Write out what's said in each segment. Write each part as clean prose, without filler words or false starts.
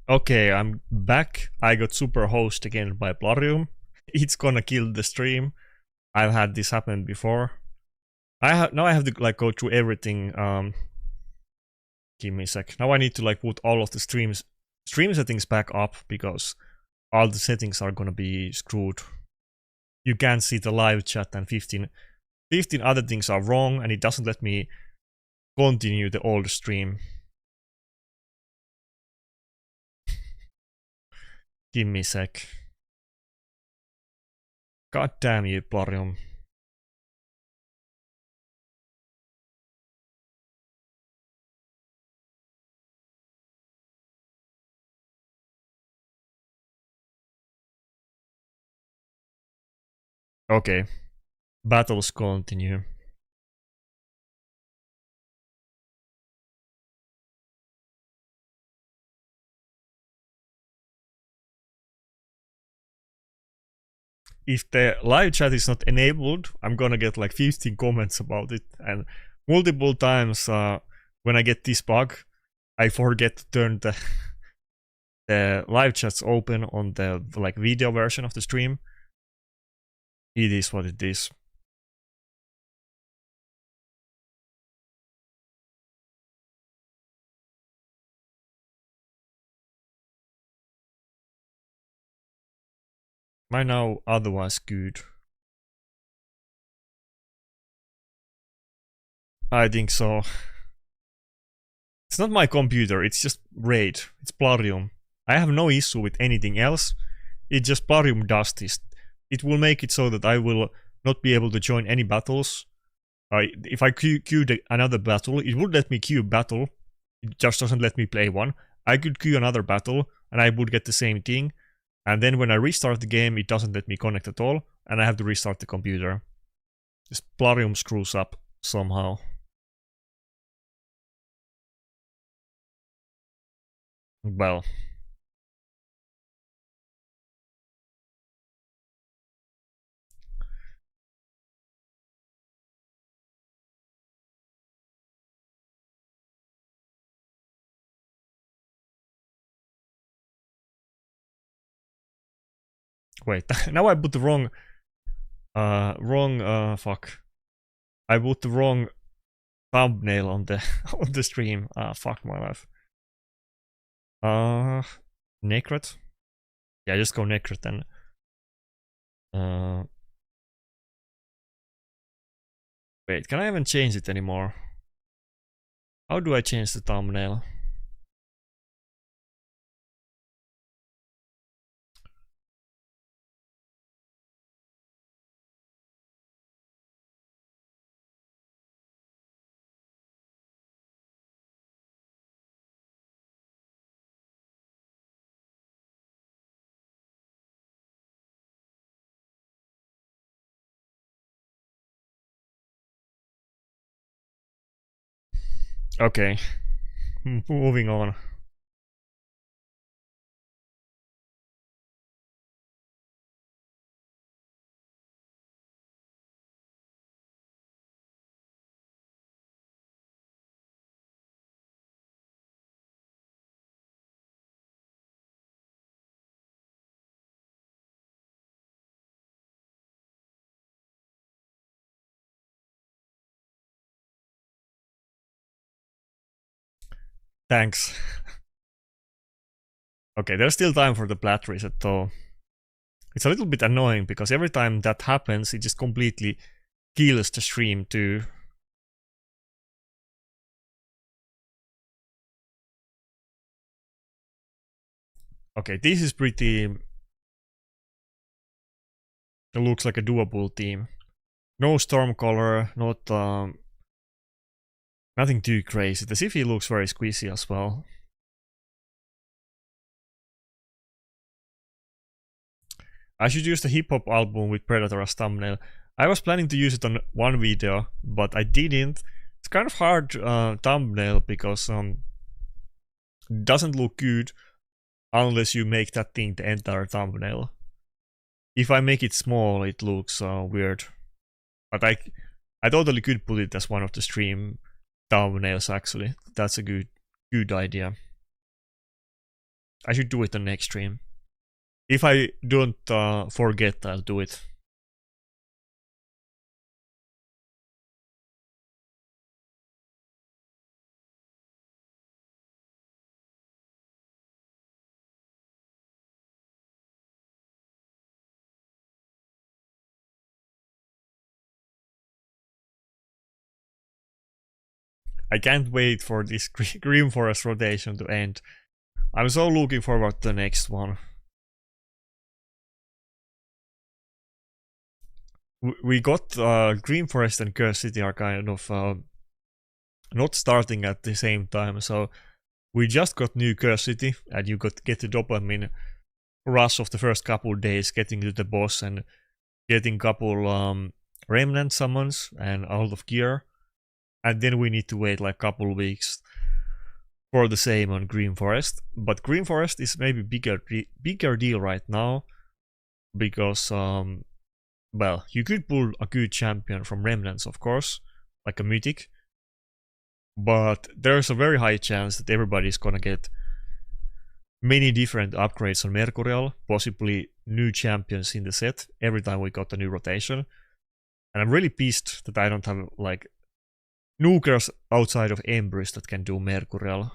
Okay, I'm back. I got super host again by Plarium. It's gonna kill the stream. I've had this happen before. Now I have to like go through everything. Give me a sec. Now I need to like put all of the stream settings back up because all the settings are gonna be screwed. You can't see the live chat and 15 other things are wrong, and it doesn't let me continue the old stream. Give me a sec. God damn you, Plarium. Okay. Battles continue. If the live chat is not enabled, I'm gonna get like 15 comments about it, and multiple times when I get this bug, I forget to turn the live chats open on the like video version of the stream. It is what it is. Am I now otherwise good? I think so. It's not my computer, it's just RAID. It's Plarium. I have no issue with anything else. It just Plarium does this. It will make it so that I will not be able to join any battles. If I queued another battle, it would let me queue battle. It just doesn't let me play one. I could queue another battle and I would get the same thing. And then when I restart the game, it doesn't let me connect at all. And I have to restart the computer. This Plarium screws up somehow. Well. Wait, now I put the wrong... fuck. I put the wrong thumbnail on the on the stream. Fuck my life. Nakarada? Yeah, just go Nakarada then. Wait, can I even change it anymore? How do I change the thumbnail? Okay, moving on. Thanks. Okay, there's still time for the Plat reset though. It's a little bit annoying because every time that happens, it just completely kills the stream too. Okay, this is pretty... It looks like a doable team. No Stormcaller, not... nothing too crazy. The Siphi looks very squeezy as well. I should use the hip hop album with Predator as thumbnail. I was planning to use it on one video, but I didn't. It's kind of hard thumbnail because it doesn't look good unless you make that thing the entire thumbnail. If I make it small, it looks weird. But I totally could put it as one of the stream thumbnails actually. That's a good idea. I should do it on next stream. If I don't forget, I'll do it. I can't wait for this Green Forest rotation to end. I'm so looking forward to the next one. We got Green Forest and Curse City are kind of not starting at the same time, so we just got new Curse City, and you get the dopamine rush of the first couple days, getting to the boss and getting couple remnant summons and out of gear, and then we need to wait like couple weeks for the same on Green Forest. But Green Forest is maybe bigger deal right now because well, you could pull a good champion from remnants, of course, like a mythic, but there's a very high chance that everybody's gonna get many different upgrades on Mercurial, possibly new champions in the set every time we got a new rotation. And I'm really pissed that I don't have like nukers outside of Embrys that can do Mercurial.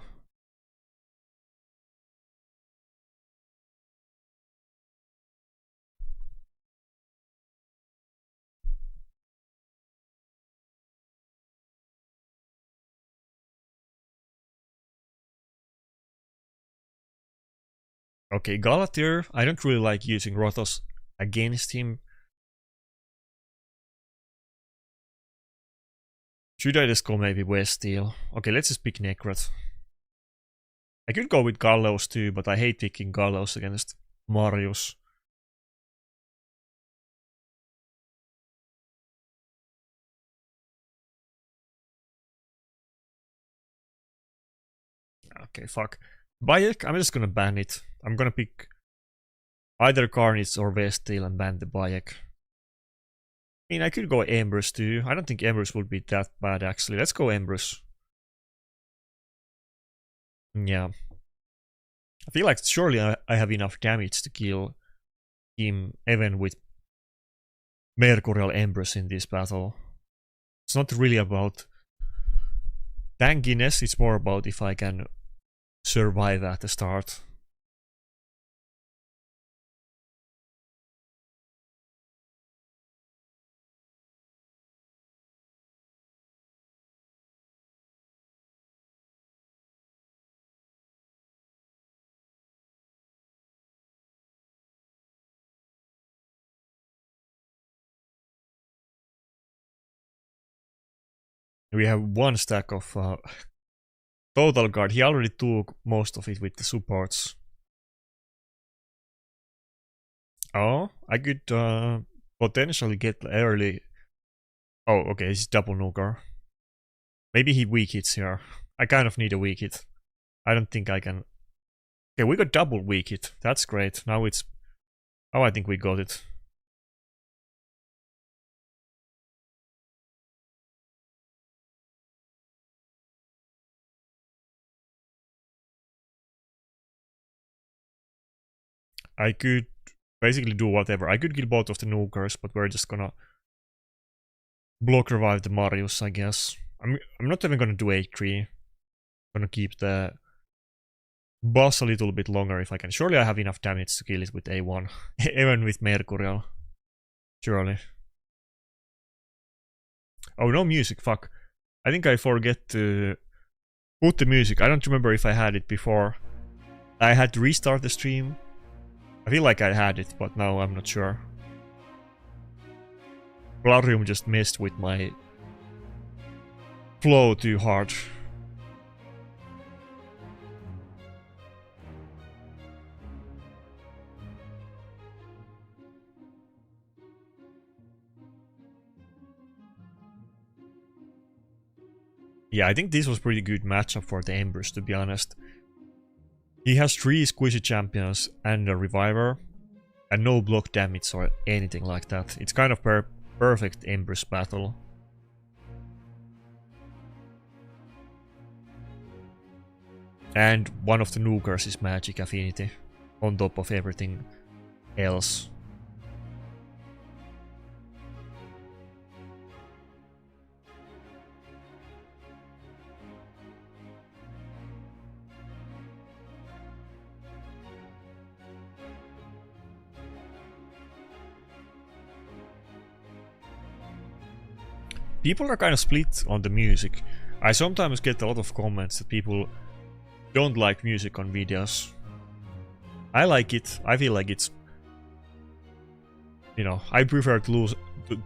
Okay, Galatir, I don't really like using Rotos against him. Should I just go maybe West Steel? Okay, let's just pick Necrot. I could go with Gallows too, but I hate picking Gallows against Marius. Okay, fuck. Bayek, I'm just gonna ban it. I'm gonna pick either Carnage or West Steel and ban the Bayek. I mean, I could go Embers too. I don't think Embers would be that bad actually. Let's go Embers. Yeah. I feel like surely I have enough damage to kill him even with Mercurial Embers in this battle. It's not really about tankiness, it's more about if I can survive at the start. We have one stack of Total Guard. He already took most of it with the supports. Oh, I could potentially get early. Oh, okay, it's double nuker. Maybe he weak hits here. I kind of need a weak hit. I don't think I can. Okay, we got double weak hit. That's great. Now it's. Oh, I think we got it. I could basically do whatever. I could kill both of the nukers, but we're just gonna block revive the Marius, I guess. I'm not even gonna do A3. I'm gonna keep the boss a little bit longer if I can. Surely I have enough damage to kill it with A1. Even with Mercurial. Surely. Oh, no music, fuck. I think I forget to put the music. I don't remember if I had it before. I had to restart the stream. I feel like I had it, but now I'm not sure. Plarium just messed with my flow too hard. Yeah, I think this was pretty good matchup for the Embers, to be honest. He has 3 squishy champions and a reviver, and no block damage or anything like that. It's kind of perfect Embers battle. And one of the nukers is magic affinity on top of everything else. People are kind of split on the music. I sometimes get a lot of comments that people don't like music on videos. I like it. I feel like it's, you know, I prefer to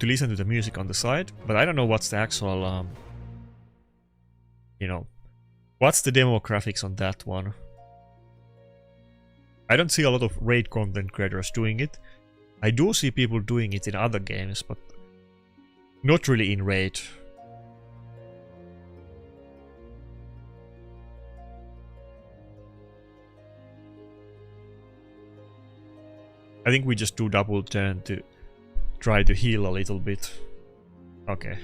listen to the music on the side, but I don't know what's the actual, you know, what's the demographics on that one. I don't see a lot of raid content creators doing it. I do see people doing it in other games, but not really in raid. I think we just do double turn to try to heal a little bit. Okay.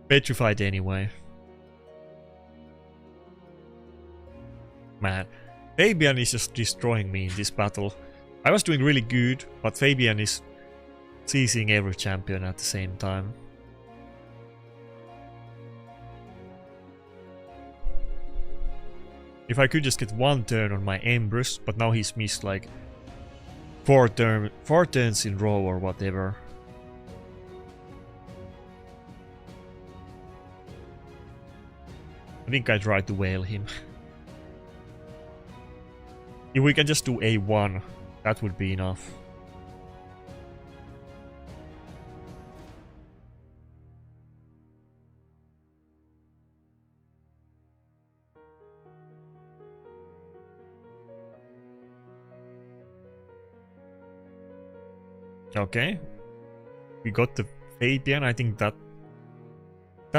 Petrified anyway. Man, Fabian is just destroying me in this battle. I was doing really good, but Fabian is seizing every champion at the same time. If I could just get one turn on my Empress, but now he's missed like 4 turns in row or whatever. I think I tried to whale him. If we can just do A1, that would be enough. Okay. We got the Fabian. I think that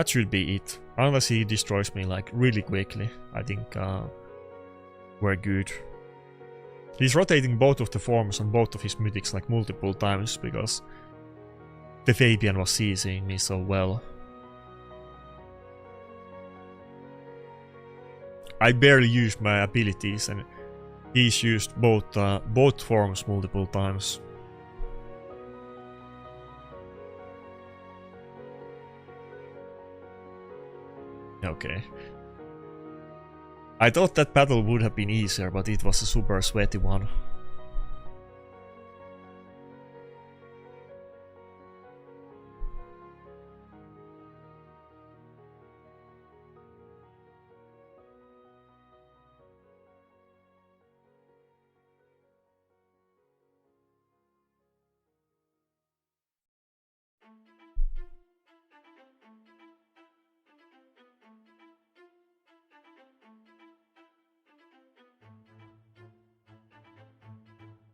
should be it. Unless he destroys me like really quickly. I think we're good. He's rotating both of the forms on both of his mythics like multiple times because the Fabian was seizing me so well. I barely used my abilities and he's used both forms multiple times. Okay. I thought that battle would have been easier, but it was a super sweaty one.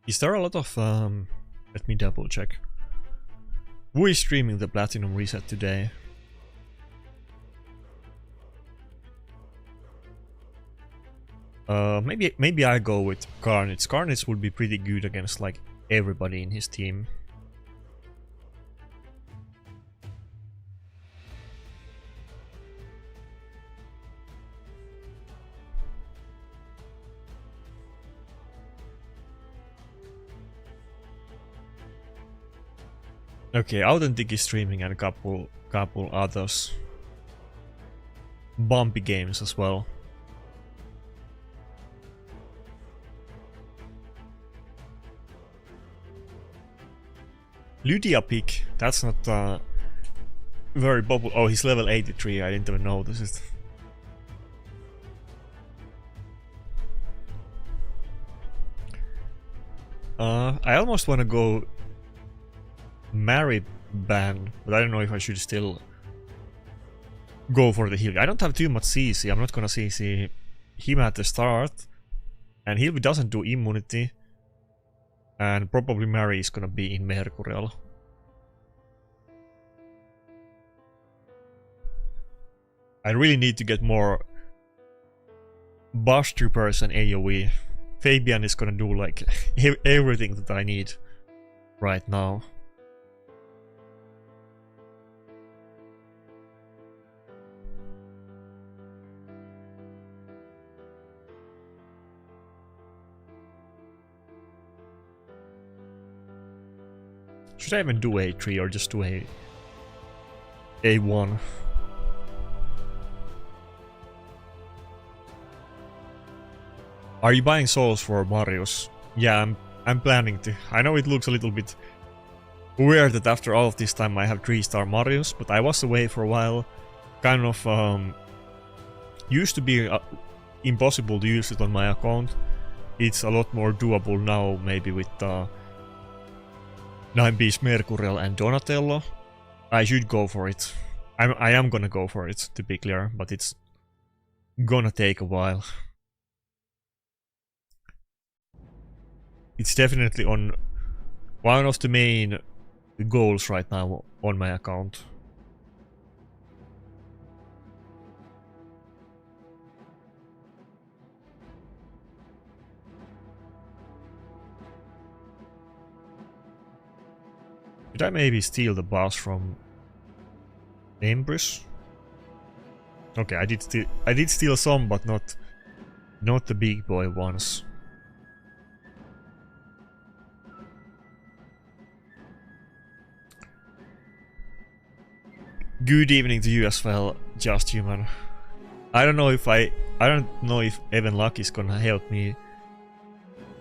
Is there a lot of let me double check. Who is streaming the Platinum Reset today? Maybe I go with Carnage. Carnage would be pretty good against like everybody in his team. Okay, Authentic is streaming and a couple others. Bumpy games as well. Lydia pick, that's not very popular. Oh, he's level 83, I didn't even notice it. I almost want to go Marry ban, but I don't know if I should still go for the heal. I don't have too much CC, I'm not gonna CC him at the start. And heal doesn't do immunity. And probably Mary is gonna be in Mercurial. I really need to get more Bush Troopers and AoE. Fabian is gonna do like everything that I need right now. Should I even do A3 or just do A1? Are you buying souls for Marius? Yeah, I'm planning to. I know it looks a little bit weird that after all of this time I have 3-star Marius, but I was away for a while. Kind of used to be impossible to use it on my account. It's a lot more doable now, maybe with 9-piece Mercurial and Donatello. I should go for it. I am gonna go for it, to be clear, but it's gonna take a while. It's definitely on one of the main goals right now on my account. Should I maybe steal the boss from Empress? Okay, I did steal some, but not the big boy ones. Good evening to you as well, Just Human. I don't know if Even Luck is gonna help me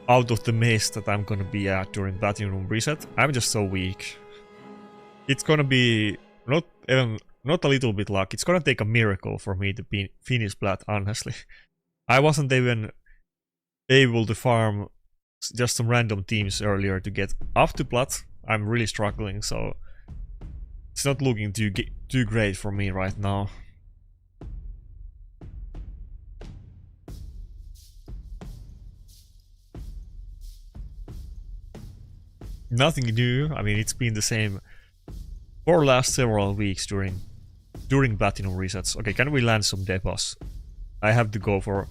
out of the mess that I'm gonna be at during Platinum Reset. I'm just so weak. It's gonna be not a little bit luck. It's gonna take a miracle for me to finish Plat, honestly. I wasn't even able to farm just some random teams earlier to get up to Plat. I'm really struggling, so it's not looking too great for me right now. Nothing new. I mean, it's been the same for last several weeks during Platinum resets. Okay, can we land some depots? I have to go for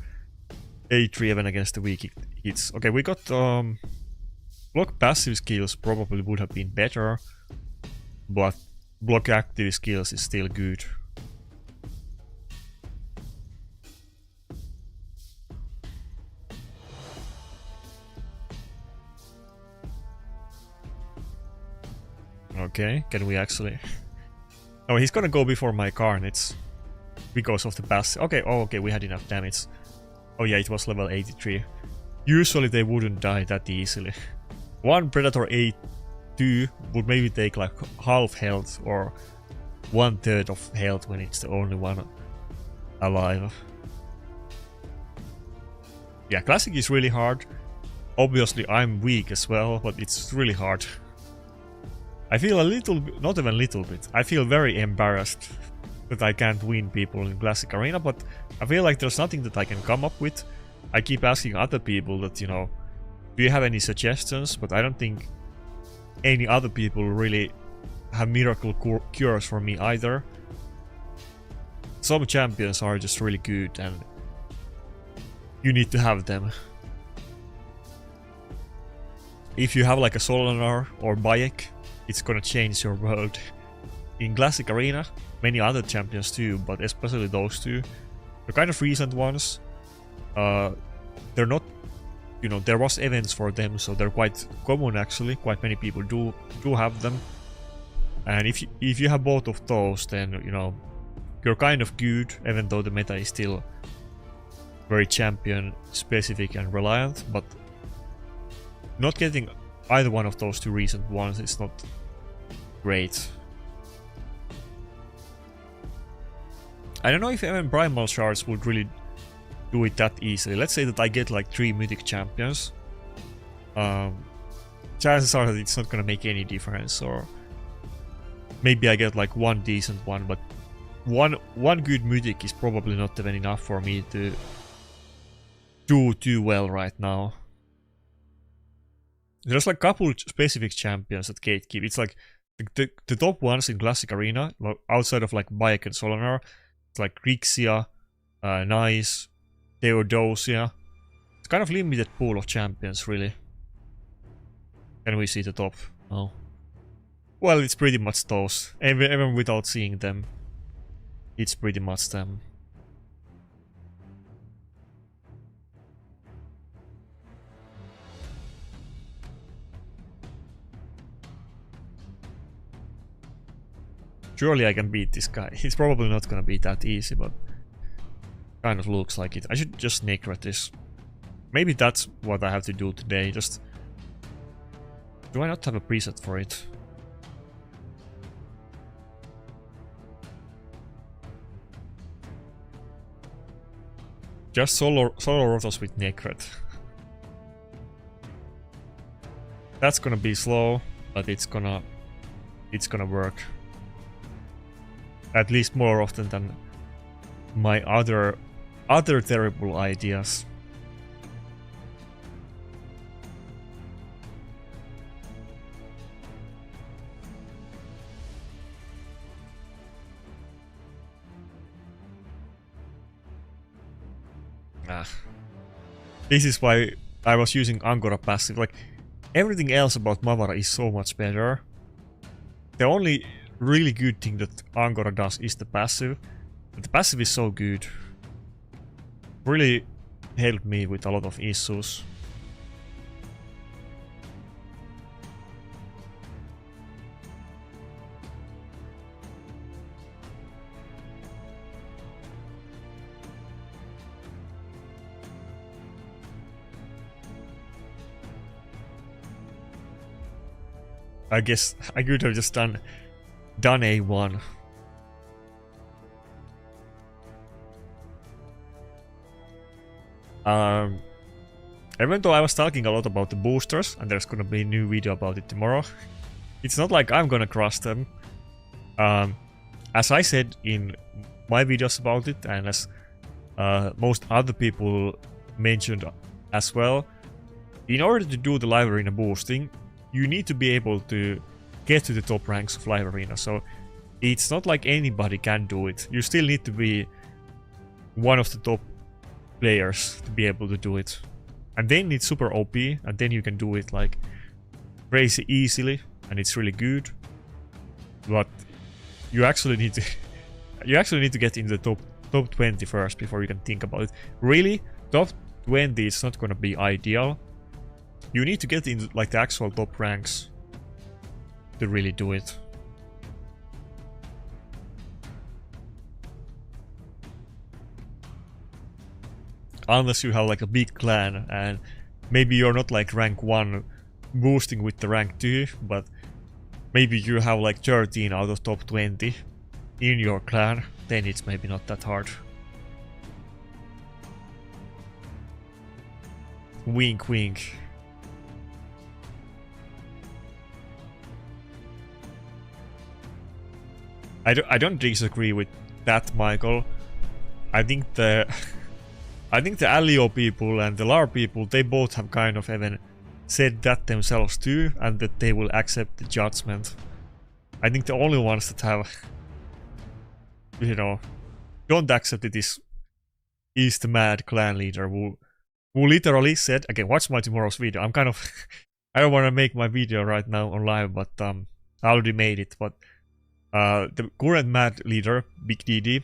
A3 even against the weak hits. Okay, we got block passive skills probably would have been better, but block active skills is still good. Okay, can we actually... Oh, he's gonna go before my Carnage because of the pass. Okay, oh, okay, we had enough damage. Oh yeah, it was level 83. Usually they wouldn't die that easily. One Predator A2 would maybe take like half health or 1/3 of health when it's the only one alive. Yeah, Classic is really hard. Obviously I'm weak as well, but it's really hard. I feel a little bit, not even little bit, I feel very embarrassed that I can't win people in Classic Arena, but I feel like there's nothing that I can come up with. I keep asking other people that, you know, do you have any suggestions? But I don't think any other people really have miracle cures for me either. Some champions are just really good and you need to have them. If you have like a Solanar or Bayek, it's gonna change your world. In Classic Arena, many other champions too, but especially those two. The kind of recent ones, they're not, you know, there was events for them, so they're quite common actually. Quite many people do have them. And if you have both of those, then, you know, you're kind of good, even though the meta is still very champion specific and reliant, but not getting either one of those two recent ones is not great. I don't know if even Primal Shards would really do it that easily. Let's say that I get like 3 mythic champions. Chances are that it's not gonna make any difference, or maybe I get like one decent one, but one good mythic is probably not even enough for me to do too well right now. There's like a couple specific champions that gatekeep. It's like the top ones in Classic Arena, outside of like Bayek and Solanar, it's like Grixia, Nice, Theodosia. It's kind of limited pool of champions, really. Can we see the top? No. Well, it's pretty much those. Even without seeing them, it's pretty much them. Surely I can beat this guy. It's probably not gonna be that easy, but kind of looks like it. I should just Nakarada this. Maybe that's what I have to do today. Just... Do I not have a preset for it? Just solo rotos with Nakarada. That's gonna be slow, but it's gonna work. At least more often than my other terrible ideas. This is why I was using Angora passive. Like, everything else about Mavara is so much better. The only really good thing that Angora does is the passive. But the passive is so good. Really helped me with a lot of issues. I guess I could have just done A1. Even though I was talking a lot about the boosters, and there's gonna be a new video about it tomorrow, it's not like I'm gonna crush them. As I said in my videos about it, and as most other people mentioned as well, in order to do the live arena boosting, you need to be able to get to the top ranks of live arena. So it's not like anybody can do it. You still need to be one of the top players to be able to do it. And then it's super OP, and then you can do it like crazy easily, and it's really good. But you actually need to get in the top 20 first before you can think about it. Really, top 20 is not gonna be ideal. You need to get in like the actual top ranks to really do it. Unless you have like a big clan and maybe you're not like rank 1 boosting with the rank 2, but maybe you have like 13 out of top 20 in your clan, then it's maybe not that hard. Wink wink. I don't disagree with that, Michael. I think the Alio people and the LAR people, they both have kind of even said that themselves too, and that they will accept the judgment. I think the only ones that have, you know, don't accept it is the mad clan leader who literally said, again, watch my tomorrow's video. I'm kind of I don't want to make my video right now on live, but I already made it. But the current mad leader, Big DD,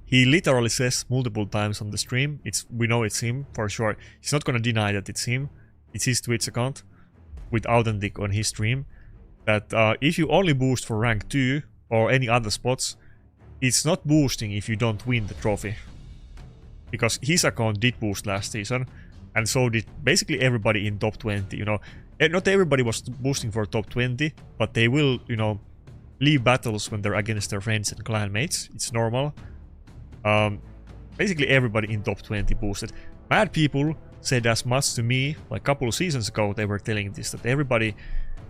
he literally says multiple times on the stream, we know it's him for sure. He's not gonna deny that it's him. It's his Twitch account with Authentic on his stream. That if you only boost for rank 2 or any other spots, it's not boosting if you don't win the trophy. Because his account did boost last season, and so did basically everybody in top 20, you know. Not everybody was boosting for top 20, but they will, you know, leave battles when they're against their friends and clanmates. It's normal. Basically everybody in top 20 boosted. Mad people said as much to me, like a couple of seasons ago they were telling this, that everybody,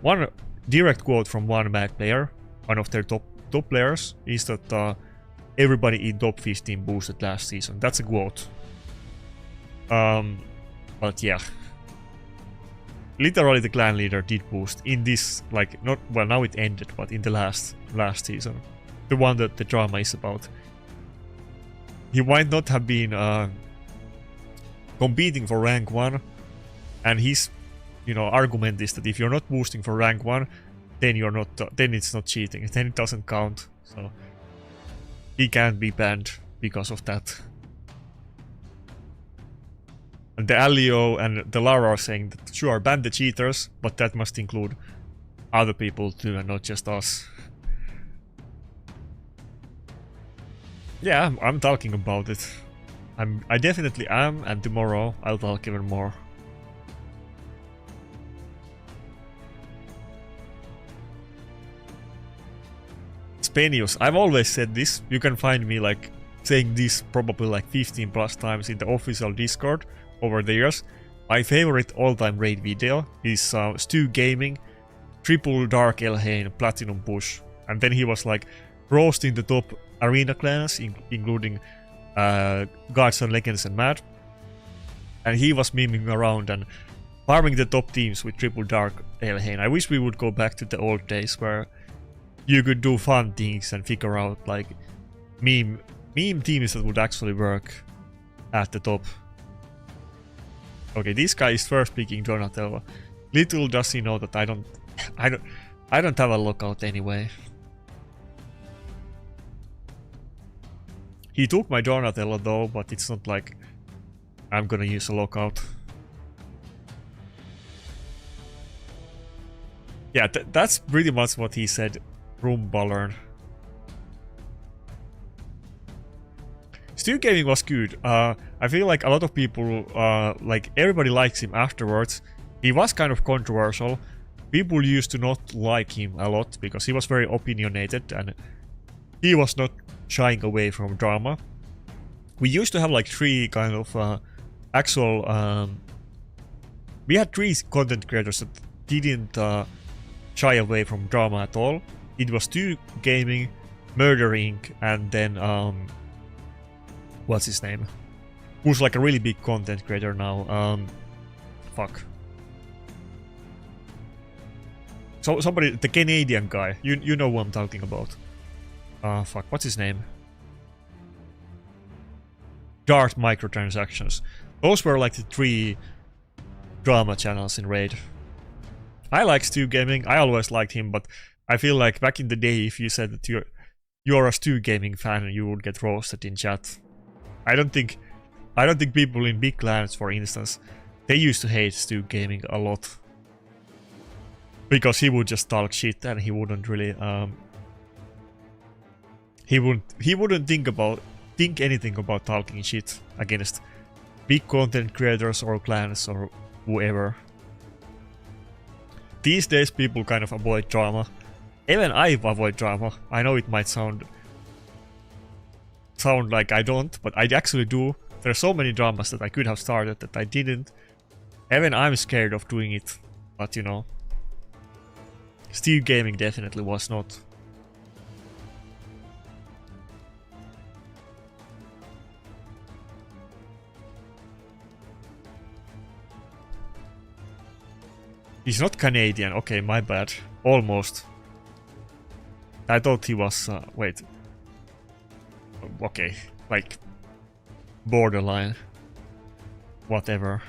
one direct quote from one mad player, one of their top players, is that everybody in top 15 boosted last season. That's a quote. But yeah. Literally the clan leader did boost in this, like, not, well, now it ended, but in the last season. The one that the drama is about. He might not have been competing for rank 1, and his, you know, argument is that if you're not boosting for rank 1, then you're not, then it's not cheating, then it doesn't count. So he can't be banned because of that. And the Alio and the Lara are saying that sure, ban the cheaters, but that must include other people too and not just us. Yeah, I'm talking about it. I definitely am, and tomorrow I'll talk even more. Spenius, I've always said this. You can find me like saying this probably like 15 plus times in the official Discord over the years. My favorite all-time raid video is Stu Gaming, Triple Dark Elhain, Platinum Push. And then he was like roasting the top arena clans, including Gods and Legends and Mad. And he was memeing around and farming the top teams with Triple Dark Elhain. I wish we would go back to the old days where you could do fun things and figure out like meme teams that would actually work at the top. Okay, this guy is first picking Donatello. Little does he know that I don't have a lockout anyway. He took my Donatello though, but it's not like I'm gonna use a lockout. Yeah, that's pretty much what he said. Rumballern. Stu Gaming was good. I feel like a lot of people, like everybody likes him afterwards. He was kind of controversial. People used to not like him a lot because he was very opinionated and he was not shying away from drama. We used to have like three kind of actual... we had three content creators that didn't shy away from drama at all. It was Stu Gaming, Murder Inc, and then what's his name? Who's like a really big content creator now. Fuck. So somebody, the Canadian guy. You know who I'm talking about. Fuck, what's his name? Dart Microtransactions. Those were like the three drama channels in Raid. I like Stu Gaming. I always liked him, but I feel like back in the day, if you said that you're a Stu Gaming fan, you would get roasted in chat. I don't think people in big clans, for instance, they used to hate Stu Gaming a lot because he would just talk shit and he wouldn't really he wouldn't think anything about talking shit against big content creators or clans or whoever. These days people kind of avoid drama. Even I avoid drama. I know it might sound like I don't, but I actually do. There are so many dramas that I could have started that I didn't. Even I'm scared of doing it, but you know. Stu Gaming definitely was not. He's not Canadian. Okay, my bad. Almost. I thought he was... wait. Okay, like... borderline. Whatever.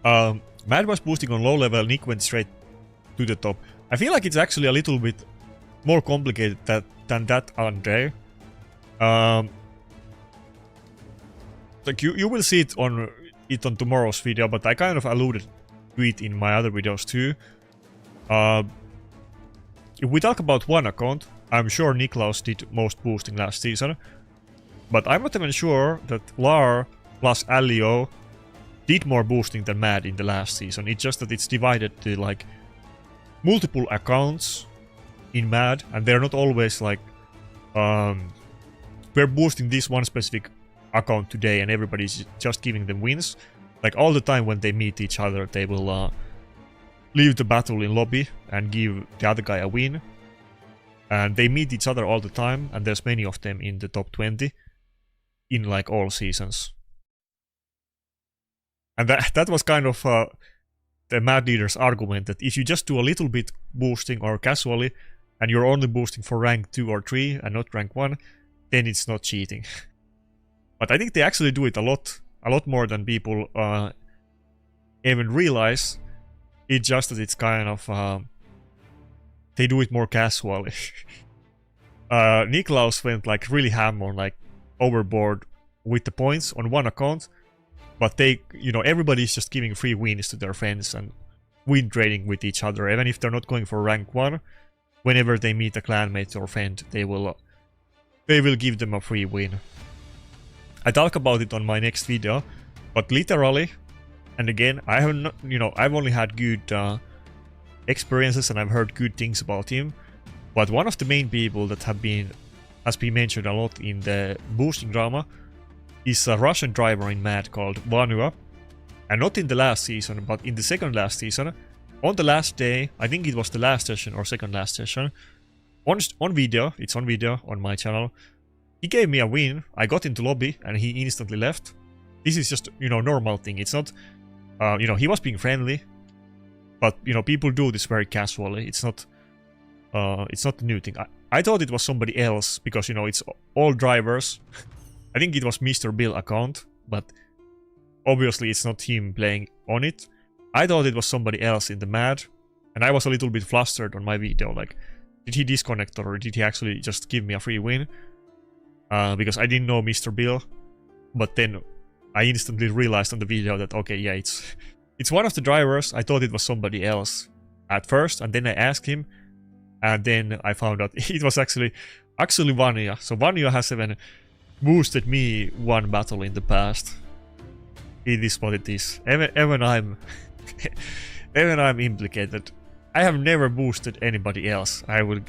Mad was boosting on low level, Nick went straight to the top. I feel like it's actually a little bit more complicated than that, Andre. Like you will see it on tomorrow's video, but I kind of alluded to it in my other videos too. If we talk about one account, I'm sure Niklaus did most boosting last season, but I'm not even sure that Lar plus Alio did more boosting than Mad in the last season. It's just that it's divided to like multiple accounts in Mad, and they're not always like we're boosting this one specific account today and everybody's just giving them wins. Like all the time when they meet each other, they will leave the battle in lobby and give the other guy a win. And they meet each other all the time, and there's many of them in the top 20 in like all seasons. And that was kind of the Mad Leader's argument, that if you just do a little bit boosting or casually, and you're only boosting for rank 2 or 3 and not rank 1, then it's not cheating. But I think they actually do it a lot more than people even realize. It's just that it's kind of they do it more casually. Niklaus went like really ham on like overboard with the points on one account, but they, you know, everybody's just giving free wins to their friends and win trading with each other, even if they're not going for rank 1. Whenever they meet a clanmate or friend, they will give them a free win. I talk about it on my next video, but literally, and again, I have not, I've only had good experiences and I've heard good things about him. But one of the main people that has been mentioned a lot in the boosting drama is a Russian driver in MAD called Vanua. And not in the last season, but in the second last season, on the last day, I think it was the last session or second last session, on video, it's on video on my channel, he gave me a win. I got into lobby and he instantly left. This is just, normal thing. It's not, he was being friendly, but, people do this very casually. It's not a new thing. I thought it was somebody else because, it's all drivers. I think it was Mr. Bill account, but obviously it's not him playing on it. I thought it was somebody else in the MAD, and I was a little bit flustered on my video, like, did he disconnect or did he actually just give me a free win? Because I didn't know Mr. Bill, but then I instantly realized on the video that, okay, yeah, it's one of the drivers. I thought it was somebody else at first, and then I asked him, and then I found out it was actually Vanya. So Vanya has even boosted me one battle in the past. It is what it is. Even I'm implicated. I have never boosted anybody else. I will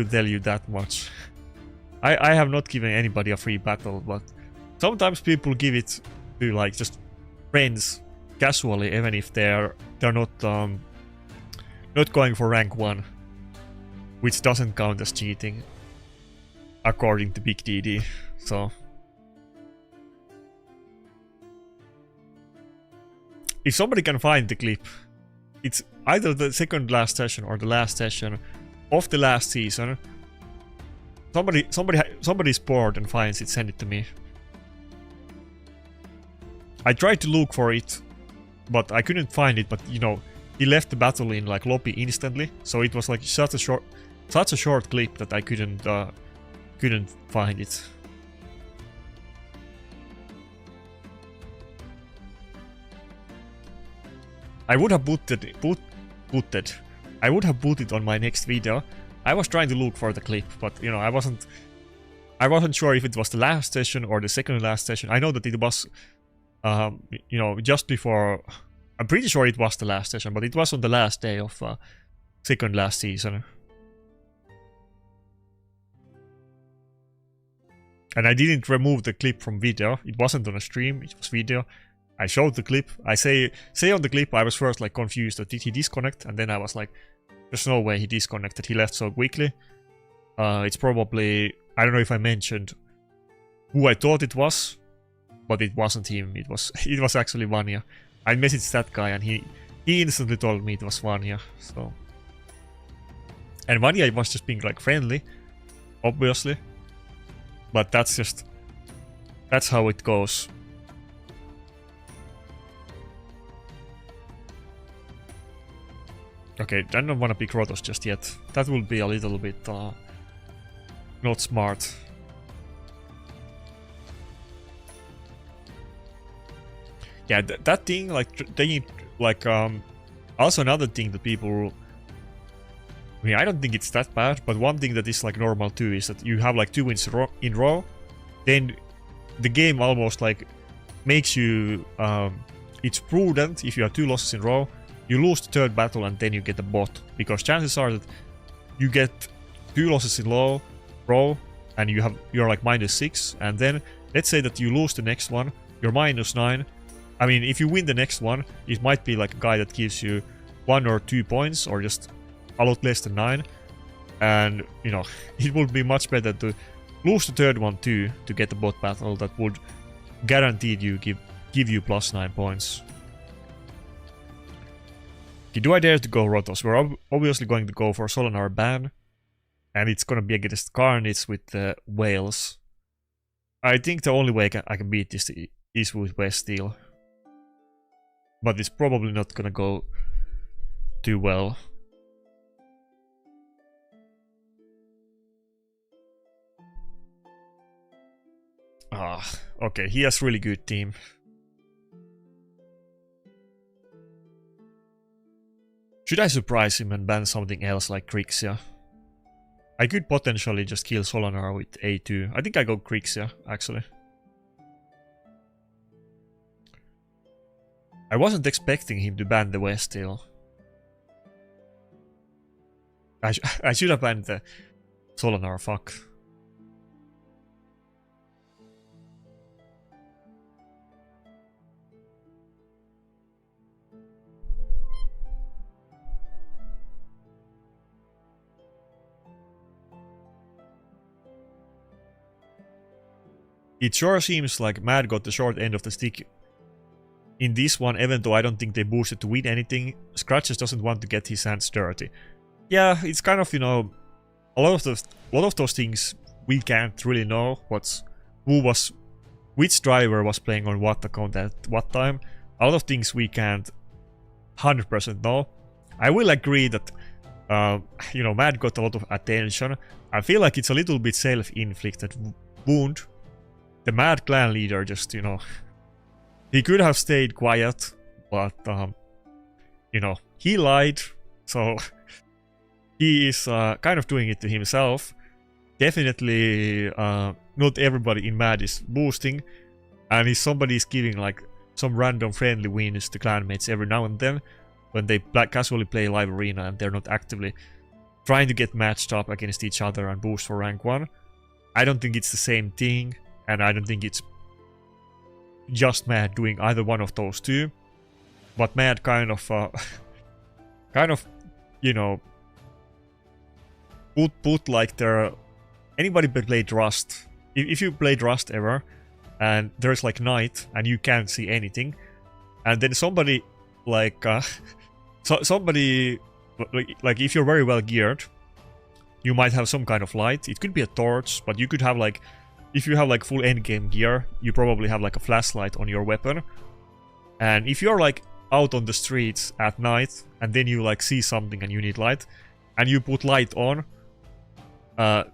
tell you that much. I have not given anybody a free battle, but sometimes people give it to like just friends casually, even if they're not going for rank 1, which doesn't count as cheating according to Big DD. So if somebody can find the clip, it's either the second last session or the last session of the last season. Somebody's bored and finds it, send it to me. I tried to look for it, but I couldn't find it. But he left the battle in like lobby instantly, so it was like such a short clip that I couldn't find it. I would have put it on my next video. I was trying to look for the clip, but I wasn't sure if it was the last session or the second last session. I know that it was just before. I'm pretty sure it was the last session, but it was on the last day of second last season. And I didn't remove the clip from video. It wasn't on a stream, it was video. I showed the clip. I say on the clip I was first like confused that did he disconnect, and then I was like, there's no way he disconnected, he left so quickly. It's probably, I don't know if I mentioned who I thought it was, but it wasn't him. It was actually Vanya. I messaged that guy and he instantly told me it was Vanya. So, and Vanya was just being like friendly, obviously, but that's how it goes. Okay, I don't want to pick Rotos just yet. That will be a little bit not smart. Yeah, that thing, like taking, like also another thing that people, I mean, I don't think it's that bad, but one thing that is like normal too is that you have like 2 wins in row, then the game almost like makes you, it's prudent if you have 2 losses in row. You lose the third battle and then you get a bot, because chances are that you get 2 losses in row and you're like -6, and then let's say that you lose the next one, you're -9. I mean, if you win the next one, it might be like a guy that gives you 1 or 2 points or just a lot less than 9, and it would be much better to lose the third one too to get a bot battle that would guaranteed you give you +9 points. Okay, do I dare to go Rotos? We're obviously going to go for Solinar ban, and it's gonna be against Carnage with the Whales. I think the only way I can beat this is with West Steel, but it's probably not gonna go too well. Okay, he has really good team. Should I surprise him and ban something else like Grixia? I could potentially just kill Solanar with A2. I think I go Grixia, actually. I wasn't expecting him to ban the West Hill. I should have banned the Solanar, fuck. It sure seems like Mad got the short end of the stick in this one, even though I don't think they boosted to win anything. Scratch just doesn't want to get his hands dirty. Yeah, it's kind of, you know, a lot of those things we can't really know which driver was playing on what account at what time. A lot of things we can't 100% know. I will agree that you know, Mad got a lot of attention. I feel like it's a little bit self-inflicted wound. The Mad clan leader just, you know, he could have stayed quiet, but you know, he lied, so he is kind of doing it to himself. Definitely not everybody in Mad is boosting, and if somebody is giving like some random friendly wins to clanmates every now and then, when they casually play live arena and they're not actively trying to get matched up against each other and boost for rank 1. I don't think it's the same thing, and I don't think it's just Mad doing either one of those two. But Mad kind of, you know, put like their... Anybody played Rust? If you played Rust ever, and there's like night, and you can't see anything, and then somebody like... somebody... Like if you're very well geared, you might have some kind of light. It could be a torch, but you could have like... If you have like full endgame gear, you probably have like a flashlight on your weapon. And if you're like out on the streets at night, and then you like see something and you need light, and you put light on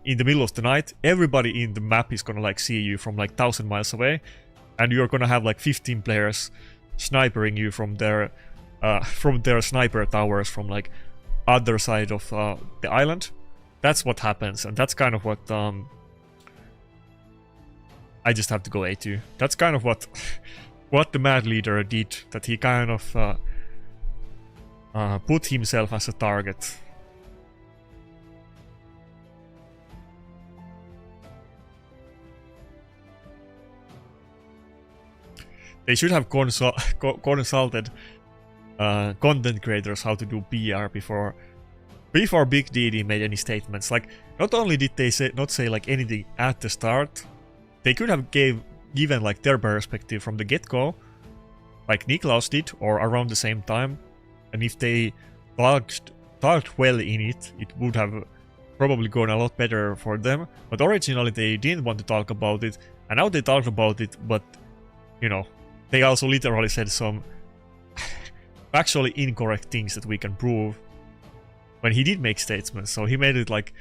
in the middle of the night, everybody in the map is gonna like see you from like 1,000 miles away, and you're gonna have like 15 players snipering you from their sniper towers from like other side of the island. That's what happens, and that's kind of what I just have to go A2. That's kind of what the Mad leader did, that he kind of put himself as a target. They should have consulted content creators how to do PR before Big DD made any statements. Like, not only did they not say like anything at the start, they could have given like their perspective from the get-go, like Niklaus did, or around the same time. And if they talked well in it, it would have probably gone a lot better for them. But originally they didn't want to talk about it, and now they talked about it, but, you know, they also literally said some actually incorrect things that we can prove when he did make statements. So he made it like,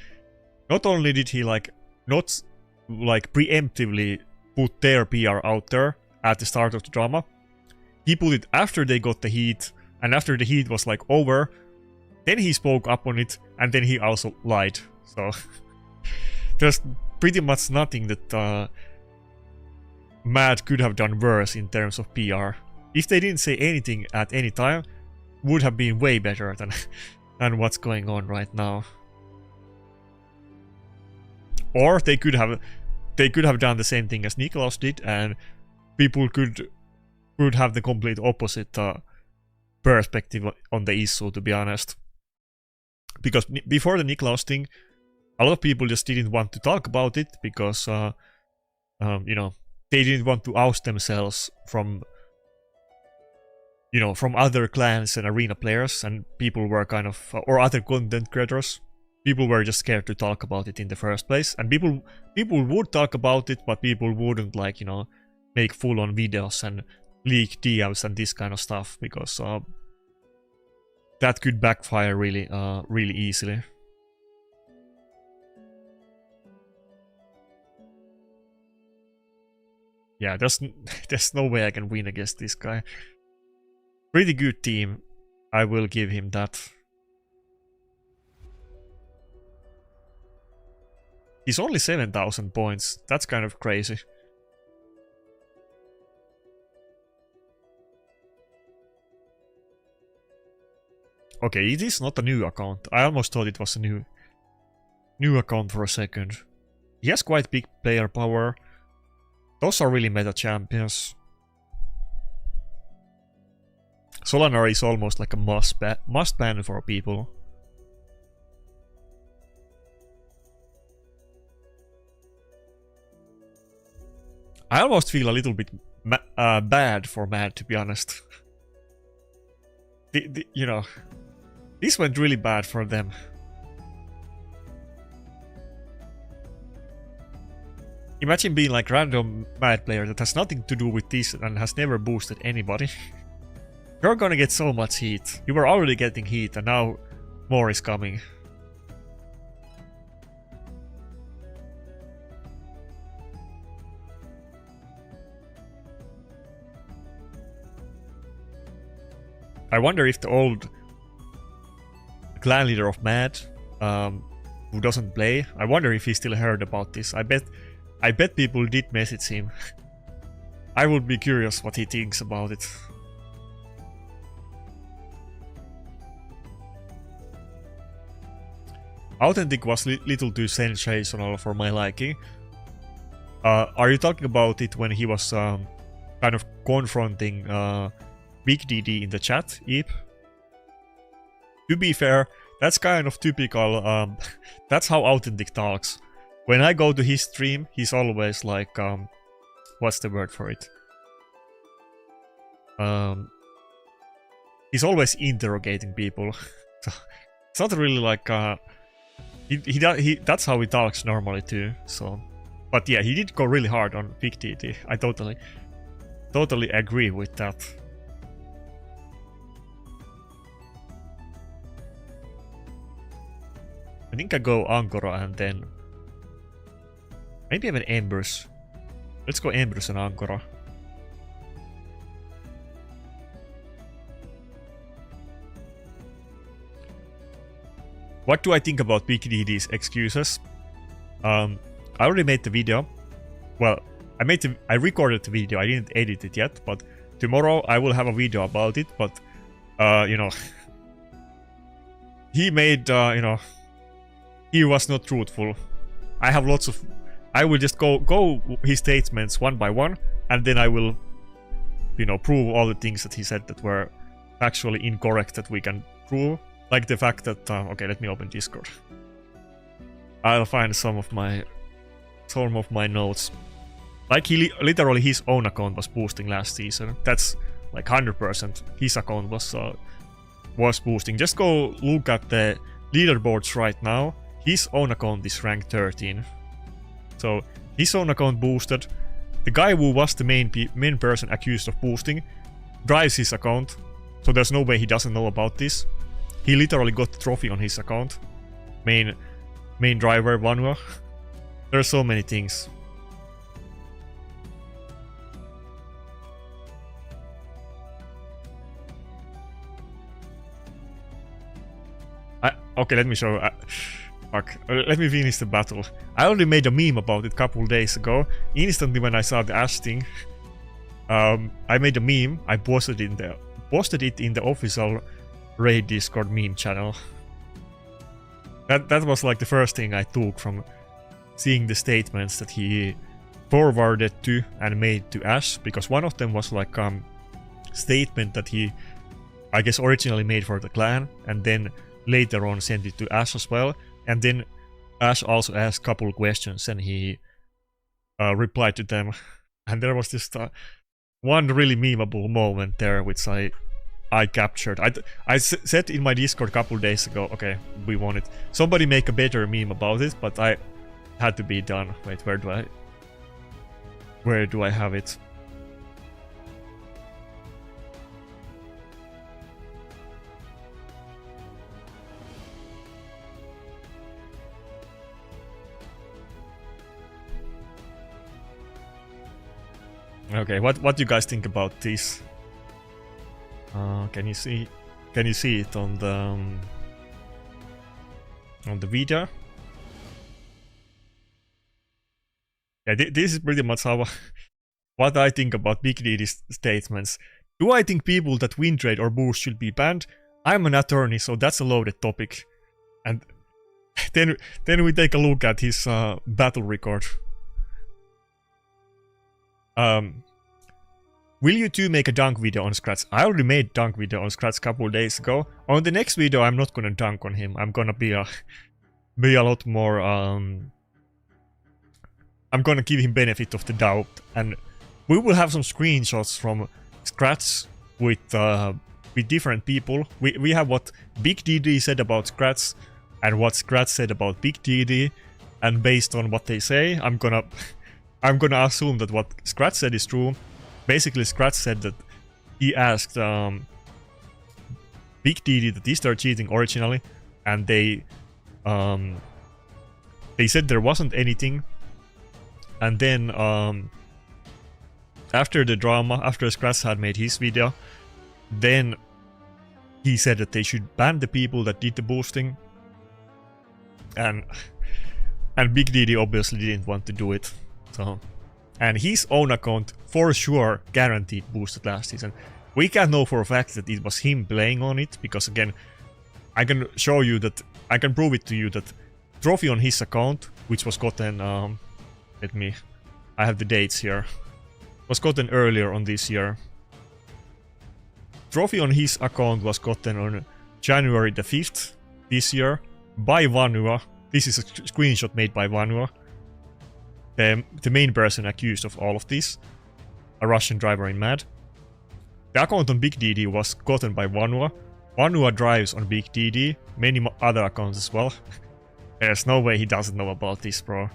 not only did he like not like preemptively put their PR out there at the start of the drama, he put it after they got the heat, and after the heat was like over, then he spoke up on it, and then he also lied. So there's pretty much nothing that Mad could have done worse in terms of PR. If they didn't say anything at any time, would have been way better than what's going on right now. Or they could have done the same thing as Niklaus did, and people could have the complete opposite perspective on the issue, to be honest. Because before the Niklaus thing, a lot of people just didn't want to talk about it because you know, they didn't want to oust themselves from, you know, from other clans and arena players, and people were kind of, or other content creators. People were just scared to talk about it in the first place, and people would talk about it, but people wouldn't, like, you know, make full-on videos and leak DMs and this kind of stuff, because that could backfire really, really easily. Yeah, there's no way I can win against this guy. Pretty good team, I will give him that. He's only 7,000 points. That's kind of crazy. Okay, it is not a new account. I almost thought it was a new account for a second. He has quite big player power. Those are really meta champions. Solanar is almost like a must ban for people. I almost feel a little bit bad for Mad, to be honest. You know, this went really bad for them. Imagine being like random Mad player that has nothing to do with this and has never boosted anybody. You're gonna get so much heat. You were already getting heat and now more is coming. I wonder if the old clan leader of Mad, who doesn't play, I wonder if he still heard about this. I bet people did message him. I would be curious what he thinks about it. Authentic was little too sensational for my liking. Are you talking about it when he was kind of confronting Big DD in the chat, Eep? To be fair, that's kind of typical, that's how Authentic talks. When I go to his stream, he's always like, what's the word for it? He's always interrogating people. So it's not really like, that's how he talks normally too, so. But yeah, he did go really hard on Big DD. I totally agree with that. I think I go Ankara and then maybe even Embers. Let's go Embers and Ankara. What do I think about Big DD's excuses? I already made the video. Well, I recorded the video. I didn't edit it yet, but tomorrow I will have a video about it. But you know, he made he was not truthful. I have lots of. I will just go his statements one by one, and then I will, prove all the things that he said that were actually incorrect that we can prove. Like the fact that okay, let me open Discord. I'll find some of my notes. Like he literally his own account was boosting last season. That's like 100%. His account was boosting. Just go look at the leaderboards right now. His own account is ranked 13. So his own account boosted. The guy who was the main person accused of boosting drives his account. So there's no way he doesn't know about this. He literally got the trophy on his account. Main driver, Vanua. There's so many things. Okay, let me show. Fuck. Let me finish the battle. I already made a meme about it a couple days ago. Instantly when I saw the Ash thing, I made a meme. I posted it in the official Raid Discord meme channel. That was like the first thing I took from seeing the statements that he forwarded to and made to Ash, because one of them was like statement that he, I guess, originally made for the clan, and then later on sent it to Ash as well, and then Ash also asked a couple questions and he replied to them, and there was this one really memeable moment there which I captured. I said in my Discord a couple days ago, okay, we want it. Somebody make a better meme about it, but I had to be done. Wait, where do I have it? Okay, what do you guys think about this? Can you see it on the video? Yeah, this is pretty much how what I think about Big D's statements. Do I think people that win trade or boost should be banned? I'm an attorney, so that's a loaded topic. And then we take a look at his battle record. Will you two make a dunk video on Scratch? I already made dunk video on Scratch a couple days ago. On the next video, I'm not gonna dunk on him. I'm gonna be a lot more. I'm gonna give him benefit of the doubt, and we will have some screenshots from Scratch with different people. We have what Big DD said about Scratch and what Scratch said about Big DD, and based on what they say, I'm gonna assume that what Scratch said is true. Basically, Scratch said that he asked Big DD that he started cheating originally, and they said there wasn't anything. And then after the drama, after Scratch had made his video, then he said that they should ban the people that did the boosting. And Big DD obviously didn't want to do it. So, and his own account for sure guaranteed boosted last season. We can't know for a fact that it was him playing on it, because again, I can show you that, I can prove it to you that trophy on his account, which was gotten, I have the dates here, was gotten earlier on this year. Trophy on his account was gotten on January the 5th this year by Vanua. This is a screenshot made by Vanua, the main person accused of all of this, a Russian driver in MAD. The account on Big DD was gotten by Vanua. Vanua drives on Big DD, many other accounts as well. There's no way he doesn't know about this, bro.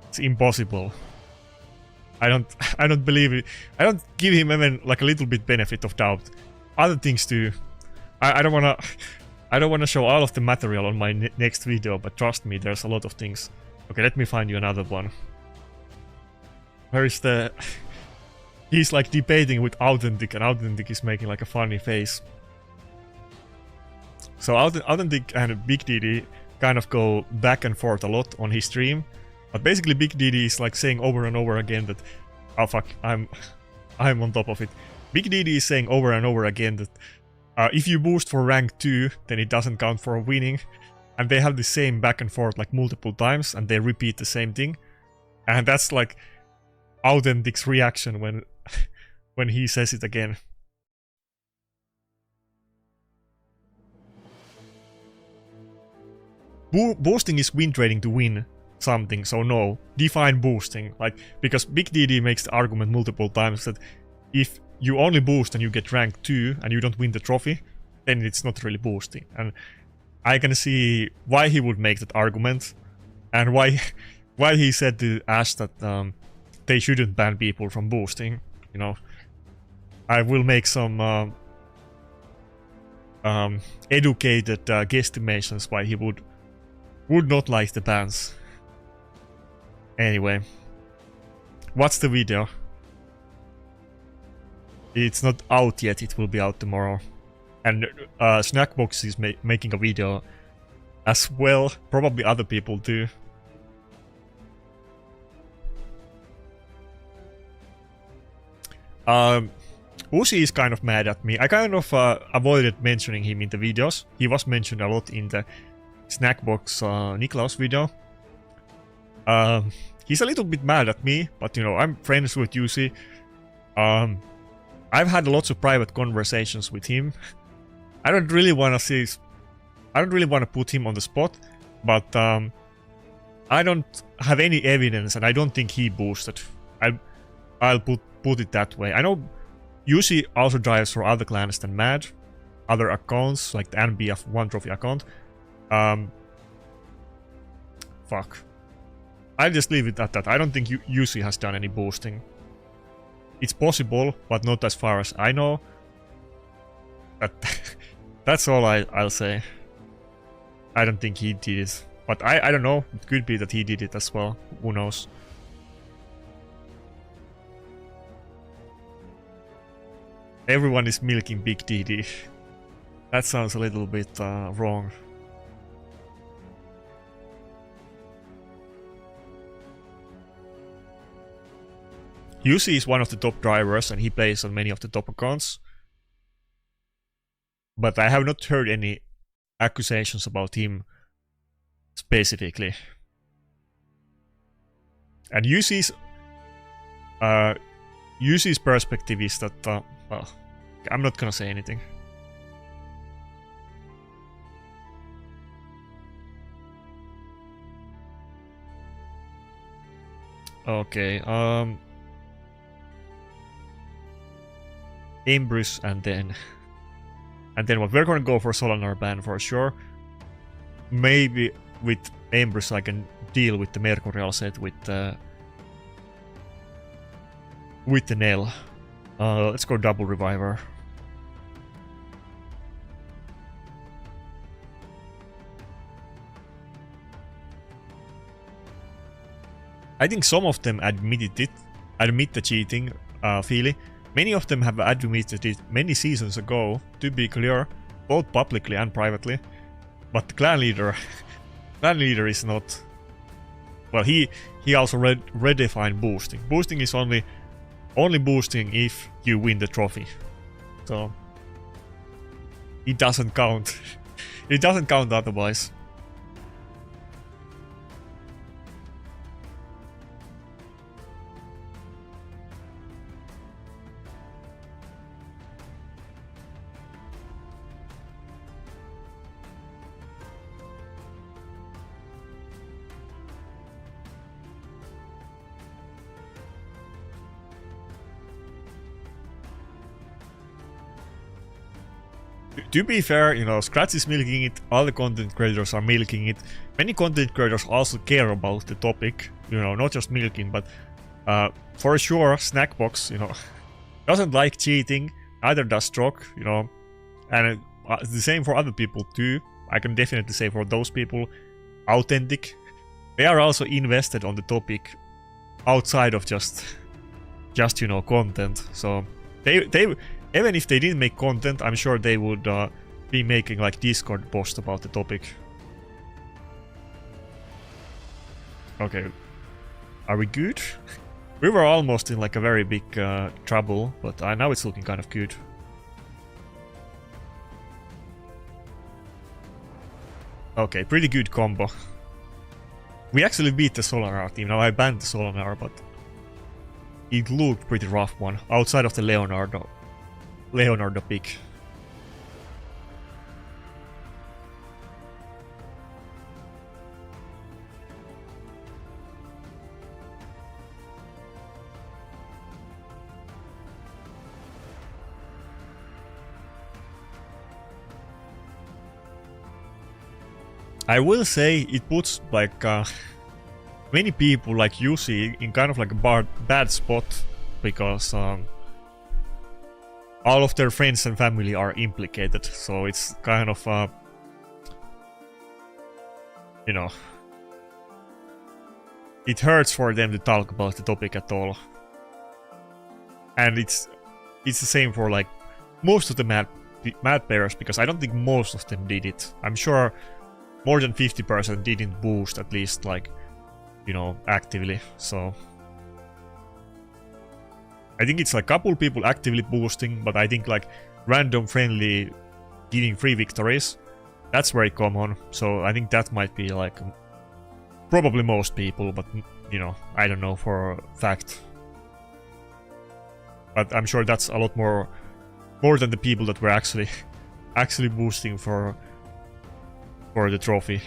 It's impossible. I don't believe it. I don't give him even like a little bit benefit of doubt. Other things too. I don't wanna show all of the material on my next video, but trust me, there's a lot of things. Okay, let me find you another one. Where is the... He's like debating with Authentic, and Authentic is making like a funny face. So Authentic and Big DD kind of go back and forth a lot on his stream. But basically Big DD is like saying over and over again that, oh fuck, I'm on top of it. Big DD is saying over and over again that if you boost for rank 2, then it doesn't count for winning. And they have the same back and forth like multiple times, and they repeat the same thing. And that's like Authentic's reaction when he says it again. Boosting is win trading to win something, so no. Define boosting. Like, because Big DD makes the argument multiple times that if you only boost and you get rank 2 and you don't win the trophy, then it's not really boosting. And I can see why he would make that argument, and why he said to Ash that they shouldn't ban people from boosting, you know. I will make some educated guesstimations why he would not like the bans. Anyway, what's the video? It's not out yet, it will be out tomorrow. And Snackbox is making a video as well, probably other people too. Uzi is kind of mad at me. I kind of avoided mentioning him in the videos. He was mentioned a lot in the Snackbox Niklaus video. He's a little bit mad at me, but you know, I'm friends with Uzi. I've had lots of private conversations with him. I don't really want to put him on the spot, but I don't have any evidence, and I don't think he boosted. I'll put it that way. I know Uzi also drives for other clans than MAD, other accounts like the NBF 1 trophy account. Fuck. I'll just leave it at that. I don't think Uzi has done any boosting. It's possible, but not as far as I know. That's all I'll say. I don't think he did it. But I don't know. It could be that he did it as well. Who knows? Everyone is milking Big DD. That sounds a little bit wrong. UC is one of the top drivers and he plays on many of the top accounts. But I have not heard any accusations about him specifically. And UC's perspective is that, well, I'm not gonna say anything. Okay, Ambrose and then what? We're gonna go for Solanar ban for sure. Maybe with Ambrose I can deal with the Mercurial set with the Nell. Let's go double reviver. I think some of them admit the cheating, Feely. Many of them have admitted it many seasons ago, to be clear, both publicly and privately. But the clan leader is not. Well, he also redefined boosting. Boosting is only boosting if you win the trophy. So it doesn't count. It doesn't count otherwise. To be fair, you know, Scratch is milking it, all the content creators are milking it. Many content creators also care about the topic, you know, not just milking, but for sure, Snackbox, you know, doesn't like cheating, neither does Stroke, you know, and the same for other people too. I can definitely say for those people, Authentic, they are also invested on the topic outside of just you know, content. So they even if they didn't make content, I'm sure they would be making like Discord posts about the topic. Okay, are we good? We were almost in like a very big trouble, but now it's looking kind of good. Okay, pretty good combo. We actually beat the Solanar team. Now I banned the Solanar, but it looked pretty rough one outside of the Leonardo pick. I will say it puts like many people like you see in kind of like a bad spot because all of their friends and family are implicated, so it's kind of, you know, it hurts for them to talk about the topic at all. And it's the same for like most of the mad players, because I don't think most of them did it. I'm sure more than 50% didn't boost, at least like, you know, actively, so I think it's like a couple people actively boosting, but I think like random friendly giving free victories, that's very common. So I think that might be like probably most people, but you know, I don't know for a fact. But I'm sure that's a lot more than the people that were actually boosting for the trophy.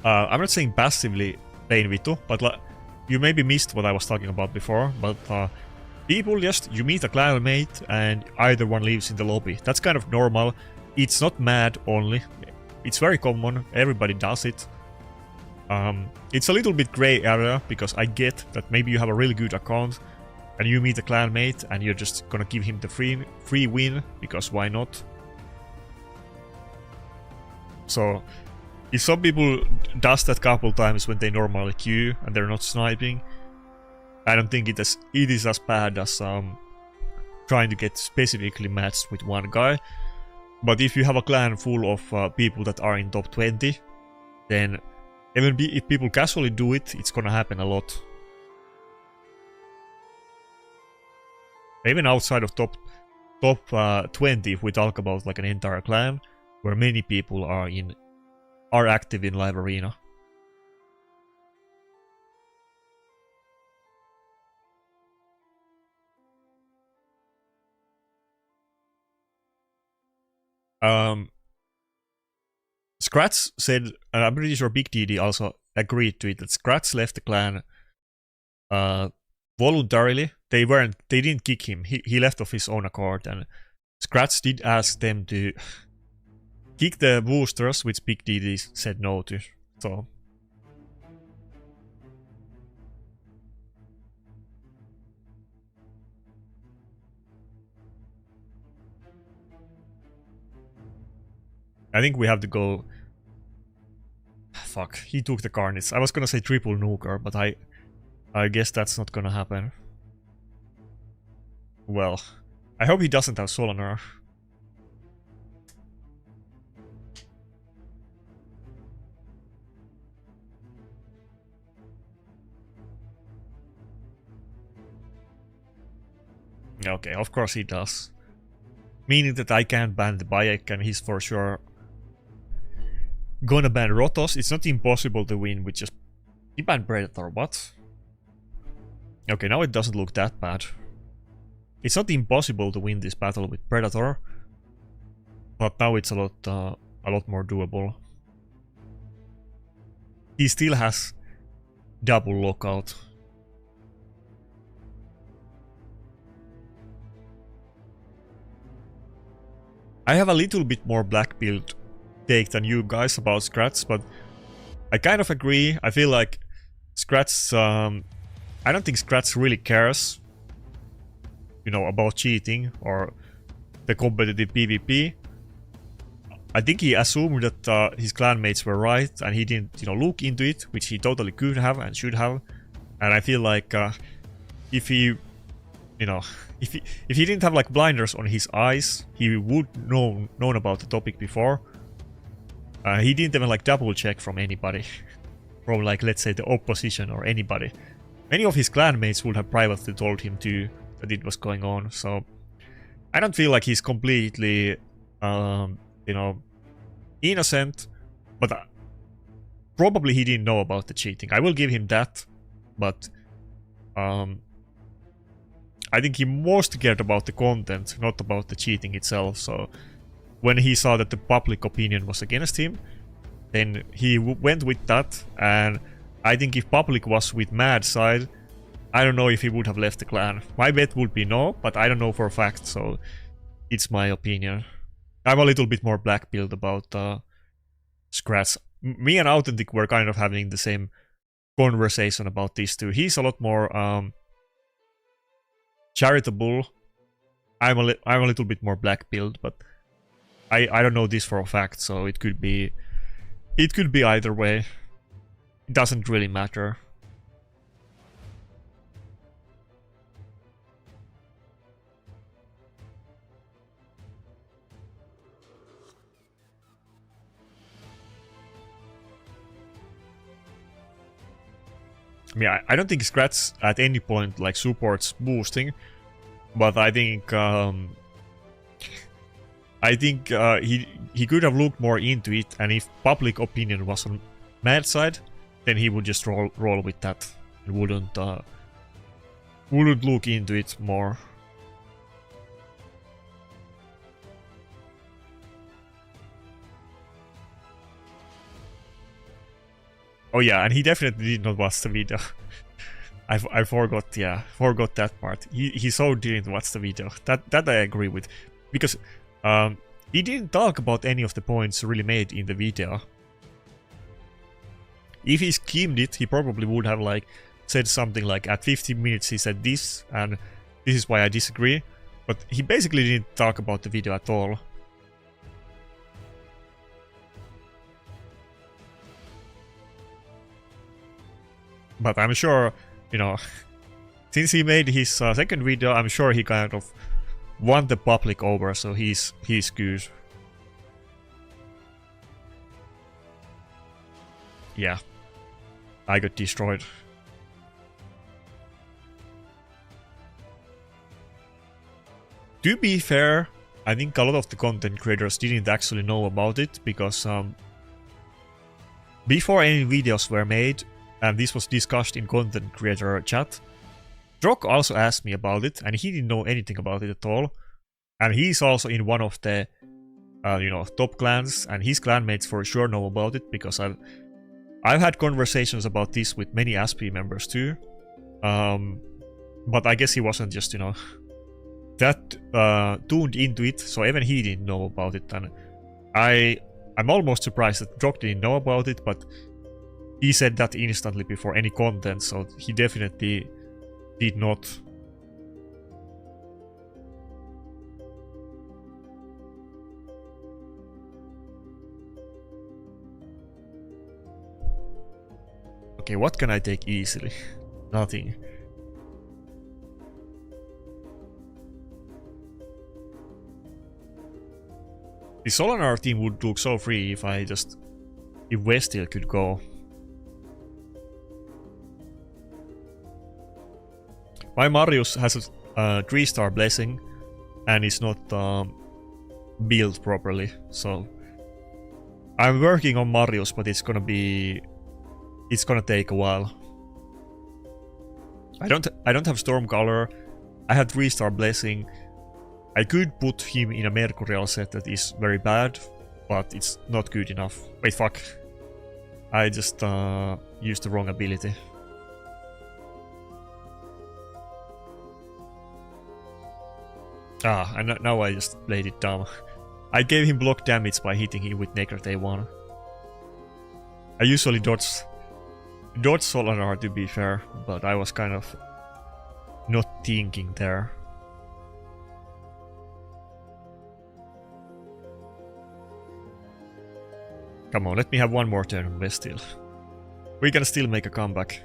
I'm not saying passively playing Vitu, but you maybe missed what I was talking about before, but people just, you meet a clan mate and either one leaves in the lobby. That's kind of normal. It's not mad only. It's very common, everybody does it. It's a little bit gray area, because I get that maybe you have a really good account and you meet a clan mate and you're just gonna give him the free win, because why not? So if some people does that couple times when they normally queue and they're not sniping, I don't think it is as bad as trying to get specifically matched with one guy. But if you have a clan full of people that are in top 20, then even if people casually do it, it's gonna happen a lot. Even outside of top 20, if we talk about like an entire clan, where many people are active in live arena. Scratch said, and I'm pretty sure Big DD also agreed to it, that Scratch left the clan voluntarily. They didn't kick him. He left of his own accord, and Scratch did ask them to kick the boosters, which Big DD said no to. So I think we have to go. Fuck, he took the Carnage. I was gonna say triple nuker, but I guess that's not gonna happen. Well, I hope he doesn't have Solanar. Okay, of course he does. Meaning that I can't ban the Bayek, and he's for sure gonna ban Rotos. It's not impossible to win with just... He banned Predator, what? Okay, now it doesn't look that bad. It's not impossible to win this battle with Predator, but now it's a lot more doable. He still has double lockout. I have a little bit more black build take than you guys about Scratch, but I kind of agree. I feel like Scratch, I don't think Scratch really cares, you know, about cheating or the competitive PvP. I think he assumed that his clanmates were right, and he didn't, you know, look into it, which he totally could have and should have. And I feel like if he, you know, if he didn't have like blinders on his eyes, he would known about the topic before. He didn't even like double check from anybody, from like, let's say, the opposition or anybody. Many of his clanmates would have privately told him too that it was going on. So I don't feel like he's completely, you know, innocent, but probably he didn't know about the cheating. I will give him that, but I think he most cared about the content, not about the cheating itself. So when he saw that the public opinion was against him, then he went with that. And I think if public was with Mad's side, I don't know if he would have left the clan. My bet would be no, but I don't know for a fact, so it's my opinion. I'm a little bit more black build about Scratch. Me and Authentic were kind of having the same conversation about this too. He's a lot more charitable. I'm a little bit more black build, but I don't know this for a fact, so it could be either way. It doesn't really matter. I mean, I don't think Scratch at any point like supports boosting, but I think he could have looked more into it, and if public opinion was on Mad's side, then he would just roll with that and wouldn't look into it more. Oh yeah, and he definitely did not watch the video. I forgot that part. He so didn't watch the video. That I agree with, because he didn't talk about any of the points really made in the video. If he skimmed it, he probably would have like said something like, at 15 minutes he said this, and this is why I disagree. But he basically didn't talk about the video at all. But I'm sure, you know, since he made his second video, I'm sure he kind of won the public over, so he's good. Yeah. I got destroyed. To be fair, I think a lot of the content creators didn't actually know about it, because before any videos were made, and this was discussed in content creator chat, Drock also asked me about it, and he didn't know anything about it at all. And he's also in one of the, you know, top clans, and his clanmates for sure know about it, because I've had conversations about this with many ASP members too. But I guess he wasn't just, you know, that tuned into it, so even he didn't know about it. And I'm almost surprised that Drock didn't know about it, but he said that instantly before any content, so he definitely did not. Okay, what can I take easily? Nothing. The Solanar team would look so free if if Westiel could go. My Marius has a 3-star blessing and is not built properly, so I'm working on Marius, but it's gonna take a while. I don't have Stormcaller. I have 3-star blessing. I could put him in a Mercurial set that is very bad, but it's not good enough. Wait, fuck. I just used the wrong ability. Ah, and now I just played it dumb. I gave him block damage by hitting him with Nakarada 1. I usually dodge Solanar, to be fair, but I was kind of not thinking there. Come on, let me have one more turn on Westiel. We can still make a comeback.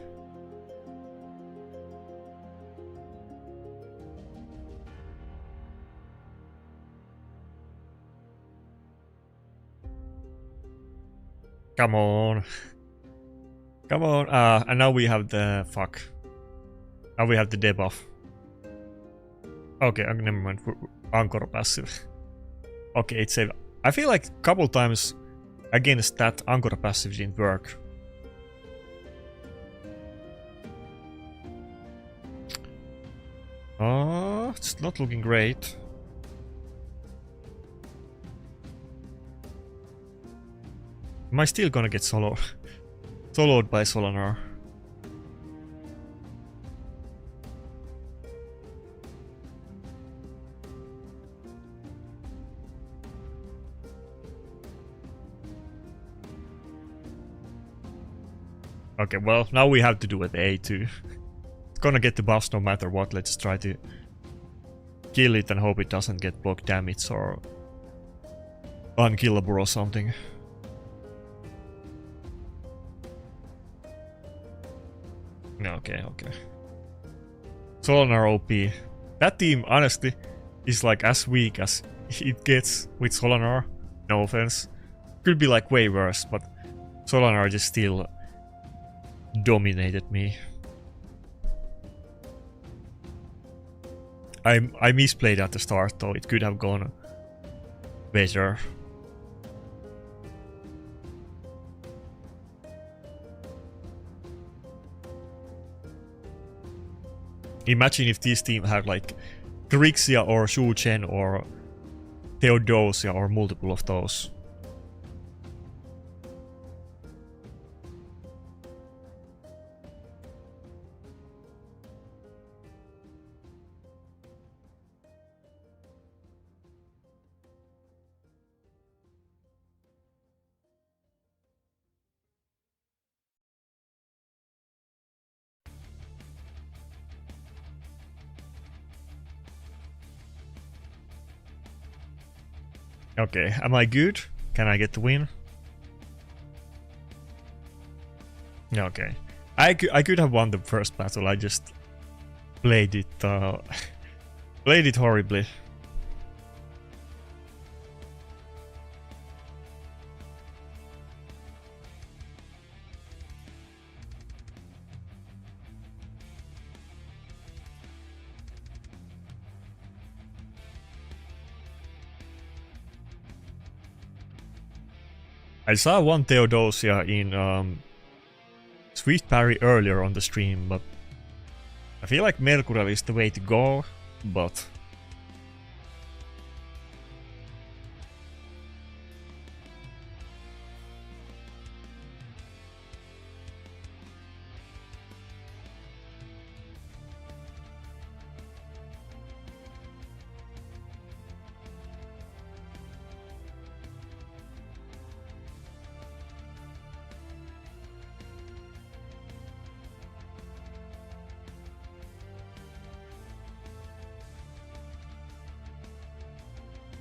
Come on. Come on. And now we have the... fuck. Now we have the debuff. Okay, never mind. Anchor passive. Okay, it's saved. I feel like a couple times against that Anchor passive didn't work. It's not looking great. Am I still gonna get soloed by Solanar? Okay, well, now we have to do it A2. It's gonna get the buffs no matter what. Let's try to kill it and hope it doesn't get block damage or unkillable or something. Okay. Solanar OP. That team, honestly, is like as weak as it gets with Solanar. No offense. Could be like way worse, but Solanar just still dominated me. I misplayed at the start though, it could have gone better. Imagine if this team had like Grixia or Shu Chen or Theodosia or multiple of those. Okay, am I good? Can I get the win? Okay. I could have won the first battle, I just played it played it horribly. I saw one Theodosia in Swift Parry earlier on the stream, but I feel like Mercurial is the way to go, but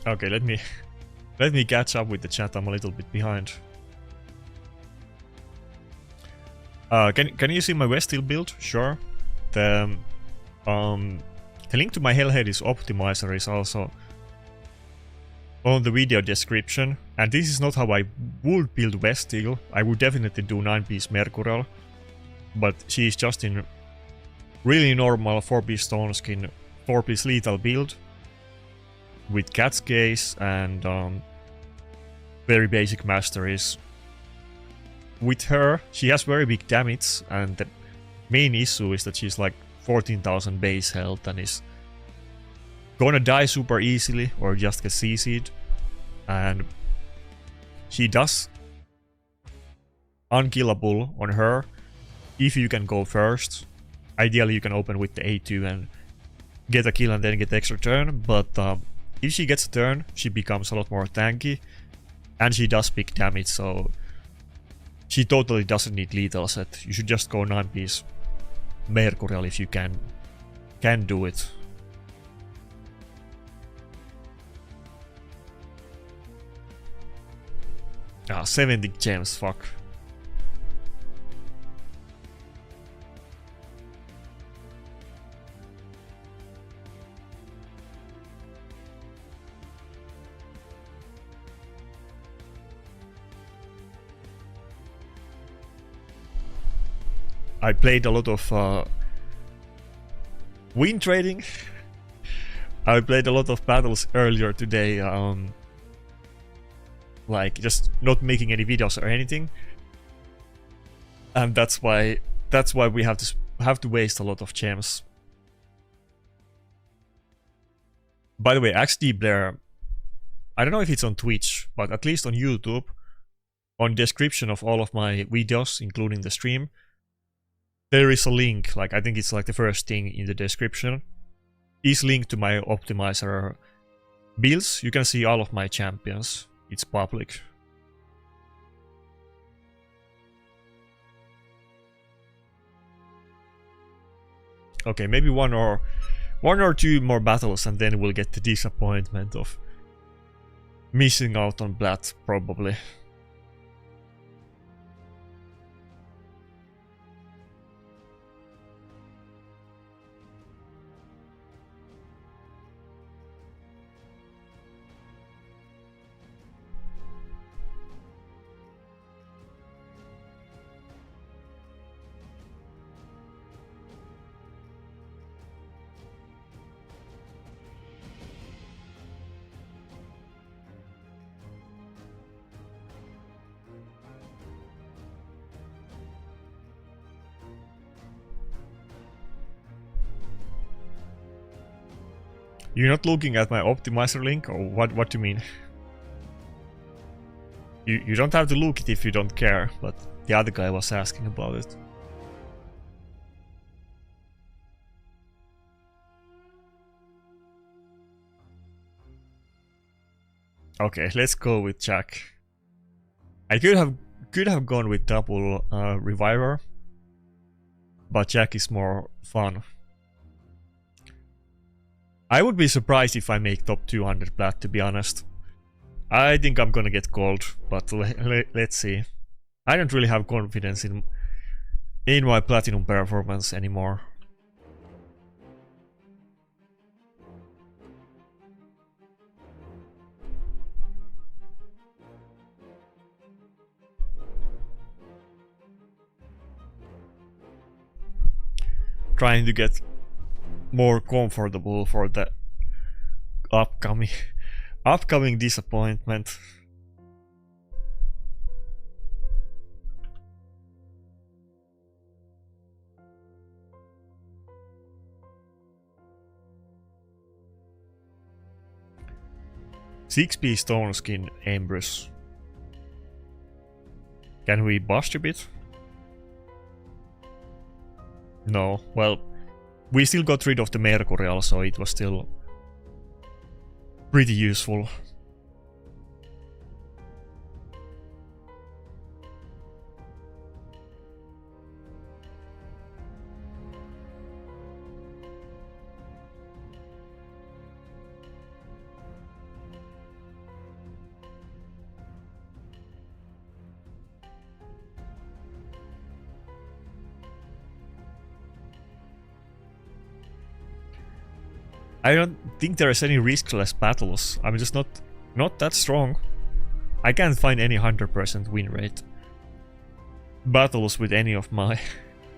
okay, let me catch up with the chat. I'm a little bit behind. Can you see my Westhill build? Sure. The link to my Hellhades optimizer is also on the video description. And this is not how I would build Westhill. I would definitely do 9-piece Mercurial, but she is just in really normal 4-piece stone skin, 4-piece lethal build with Cat's Gaze and very basic masteries. With her, she has very big damage, and the main issue is that she's like 14,000 base health and is gonna die super easily or just get CC'd. And she does unkillable on her if you can go first. Ideally you can open with the A2 and get a kill and then get extra turn, but if she gets a turn, she becomes a lot more tanky, and she does big damage, so she totally doesn't need lethal set. You should just go 9-piece Mercurial if you can do it. 70 gems, fuck. I played a lot of win trading. I played a lot of battles earlier today, like just not making any videos or anything, and that's why we have to waste a lot of gems. By the way, XD Blair, I don't know if it's on Twitch, but at least on YouTube, on description of all of my videos, including the stream, there is a link, like I think it's like the first thing in the description, is linked to my optimizer builds. You can see all of my champions. It's public. Okay, maybe one or two more battles and then we'll get the disappointment of missing out on Plat, probably. You're not looking at my optimizer link, or what do you mean? You don't have to look it if you don't care, but the other guy was asking about it. Okay, let's go with Jack. I could have gone with double Reviver, but Jack is more fun. I would be surprised if I make top 200 Plat, to be honest. I think I'm gonna get gold, but let's see. I don't really have confidence in my platinum performance anymore. Trying to get more comfortable for the upcoming disappointment. 6p stone skin Ambrose. Can we bust a bit? No, well, we still got rid of the Mercurial, so it was still pretty useful. I don't think there's any riskless battles. I'm just not that strong. I can't find any 100% win rate battles with any of my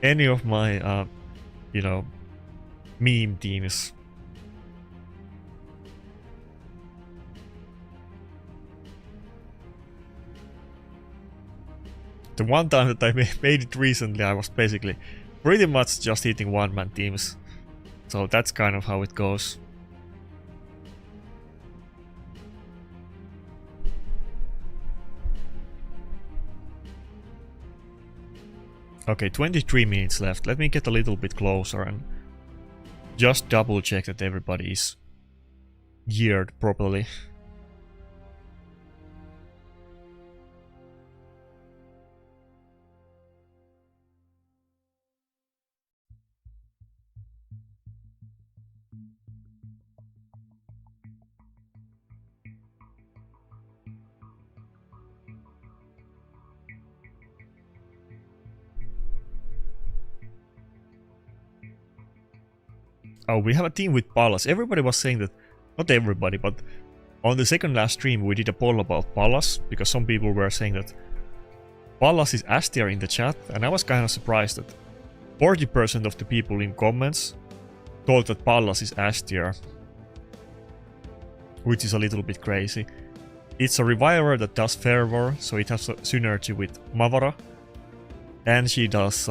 you know, meme teams. The one time that I made it recently, I was basically pretty much just hitting one-man teams. So that's kind of how it goes. Okay, 23 minutes left. Let me get a little bit closer and just double check that everybody is geared properly. Oh, we have a team with Pallas. Everybody was saying that, not everybody, but on the second last stream we did a poll about Pallas, because some people were saying that Pallas is S tier in the chat, and I was kind of surprised that 40% of the people in comments thought that Pallas is S tier, which is a little bit crazy. It's a reviver that does fervor, so it has a synergy with Mavara, and she does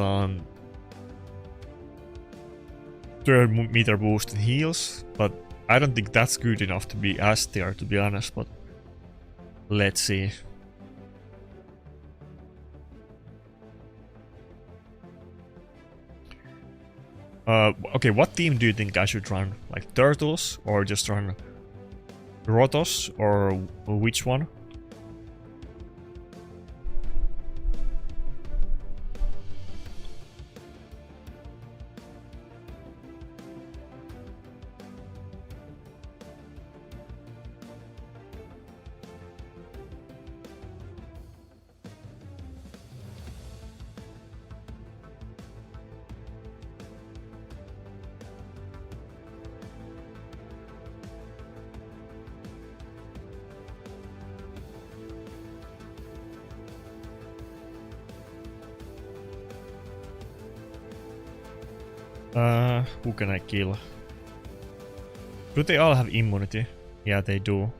turn meter boost and heals, but I don't think that's good enough to be S tier, to be honest, but let's see. Okay, what team do you think I should run? Like Turtles, or just run Rotos, or which one? Who can I kill? Do they all have immunity? Yeah, they do.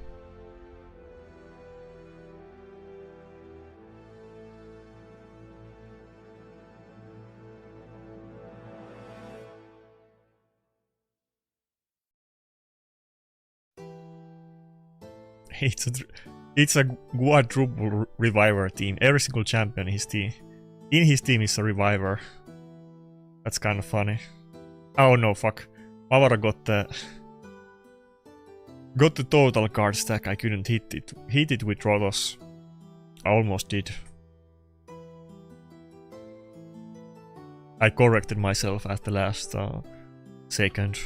It's a quadruple reviver team. Every single champion in his team is a reviver. That's kind of funny. Oh no, fuck. Mavara got the total card stack. I couldn't hit it with Rotos. I almost did. I corrected myself at the last second.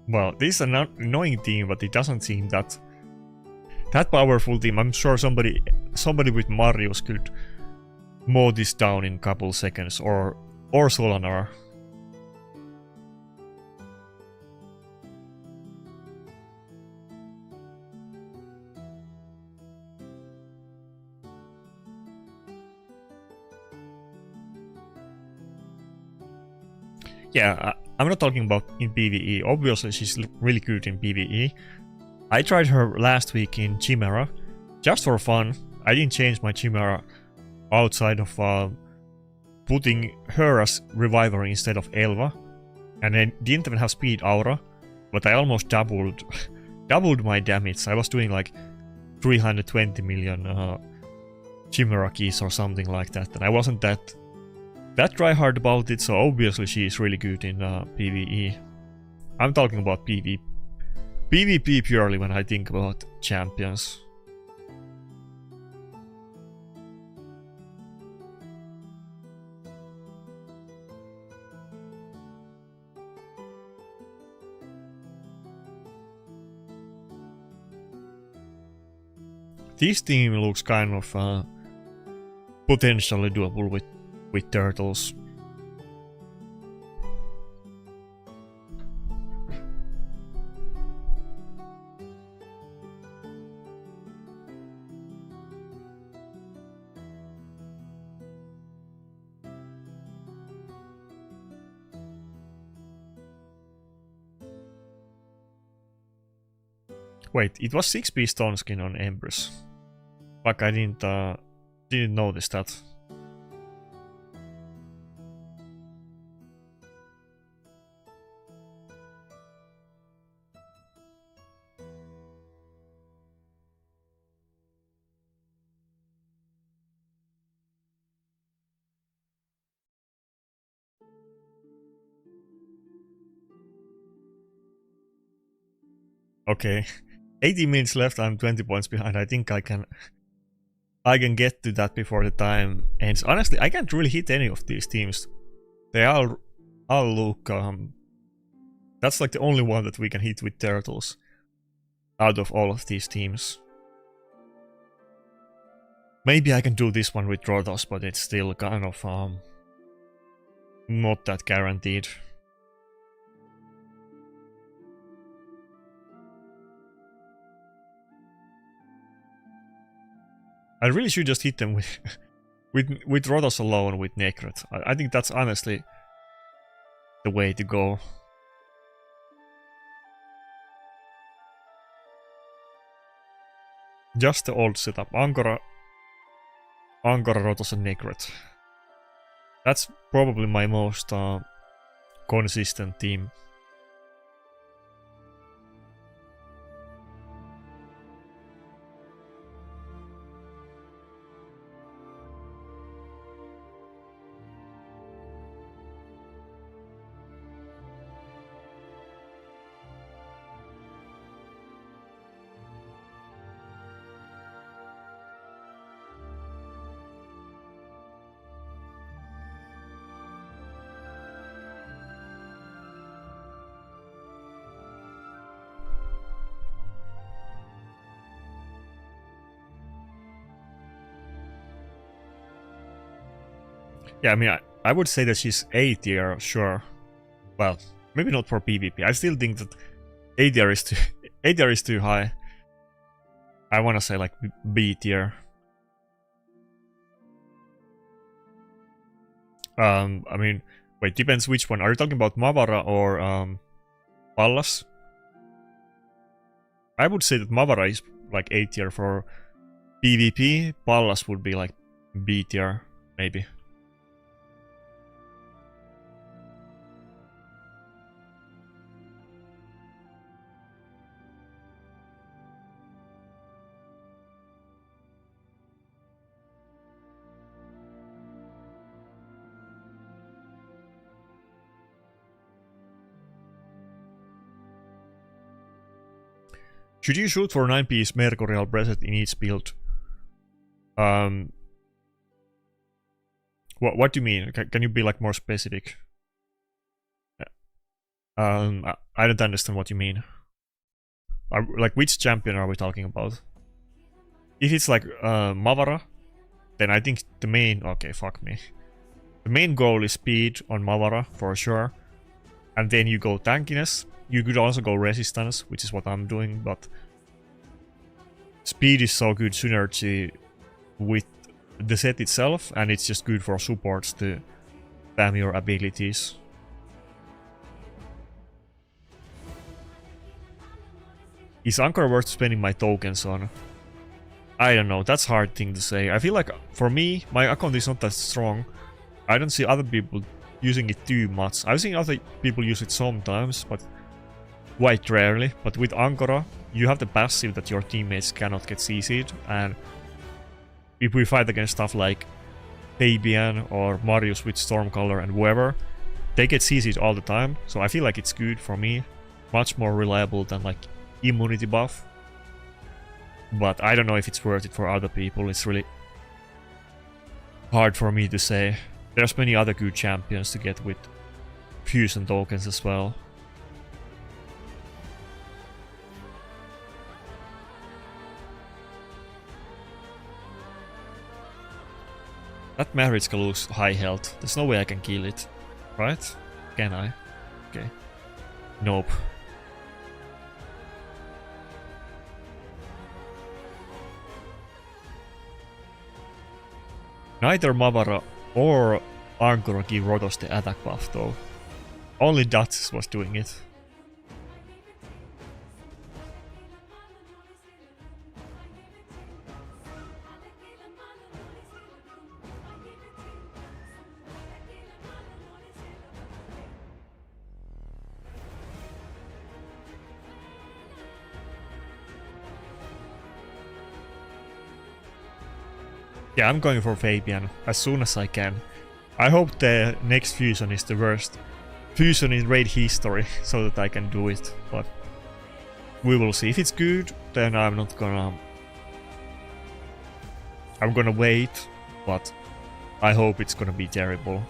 Well, this is an annoying team, but it doesn't seem that powerful team. I'm sure somebody with Marius could mow this down in a couple seconds, or Solanar. Yeah, I'm not talking about in PvE. Obviously, she's really good in PvE. I tried her last week in Chimera, just for fun. I didn't change my Chimera outside of putting her as Reviver instead of Elva. And I didn't even have Speed Aura, but I almost doubled my damage. I was doing like 320 million Chimera keys or something like that, and I wasn't that try-hard about it, so obviously she is really good in PvE. I'm talking about PvP purely when I think about champions. This team looks kind of potentially doable with turtles. Wait, it was 6-piece stone skin on Empress. Fuck, I didn't notice that. Okay, 80 minutes left, I'm 20 points behind. I think I can get to that before the time ends. Honestly, I can't really hit any of these teams. They all look... that's like the only one that we can hit with turtles out of all of these teams. Maybe I can do this one with Rotos, but it's still kind of not that guaranteed. I really should just hit them with Rotos alone with Necret. I think that's honestly the way to go. Just the old setup. Angora, Rotos and Necret. That's probably my most consistent team. Yeah, I mean, I would say that she's A tier, sure. Well, maybe not for PvP. I still think that A tier is too high. I wanna say like B tier. I mean, wait, depends which one. Are you talking about Mavara or Pallas? I would say that Mavara is like A tier for PvP. Pallas would be like B tier, maybe. Should you shoot for 9-piece Mercurial Bracelet in each build? What do you mean? Can you be like more specific? I don't understand what you mean. Like which champion are we talking about? If it's like Mavara, then I think the main... Okay, fuck me. The main goal is speed on Mavara, for sure. And then you go tankiness. You could also go resistance, which is what I'm doing, but... Speed is so good synergy with the set itself, and it's just good for supports to spam your abilities. Is Anchor worth spending my tokens on? I don't know, that's a hard thing to say. I feel like, for me, my account is not that strong. I don't see other people using it too much. I've seen other people use it sometimes, but quite rarely. But with Ankara, you have the passive that your teammates cannot get CC'd, and if we fight against stuff like Fabian or Marius with Stormcaller and whoever, they get CC'd all the time, so I feel like it's good for me. Much more reliable than like immunity buff. But I don't know if it's worth it for other people. It's really hard for me to say. There's many other good champions to get with fusion tokens as well. That Maritzka looks high health. There's no way I can kill it. Right? Can I? Okay. Nope. Neither Mavara or Ankara give Rotos the attack buff though. Only Dutch was doing it. Yeah, I'm going for Fabian as soon as I can. I hope the next fusion is the worst fusion in raid history, so that I can do it, but we will see. If it's good, then I'm not gonna... I'm gonna wait, but I hope it's gonna be terrible.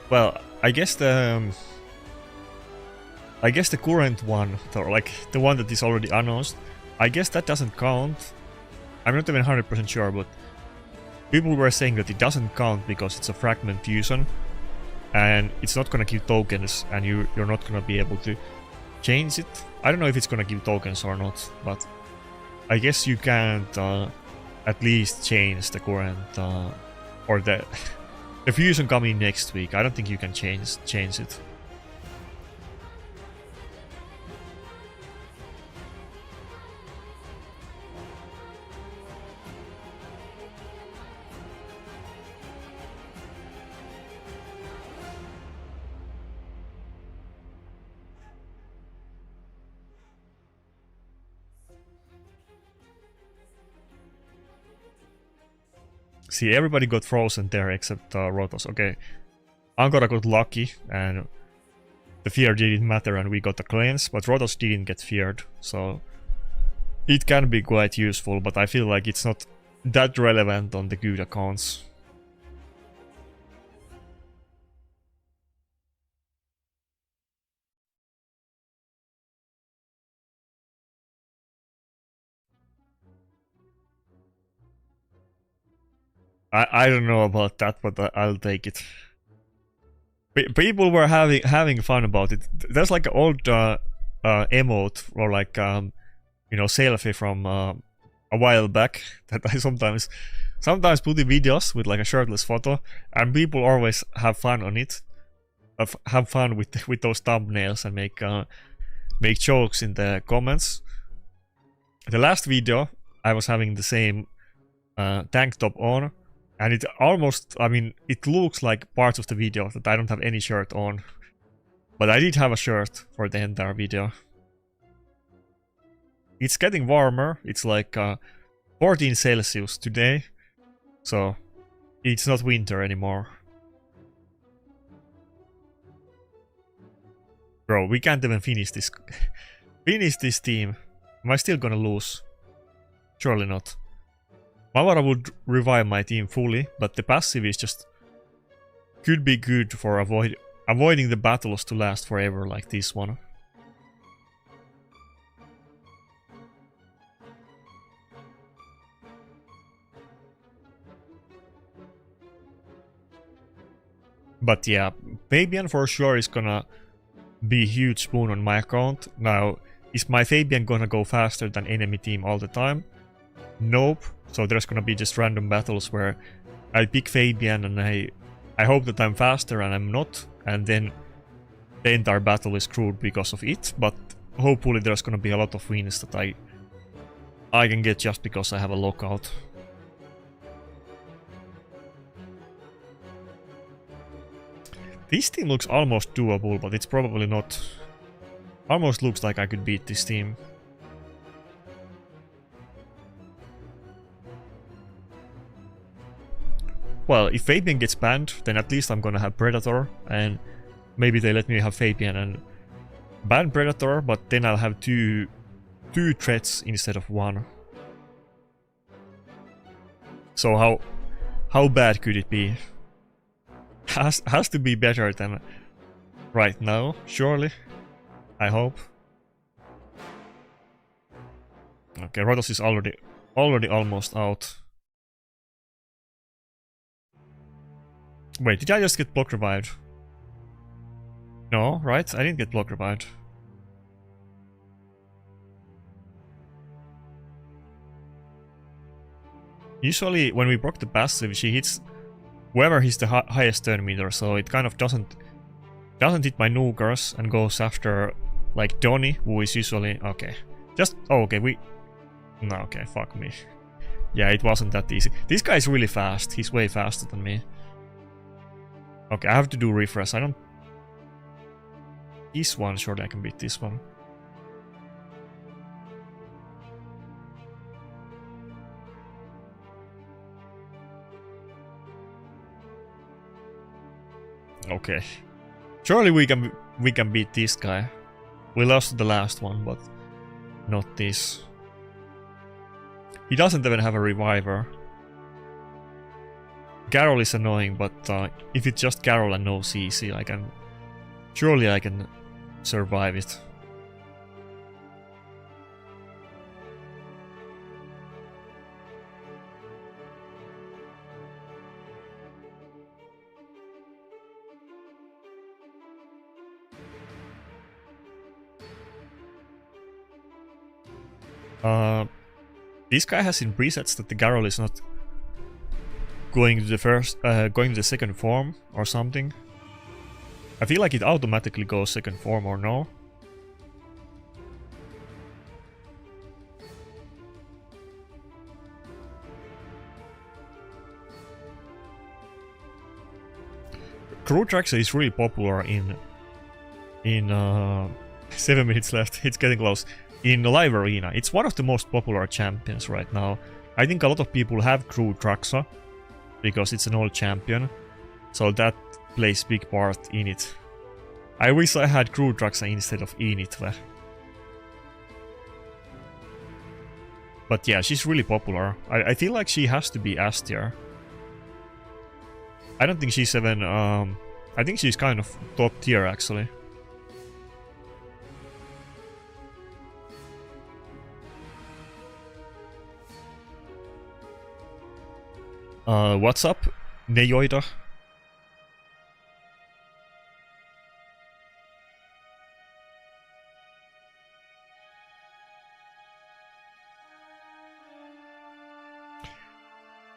Well, I guess the current one, or like the one that is already announced, I guess that doesn't count. I'm not even 100% sure, but people were saying that it doesn't count because it's a fragment fusion, and it's not gonna give tokens, and you're not gonna be able to change it. I don't know if it's gonna give tokens or not, but I guess you can't at least change the current or the the fusion coming next week. I don't think you can change it. See, everybody got frozen there except Rotos. Okay, Ankara got lucky and the fear didn't matter and we got the cleanse, but Rotos didn't get feared, so it can be quite useful, but I feel like it's not that relevant on the good accounts. I don't know about that, but I'll take it. People were having fun about it. There's like an old emote or like you know, selfie from a while back that I sometimes put in videos with like a shirtless photo, and people always have fun on it. Have fun with those thumbnails and make jokes in the comments. The last video I was having the same tank top on. And it almost, I mean, it looks like parts of the video that I don't have any shirt on. But I did have a shirt for the entire video. It's getting warmer. It's like 14 Celsius today. So it's not winter anymore. Bro, we can't even finish this. Finish this team. Am I still gonna lose? Surely not. Mavara would revive my team fully, but the passive is just... could be good for avoiding the battles to last forever like this one. But yeah, Fabian for sure is gonna be a huge spoon on my account. Now, Is my Fabian gonna go faster than enemy team all the time? Nope. So there's gonna be just random battles where I pick Fabian and I hope that I'm faster and I'm not, and then the entire battle is screwed because of it, but hopefully there's gonna be a lot of wins that I can get just because I have a lockout. This team looks almost doable, but it's probably not. Almost looks like I could beat this team. Well, if Fabian gets banned, then at least I'm gonna have Predator, and maybe they let me have Fabian and ban Predator, but then I'll have two threats instead of one. So how bad could it be? Has to be better than right now, surely. I hope. Okay, Rotos is already almost out. Wait, did I just get block revived? No, right? I didn't get block revived. Usually, when we proc the passive, she hits whoever hits the highest turn meter, so it kind of doesn't hit my Nukers and goes after like Donnie, who is usually okay. Just okay, no, okay, fuck me. Yeah, it wasn't that easy. This guy is really fast. He's way faster than me. Okay, I have to do refresh. I don't. This one, surely I can beat this one. Okay. Surely we can beat this guy. We lost the last one, but not this. He doesn't even have a reviver. Carol is annoying, but if it's just Carol and no CC, surely I can survive it. This guy has in presets that the Garrel is not going to the second form or something. I feel like it automatically goes second form or no. Crew Traxxer is really popular in 7 minutes left. It's getting close. In Live Arena, it's one of the most popular champions right now. I think a lot of people have Crew Traxxer because it's an old champion, so that plays big part in it. I wish I had Crew Traxxer instead of Enit. But yeah, she's really popular. I feel like she has to be S tier. I don't think she's even I think she's kind of top tier actually. What's up, Neyoida?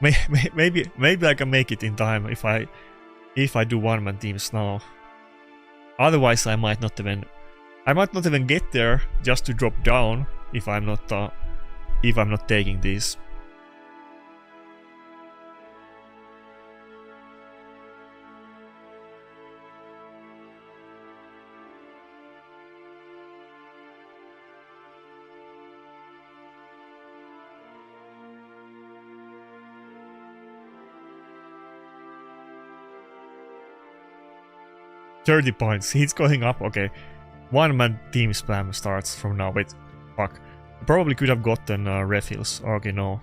Maybe I can make it in time if I do one-man teams now. Otherwise, I might not even get there just to drop down if I'm not taking these. $30 points. He's going up. Okay. One-man team spam starts from now. Wait. Fuck. Probably could have gotten refills. Okay, no.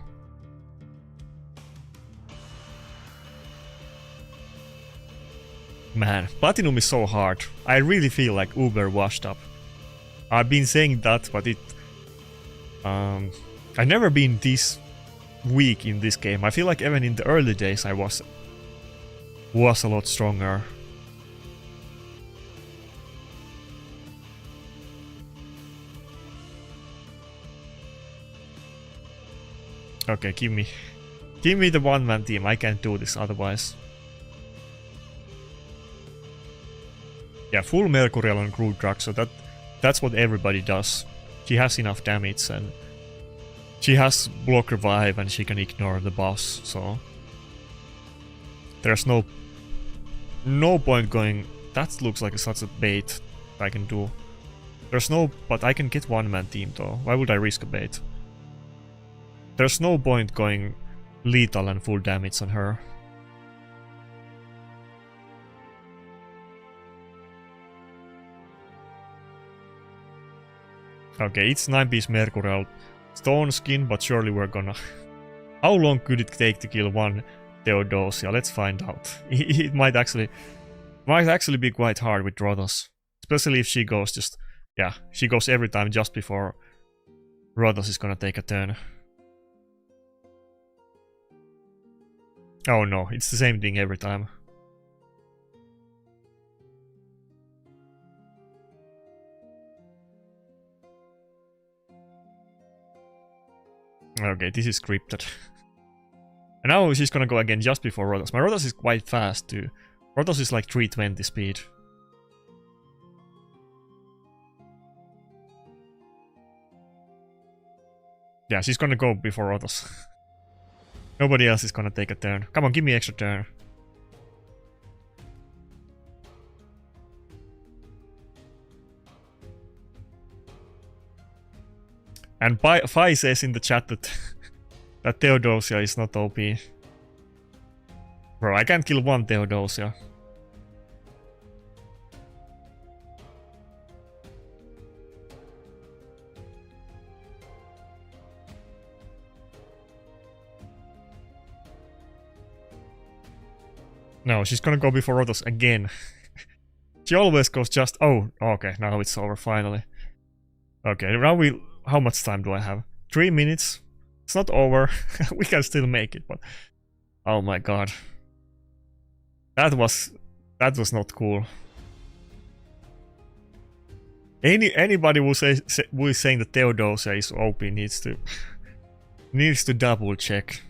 Man, Platinum is so hard. I really feel like uber washed up. I've been saying that, but I've never been this weak in this game. I feel like even in the early days I was a lot stronger. Okay, give me the one-man team. I can't do this otherwise. Yeah, full Mercurial on Groot Truck, so that's what everybody does. She has enough damage and she has block revive and she can ignore the boss, so there's no point going. That looks like such a bait I can do. There's no, but I can get one-man team though. Why would I risk a bait? There's no point going lethal and full damage on her. Okay, it's 9-piece Mercurial stone skin, but surely we're gonna... How long could it take to kill one Theodosia? Let's find out. It might actually be quite hard with Rhodos. Especially if she goes just... Yeah, she goes every time just before Rhodos is gonna take a turn. Oh no, it's the same thing every time. Okay, this is scripted. And now she's gonna go again just before Rhodos. My Rhodos is quite fast too. Rhodos is like 320 speed. Yeah, she's gonna go before Rhodos. Nobody else is gonna take a turn. Come on, give me extra turn. And Phi says in the chat that that Theodosia is not OP. Bro, I can't kill one Theodosia. No, she's gonna go before Rhodos again. She always goes just... Oh, okay, now it's over finally. Okay, now we... How much time do I have? 3 minutes? It's not over. We can still make it, but... Oh my god. That was not cool. Anybody who is saying that Theodosia is OP needs to double check.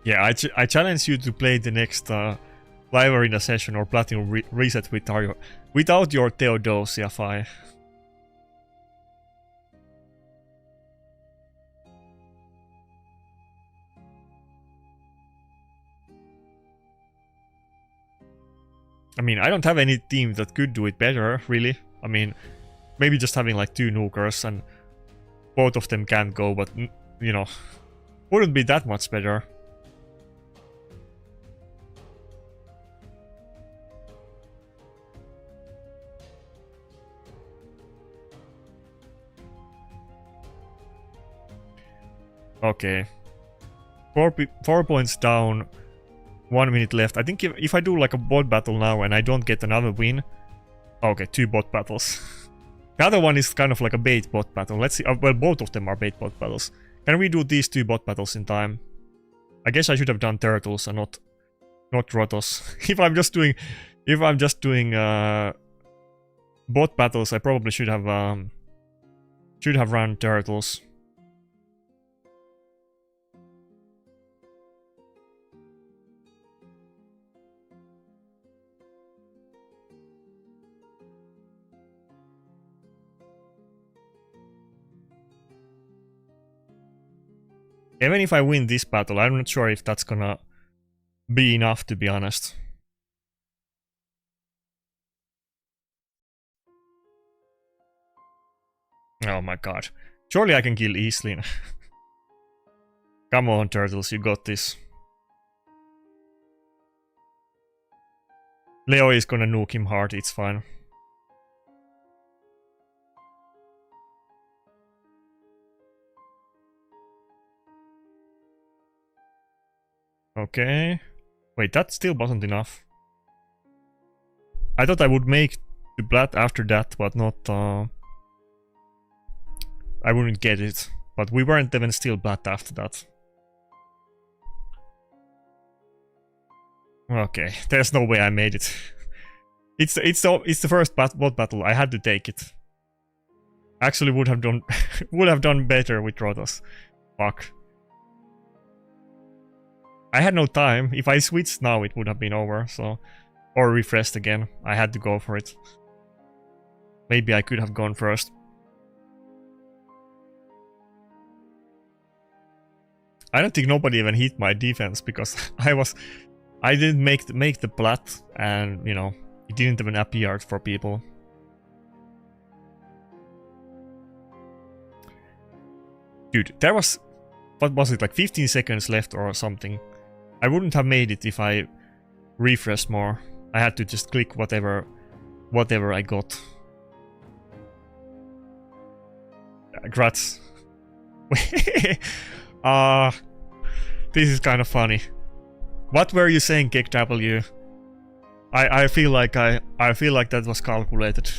Yeah, I challenge you to play the next live arena session or platinum reset without your Theodosia Phi. I mean, I don't have any team that could do it better, really. I mean, maybe just having like 2 nukers and both of them can't go, but, you know, wouldn't be that much better. Okay. 4 points down, 1 minute left. I think if I do like a bot battle now and I don't get another win... Okay, 2 bot battles. The other one is kind of like a bait bot battle. Let's see. Well, both of them are bait bot battles. Can we do these 2 bot battles in time? I guess I should have done turtles and not Rhodos. If I'm just doing bot battles, I probably should have run turtles. Even if I win this battle, I'm not sure if that's gonna be enough, to be honest. Oh my god. Surely I can kill Easlin. Come on, Turtles, you got this. Leo is gonna nuke him hard, it's fine. Okay. Wait, that still wasn't enough. I thought I would make the Plat after that, but not I wouldn't get it. But we weren't even still Plat after that. Okay, there's no way I made it. It's the first bot battle. I had to take it. Actually, would have done better with Rotos. Fuck. I had no time. If I switched now, it would have been over. So, or refreshed again. I had to go for it. Maybe I could have gone first. I don't think nobody even hit my defense because I didn't make the Plat, and you know, it didn't even appear for people. Dude, there was, what was it, like 15 seconds left or something. I wouldn't have made it if I refreshed more. I had to just click whatever I got. Grats. This is kind of funny. What were you saying, KW? I feel like that was calculated.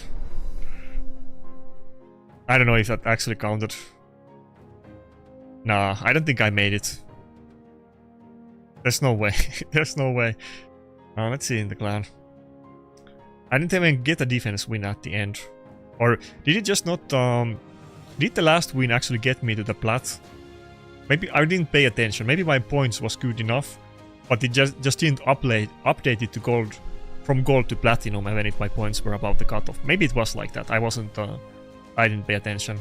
I don't know if that actually counted. Nah, I don't think I made it. There's no way. There's no way. Let's see in the clan. I didn't even get a defense win at the end. Or did it just not... did the last win actually get me to the Plat? Maybe I didn't pay attention. Maybe my points was good enough. But it just didn't update it to gold. From gold to platinum even if my points were above the cutoff. Maybe it was like that. I didn't pay attention.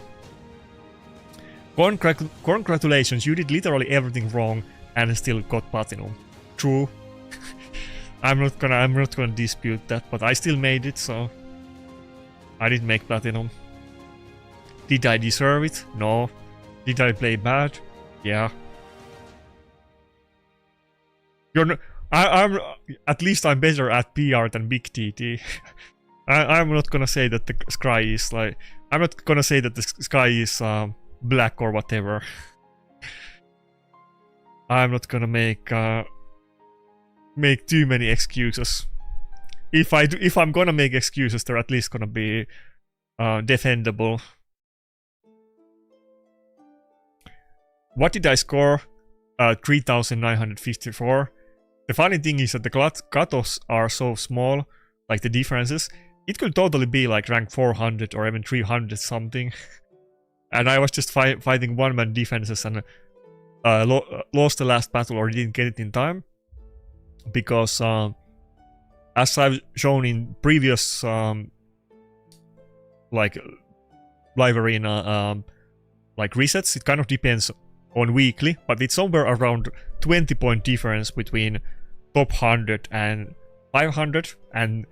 Congratulations, you did literally everything wrong and still got platinum. True. I'm not gonna dispute that, but I still made it, so I didn't make platinum. Did I deserve it? No. Did I play bad? Yeah. You're not, I'm at least I'm better at PR than Big TT. I'm not gonna say that the sky is like, I'm not gonna say that the sky is black or whatever. I'm not gonna make too many excuses. If I'm gonna make excuses, they're at least gonna be defendable. What did I score? 3,954. The funny thing is that the cutoffs are so small, like the differences. It could totally be like rank 400 or even 300 something. And I was just fighting one-man defenses and lost the last battle or didn't get it in time. Because as I've shown in previous like live arena like resets, it kind of depends on weekly, but it's somewhere around 20-point difference between top 100 and 500. And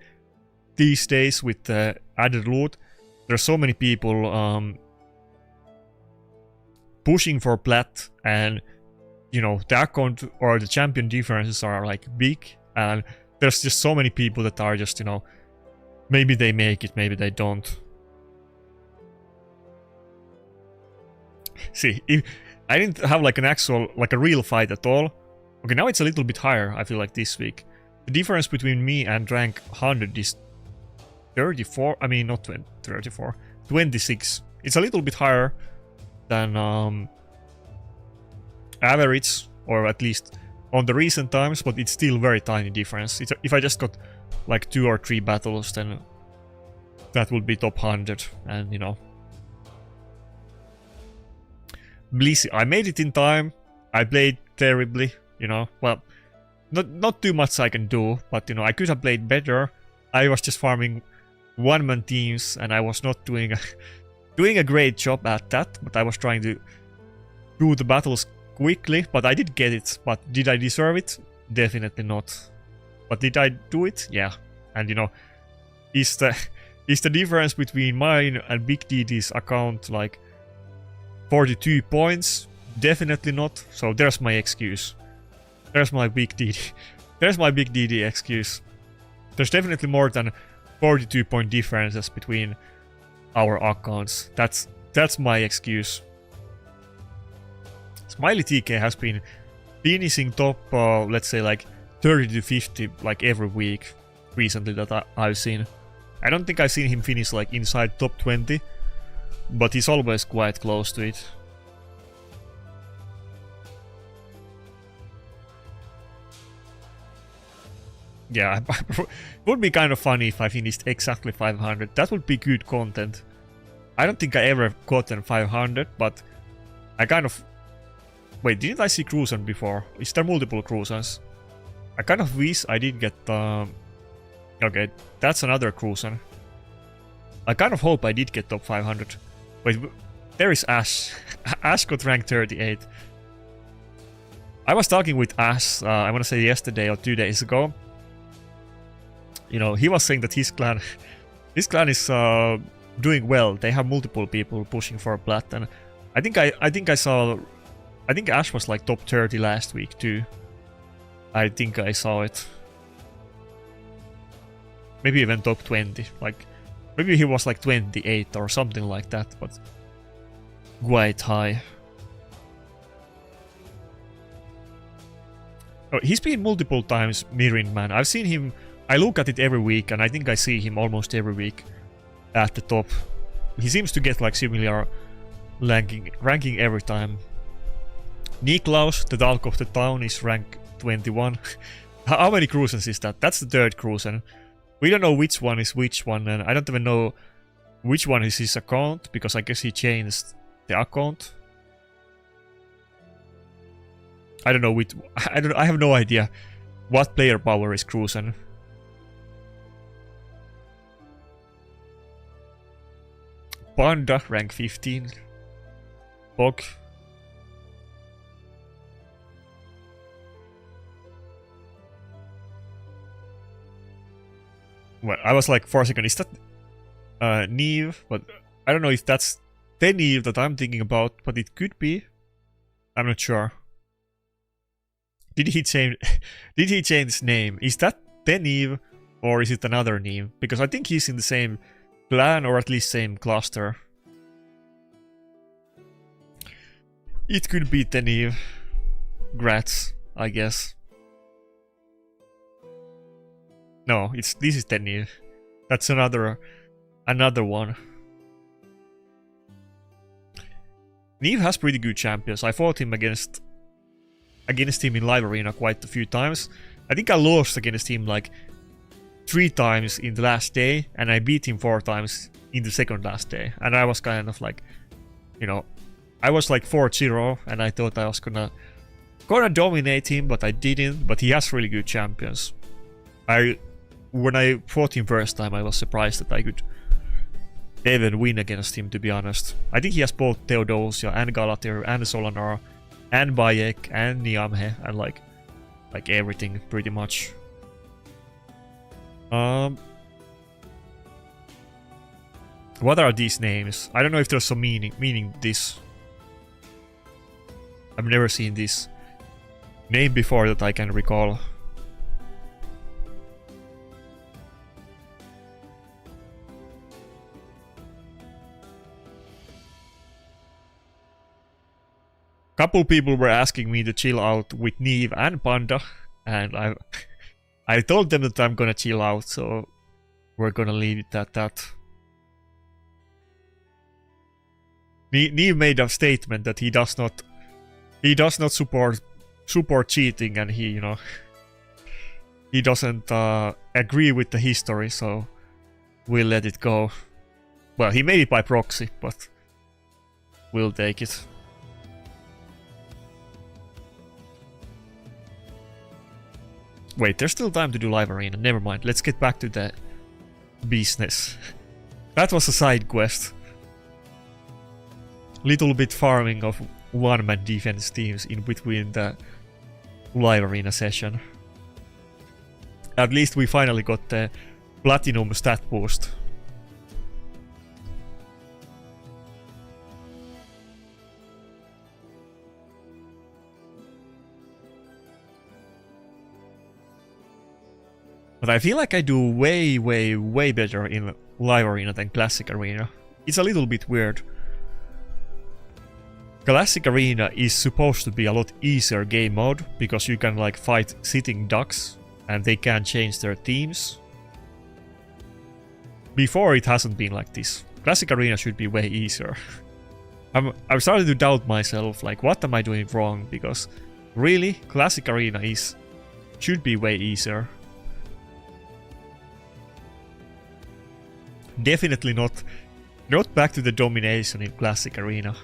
these days with the added loot, there's so many people pushing for Plat, and you know, the account or the champion differences are like big, and there's just so many people that are just, you know, maybe they make it, maybe they don't. See, if I didn't have like an actual, like a real fight at all. Okay, now it's a little bit higher, I feel like this week. The difference between me and rank 100 is 34, I mean not 20, 34, 26. It's a little bit higher than average, or at least on the recent times, but it's still very tiny difference. If I just got like 2 or 3 battles, then that would be top 100, and you know. Blissey, I made it in time. I played terribly, you know. Well, not too much I can do, but you know, I could have played better. I was just farming one-man teams, and I was not doing a great job at that. But I was trying to do the battles quickly. But I did get it. But did I deserve it? Definitely not. But did I do it? Yeah. And you know, is the difference between mine and Big DD's account like 42 points? Definitely not. So there's my excuse. There's my Big DD. There's my Big DD excuse. There's definitely more than 42 point differences between our accounts. That's my excuse. Smiley TK has been finishing top, let's say like 30 to 50 like every week recently that I've seen. I don't think I've seen him finish like inside top 20. but he's always quite close to it. Yeah, it would be kind of funny if I finished exactly 500. That would be good content. I don't think I ever gotten 500, but I kind of... Wait, didn't I see Cruisen before? Is there multiple Cruisens? I kind of wish I did get... Okay, that's another Cruisen. I kind of hope I did get top 500. Wait, there is Ash. Ash got rank 38. I was talking with Ash, I want to say yesterday or 2 days ago. You know, he was saying that his clan is doing well. They have multiple people pushing for Plat, and I think Ash was like top 30 last week too. I think I saw it. Maybe even top 20. Like maybe he was like 28 or something like that, but quite high. Oh, he's been multiple times Mirin man. I've seen him. I look at it every week, and I think I see him almost every week at the top. He seems to get like similar ranking every time. Niklaus, the Talk of the Town, is rank 21. How many Cruisens is that? That's the third Cruisen. We don't know which one is which one, and I don't even know which one is his account, because I guess he changed the account. I don't know which... I have no idea what player power is Cruisen. Panda, rank 15. Bog. Well, I was like, for a second, is that Neve? But I don't know if that's the Neve that I'm thinking about, but it could be. I'm not sure. Did he change his name? Is that the Neve, or is it another Neve? Because I think he's in the same clan, or at least same cluster. It could be Teneve. Grats, I guess. No, this is Teneve. That's another one. Neve has pretty good champions. I fought him against him in live arena quite a few times. I think I lost against him like 3 times in the last day, and I beat him 4 times in the second last day. And I was kind of like, you know, I was like 4-0, and I thought I was gonna dominate him, but I didn't. But he has really good champions. When I fought him first time, I was surprised that I could even win against him, to be honest. I think he has both Theodosia and Galatir and Solanar and Bayek and Niamhe and like everything pretty much. What are these names? I don't know if there's some meaning this. I've never seen this name before that I can recall. Couple people were asking me to chill out with Neve and Panda, and I told them that I'm gonna chill out, so we're gonna leave it at that. Neve made a statement that he does not support cheating, and he doesn't agree with the history, so we'll let it go. Well, he made it by proxy, but we'll take it. Wait, there's still time to do live arena. Never mind. Let's get back to the business. That was a side quest. Little bit farming of one-man defense teams in between the live arena session. At least we finally got the platinum stat boost. But I feel like I do way better in live arena than classic arena. It's a little bit weird. Classic arena is supposed to be a lot easier game mode, because you can like fight sitting ducks and they can't change their teams. Before it hasn't been like this. Classic Arena should be way easier. I'm starting to doubt myself, like what am I doing wrong? Because really, Classic Arena should be way easier. Definitely not back to the domination in Classic Arena.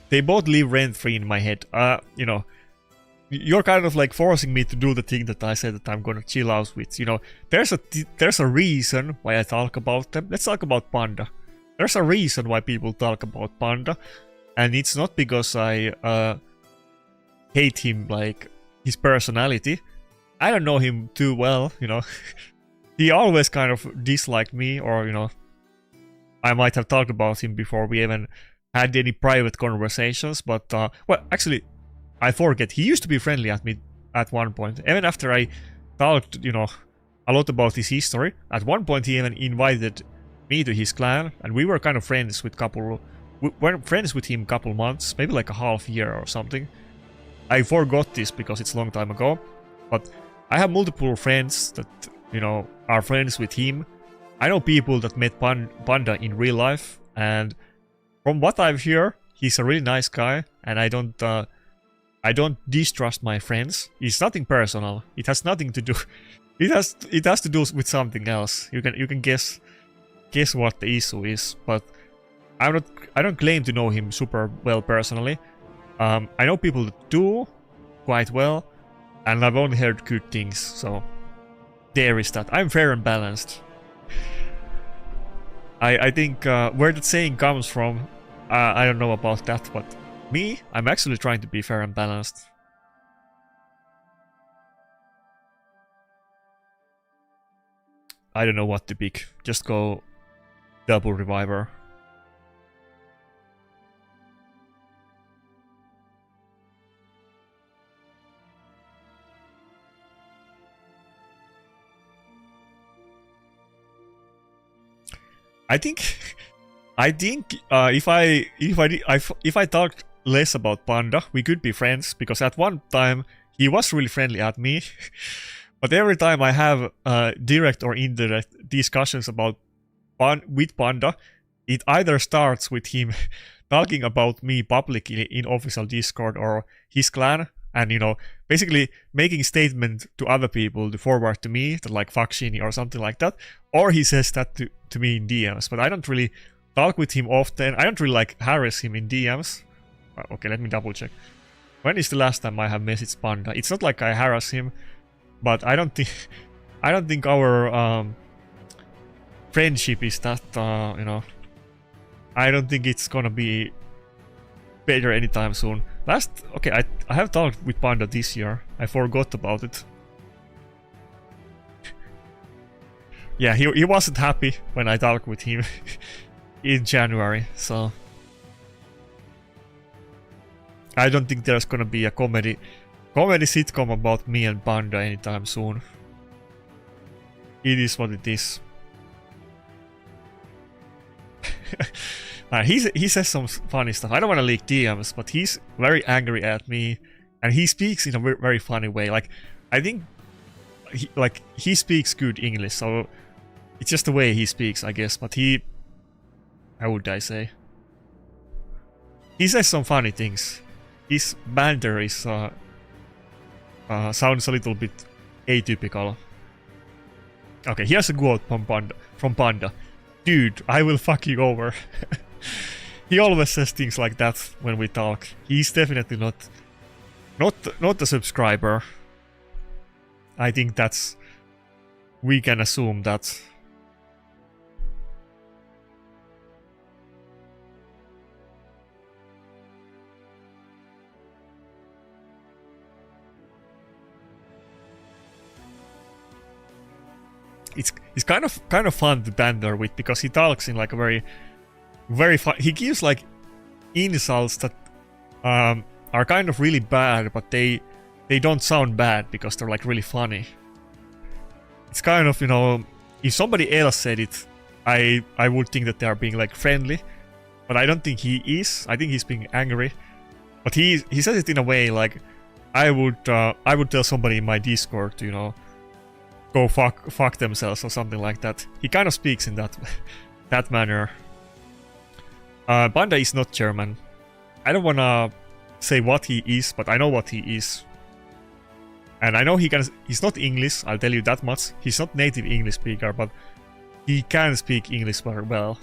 They both live rent-free in my head. You know, you're kind of like forcing me to do the thing that I said that I'm gonna chill out with. You know, there's a reason why I talk about them. Let's talk about Panda. There's a reason why people talk about Panda, and it's not because I hate him, like his personality. I don't know him too well, you know. He always kind of disliked me, or you know, I might have talked about him before we even had any private conversations, but well, actually, I forget. He used to be friendly at me at one point. Even after I talked, you know, a lot about his history. At one point, he even invited me to his clan, and we were kind of friends with we were friends with him couple months, maybe like a half year or something. I forgot this because it's a long time ago, but I have multiple friends that, you know, are friends with him. I know people that met Panda in real life, and from what I've heard, he's a really nice guy, and I don't distrust my friends. It's nothing personal. It has nothing to do. It has to do with something else. You can guess what the issue is, but I don't claim to know him super well personally. I know people that do quite well, and I've only heard good things. So there is that. I'm fair and balanced. I think where that saying comes from, I don't know about that, but me, I'm actually trying to be fair and balanced. I don't know what to pick. Just go double reviver. I think if I talked less about Panda, we could be friends, because at one time he was really friendly at me. But every time I have direct or indirect discussions about with Panda, it either starts with him talking about me publicly in official Discord or his clan, and you know, basically making statement to other people to forward to me that like fuck Shinny or something like that, or he says that to me in DMs. But I don't really talk with him often. I don't really like harass him in DMs. Okay, let me double check. When is the last time I have messaged Panda? It's not like I harass him, but I don't think our friendship is that you know, I don't think it's gonna be better anytime soon. Okay, I have talked with Panda this year. I forgot about it. Yeah, he wasn't happy when I talked with him in January, so I don't think there's gonna be a comedy sitcom about me and Panda anytime soon. It is what it is. He says some funny stuff. I don't want to leak DMs, but he's very angry at me, and he speaks in a very funny way. Like, I think he speaks good English, so it's just the way he speaks, I guess. But how would I say? He says some funny things. His banter is sounds a little bit atypical. Okay, here's a quote from Panda. Dude, I will fuck you over. He always says things like that when we talk. He's definitely not a subscriber. I think we can assume that. It's kind of fun to banter with, because he talks in like a very fun. He gives like insults that are kind of really bad, but they don't sound bad because they're like really funny. It's kind of, you know, if somebody else said it, I would think that they are being like friendly, but I don't think he is. I think he's being angry, but he says it in a way like I would tell somebody in my Discord to, you know, go fuck themselves or something like that. He kind of speaks in that manner. Panda is not German. I don't wanna say what he is, but I know what he is. And I know he's not English, I'll tell you that much. He's not native English speaker, but he can speak English very well.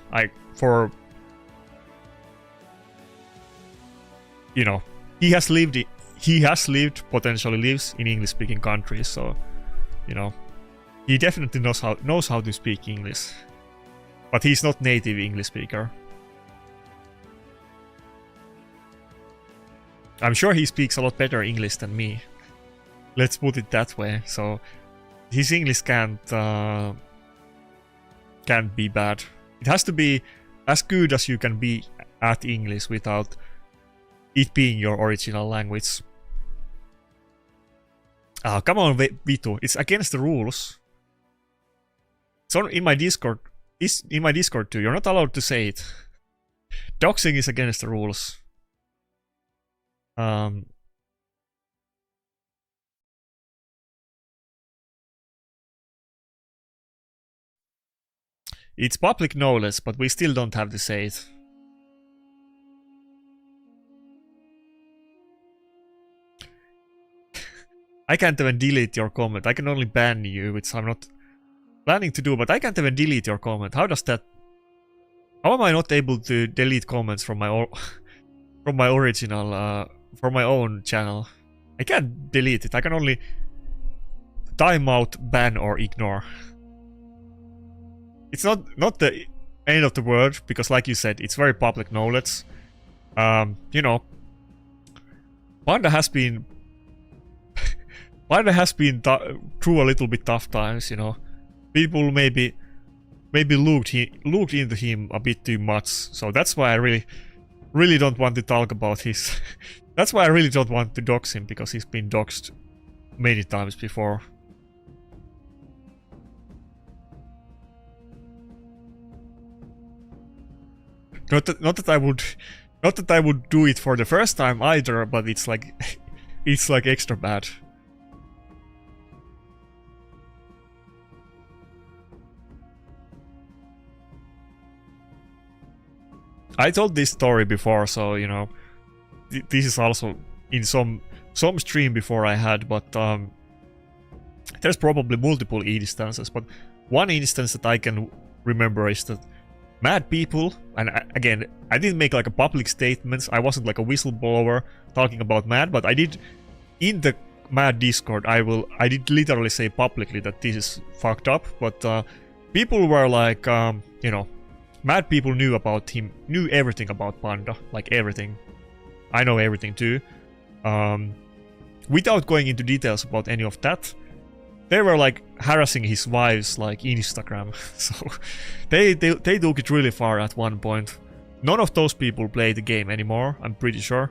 You know, he has lived, potentially lives in English speaking countries, so, you know, he definitely knows how to speak English. But he's not native English speaker. I'm sure he speaks a lot better English than me. Let's put it that way. So his English can't be bad. It has to be as good as you can be at English without it being your original language. Oh, come on, Vito. It's against the rules. So in my Discord, too. You're not allowed to say it. Doxing is against the rules. It's public knowledge, but we still don't have to say it. I can't even delete your comment. I can only ban you, which I'm not planning to do, but I can't even delete your comment. How does that... How am I not able to delete comments from my original, from my own channel? I can't delete it. I can only timeout, ban, or ignore. It's not the end of the world, because like you said, it's very public knowledge. You know, Panda has been through a little bit tough times, you know. People maybe looked into him a bit too much, so that's why I really don't want to talk about his... That's why I really don't want to dox him, because he's been doxed many times before. Not that I would do it for the first time either, but it's like it's like extra bad. I told this story before, so you know, this is also in some stream before I had, but there's probably multiple instances, but one instance that I can remember is that mad people, and again, I didn't make like a public statements, I wasn't like a whistleblower talking about mad, but I did in the mad Discord, I did literally say publicly that this is fucked up, but people were like, you know, mad people knew about him, knew everything about Panda, like everything. I know everything too. Without going into details about any of that, they were like harassing his wives like Instagram. So they took it really far at one point. None of those people play the game anymore, I'm pretty sure.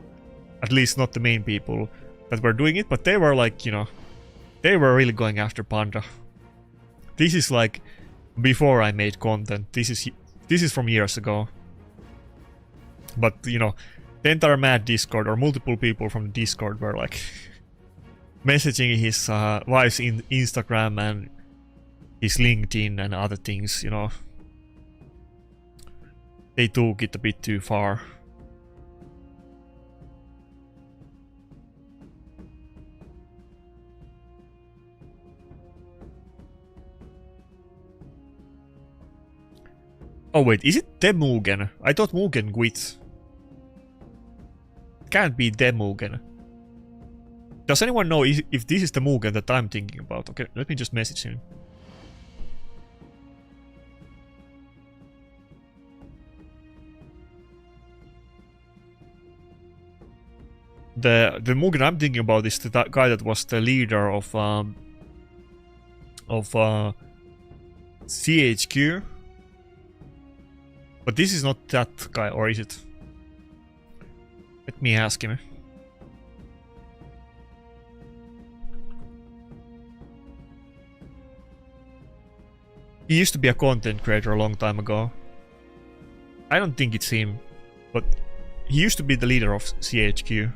At least not the main people that were doing it, but they were like, you know, they were really going after Panda. This is like before I made content. This is from years ago. But, you know, the entire mad Discord, or multiple people from the Discord, were like messaging his wife's Instagram and his LinkedIn and other things, you know. They took it a bit too far. Oh wait, is it Demugen? I thought Mugen quit. Can't be Demugen. Does anyone know if this is the Mugen that I'm thinking about? Okay, let me just message him. The Mugen I'm thinking about is the guy that was the leader of CHQ. But this is not that guy, or is it? Let me ask him. He used to be a content creator a long time ago. I don't think it's him, but he used to be the leader of CHQ.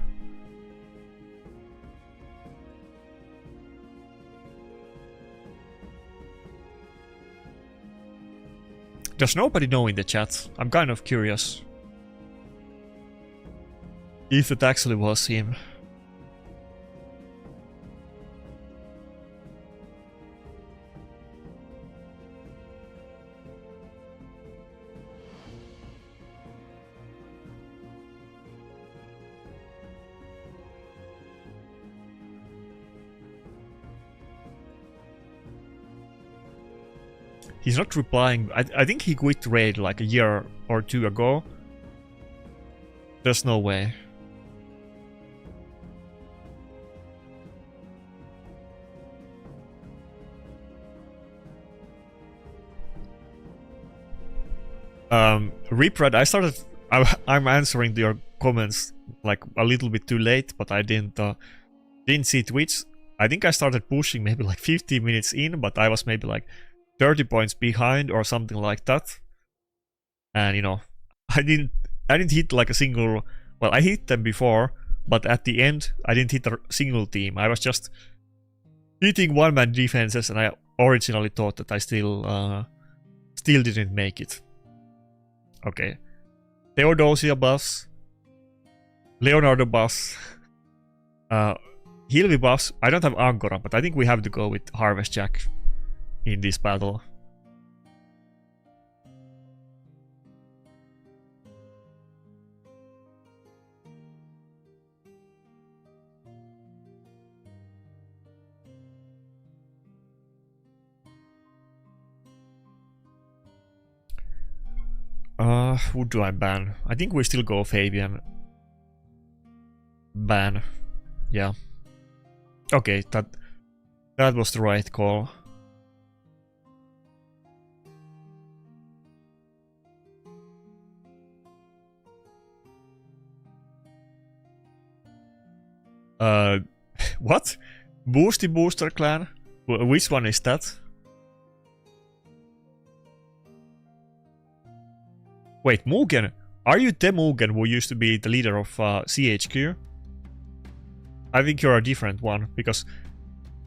Does nobody know in the chat? I'm kind of curious if it actually was him. He's not replying. I think he quit raid like a year or two ago. There's no way. Reprad, I'm answering your comments like a little bit too late, but I didn't see tweets. I think I started pushing maybe like 15 minutes in, but I was maybe like 30 points behind or something like that. And you know, I didn't hit like a single, well, I hit them before, but at the end I didn't hit a single team. I was just hitting one-man defenses, and I originally thought that I still didn't make it. Okay. Theodosia buffs. Leonardo buffs. Hilvi buffs. I don't have Angora, but I think we have to go with Harvest Jack in this battle. Who do I ban? I think we still go Fabian. Ban. Yeah. Okay, that was the right call. What? Boosty Booster Clan? Which one is that? Wait, Mugen? Are you the Mugen who used to be the leader of CHQ? I think you're a different one, because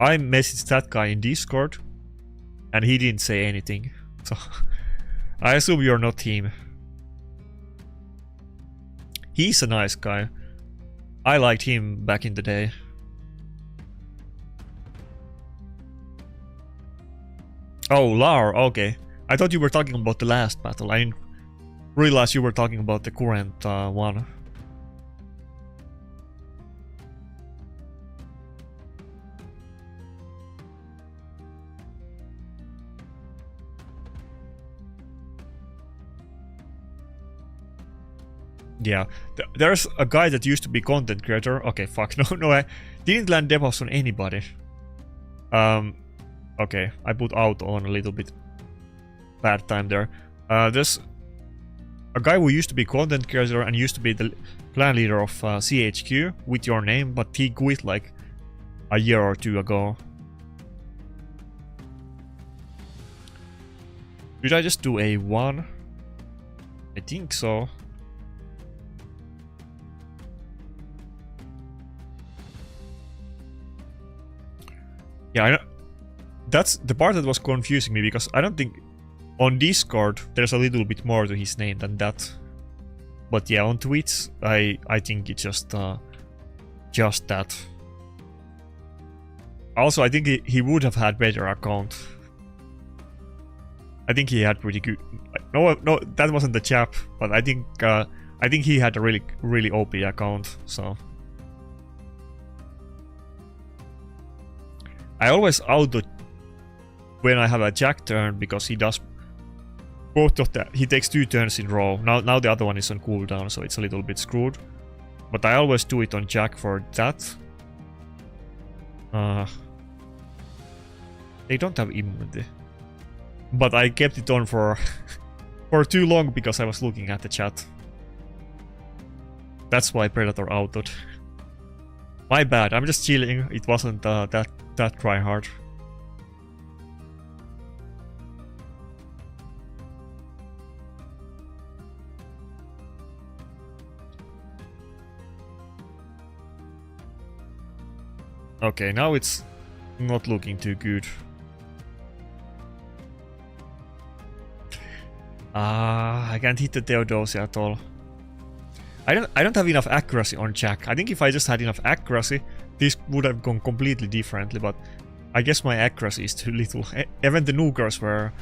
I messaged that guy in Discord and he didn't say anything. So I assume you're not him. He's a nice guy. I liked him back in the day. Oh, Lar, okay. I thought you were talking about the last battle. I didn't realize you were talking about the current one. Yeah, there's a guy that used to be content creator. Okay, fuck, no, I didn't land debuffs on anybody. Okay, I put out on a little bit bad time there. There's a guy who used to be content creator and used to be the clan leader of CHQ with your name, but he quit like a year or two ago. Did I just do A1? I think so. Yeah, that's the part that was confusing me, because I don't think on Discord there's a little bit more to his name than that. But yeah, on tweets I think it's just that. Also, I think he would have had better account. I think he had pretty good. No, that wasn't the chap, but I think he had a really OP account. So I always auto when I have a Jack turn, because he does both of that. He takes 2 turns in a row. Now the other one is on cooldown, so it's a little bit screwed. But I always do it on Jack for that. They don't have immunity. But I kept it on for for too long because I was looking at the chat. That's why Predator autoed. My bad, I'm just chilling. It wasn't that try hard. Okay, now it's not looking too good. I can't hit the Theodosia at all. I don't have enough accuracy on Jack. I think if I just had enough accuracy, this would have gone completely differently, but I guess my accuracy is too little. Even the Nukers were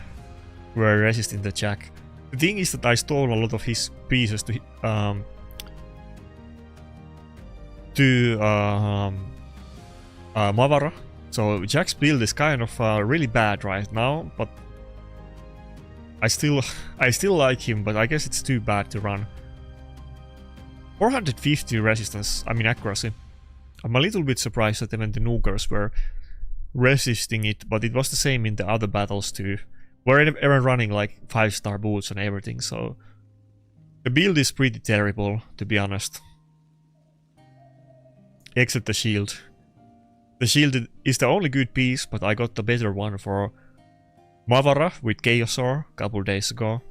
resisting the Jack. The thing is that I stole a lot of his pieces to Mavara. So Jack's build is kind of really bad right now, but I still like him, but I guess it's too bad to run. 450 resistance, I mean accuracy. I'm a little bit surprised that even the Nukers were resisting it, but it was the same in the other battles too. We're even running like 5-star boots and everything, so the build is pretty terrible, to be honest. Except the shield. The shield is the only good piece, but I got the better one for Mavara with Chaosaur a couple days ago.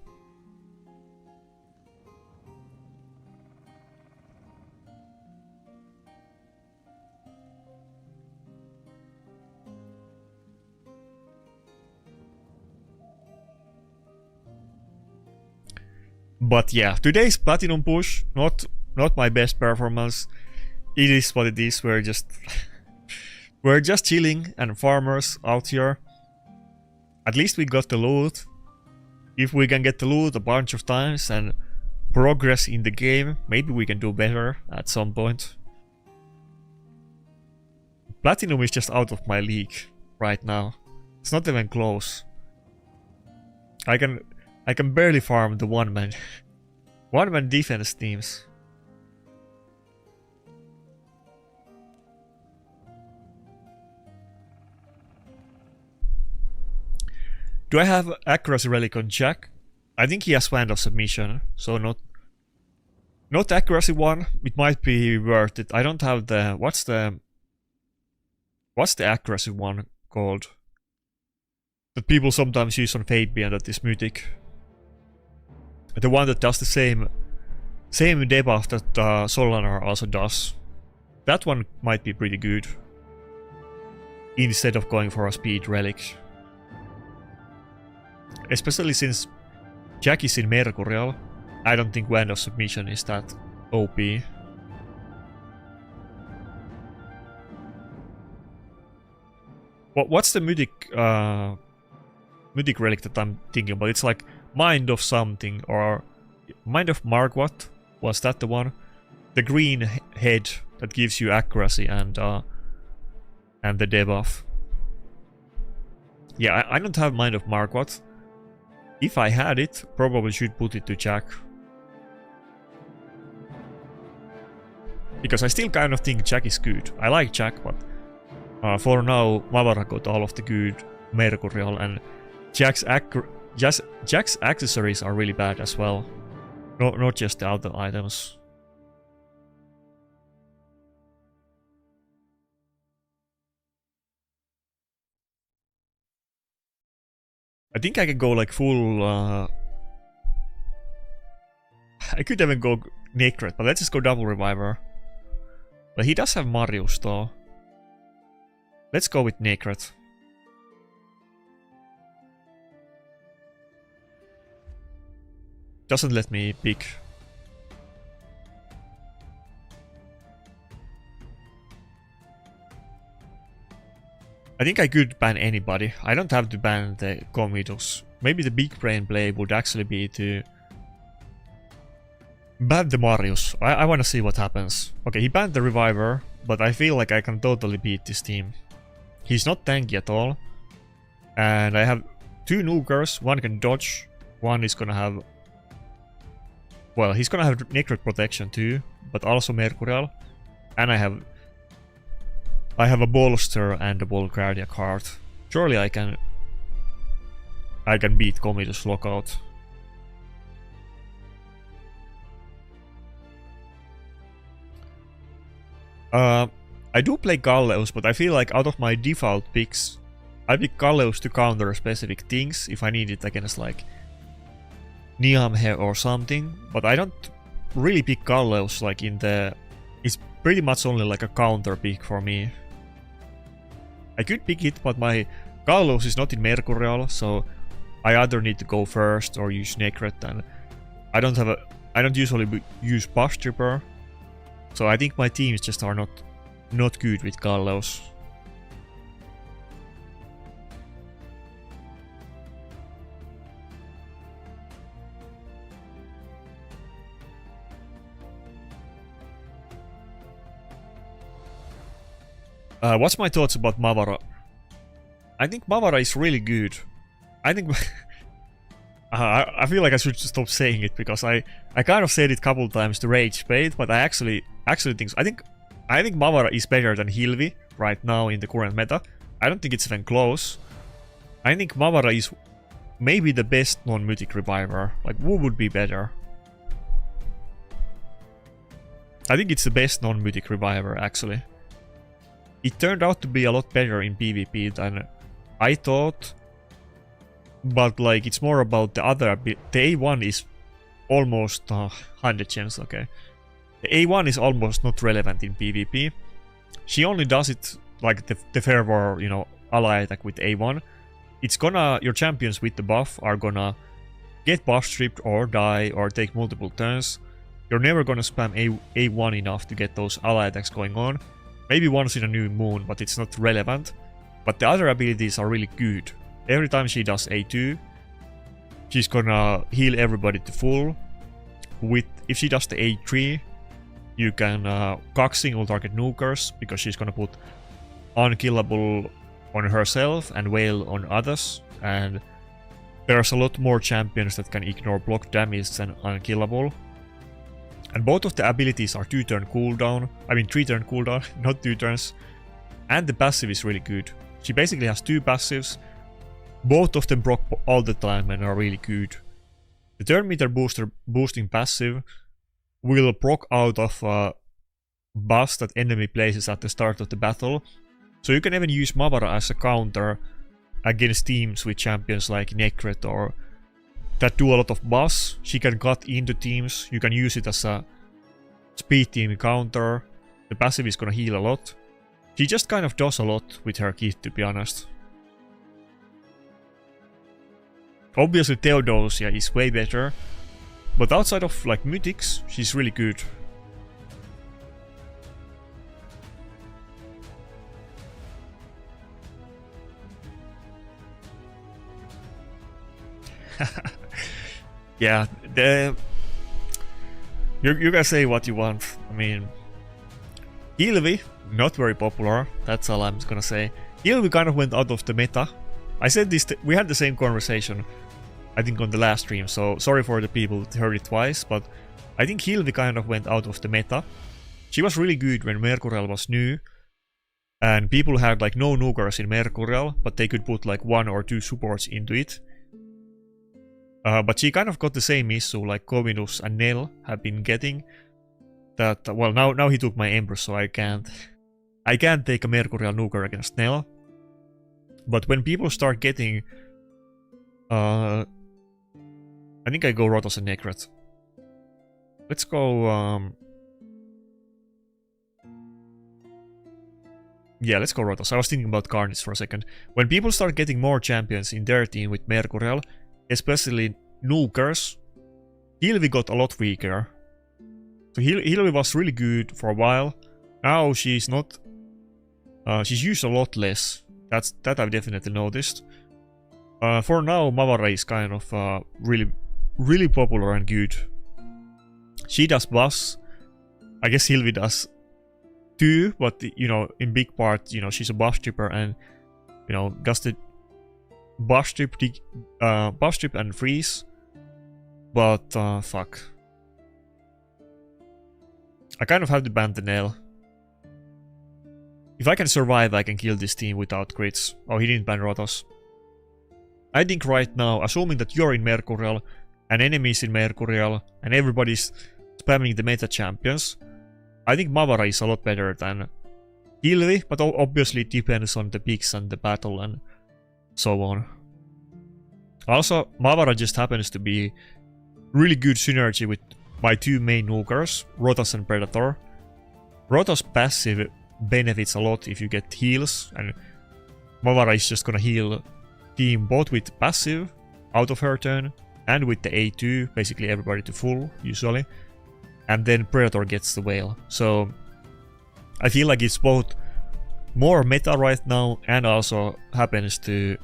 But yeah, today's Platinum push, not my best performance. It is what it is. We're just chilling and farmers out here. At least we got the loot. If we can get the loot a bunch of times and progress in the game, maybe we can do better at some point. Platinum is just out of my league right now. It's not even close. I can barely farm the one-man defense teams. Do I have accuracy relic on Jack? I think he has Wand of Submission, so not accuracy one. It might be worth it. I don't have the what's the accuracy one called? That people sometimes use on Fabian that is mythic. The one that does the same debuff that Solanar also does. That one might be pretty good. Instead of going for a speed relic. Especially since Jack is in Mercurial, I don't think Wand of Submission is that OP. What's the mythic relic that I'm thinking about? It's like Mind of something, or Mind of Margwat. Was that the one? The green head that gives you accuracy and the debuff. Yeah, I don't have Mind of Margwat. If I had it, probably should put it to Jack. Because I still kind of think Jack is good. I like Jack, but for now, Mavara got all of the good Mercurial, and Jack's accessories are really bad as well. Not just the other items. I think I can go like full... I could even go Nakarada, but let's just go double reviver. But he does have Marius though. Let's go with Nakarada. Doesn't let me pick. I think I could ban anybody. I don't have to ban the Commodus. Maybe the big brain play would actually be to ban the Marius. I want to see what happens. Okay, he banned the Reviver, but I feel like I can totally beat this team. He's not tanky at all. And I have 2 Nukers. One can dodge. One is gonna have... Well, he's gonna have Necrot protection too, but also Mercurial. And I have a Bolster and a Volcardia card. Surely I can beat Commodus Lockout. I do play Galleus, but I feel like out of my default picks, I pick Galleus to counter specific things if I need it against like Niamhe or something, but I don't really pick Galleus like in the... It's pretty much only like a counter pick for me. I could pick it, but my Carlos is not in Mercurial, so I either need to go first or use Necret, and I don't usually use Buff Tripper, so I think my teams just are not good with Carlos. What's my thoughts about Mavara? I think Mavara is really good. I think I feel like I should stop saying it because I kind of said it a couple times to rage bait, but I actually think so. I think Mavara is better than Hilvi right now in the current meta. I don't think it's even close. I think Mavara is maybe the best non-mythic reviver. Like, who would be better? I think it's the best non-mythic reviver actually. It turned out to be a lot better in PvP than I thought. But like, it's more about the other bit. The A1 is almost 100 gems, okay. The A1 is almost not relevant in PvP. She only does it like the fervor, you know, ally attack with A1. It's gonna, your champions with the buff are gonna get buff stripped or die or take multiple turns. You're never gonna spam A1 enough to get those ally attacks going on. Maybe once in a new moon, but it's not relevant. But the other abilities are really good. Every time she does A2, she's gonna heal everybody to full. If she does the A3, you can cock single target nukers, because she's gonna put unkillable on herself and wail on others. And there's a lot more champions that can ignore block damage than unkillable. And both of the abilities are 2-turn cooldown. I mean 3-turn cooldown, not 2 turns. And the passive is really good. She basically has 2 passives. Both of them proc all the time and are really good. The turn meter boosting passive will proc out of buffs that enemy places at the start of the battle. So you can even use Mavara as a counter against teams with champions like Necret or that do a lot of buffs. She can cut into teams. You can use it as a speed team counter. The passive is gonna heal a lot. She just kind of does a lot with her kit, to be honest. Obviously Theodosia is way better, but outside of like mythics, she's really good. Yeah, you guys say what you want. I mean, Hilvi, not very popular, that's all I'm gonna say. Hilvi kind of went out of the meta. I said this, we had the same conversation, I think on the last stream, so sorry for the people that heard it twice, but I think Hilvi kind of went out of the meta. She was really good when Mercurial was new, and people had like no nukers in Mercurial, but they could put like 1 or 2 supports into it. But she kind of got the same issue like Covinus and Nell have been getting. That, well, now he took my Empress, so I can't take a Mercurial nuker against Nell. But when people start getting, I think I go Rotos and Necret. Let's go, yeah, let's go Rotos. I was thinking about Carnage for a second. When people start getting more champions in their team with Mercurial, especially nukers, Hilvi got a lot weaker. So Hilvi was really good for a while. Now she's not. She's used a lot less. That I've definitely noticed. For now, Mavara is kind of really popular and good. She does buffs. I guess Hilvi does too, but you know, in big part, you know, she's a buff stripper and you know, does the buff strip and freeze. But fuck. I kind of have to ban the nail. If I can survive, I can kill this team without crits. Oh, he didn't ban Rotos. I think right now, assuming that you're in Mercurial, and enemies in Mercurial, and everybody's spamming the meta champions, I think Mavara is a lot better than Hilvi, but obviously it depends on the picks and the battle and so on. Also, Mavara just happens to be really good synergy with my 2 main nukers, Rotos and Predator. Rotos passive benefits a lot if you get heals, and Mavara is just gonna heal team both with passive out of her turn and with the A2, basically everybody to full usually, and then Predator gets the whale. So I feel like it's both more meta right now and also happens to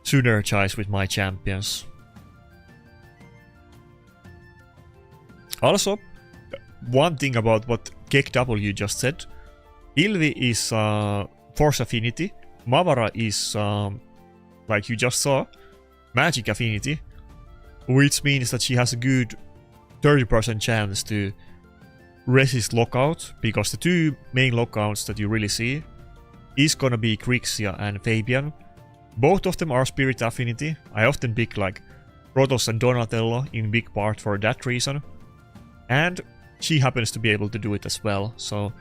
synergize with my champions. Also, one thing about what KekW just said, Ilvi is Force Affinity, Mavara is, like you just saw, Magic Affinity, which means that she has a good 30% chance to resist lockout, because the two main lockouts that you really see is gonna be Grixia and Fabian. Both of them are Spirit Affinity. I often pick like Protoss and Donatello in big part for that reason. And she happens to be able to do it as well, so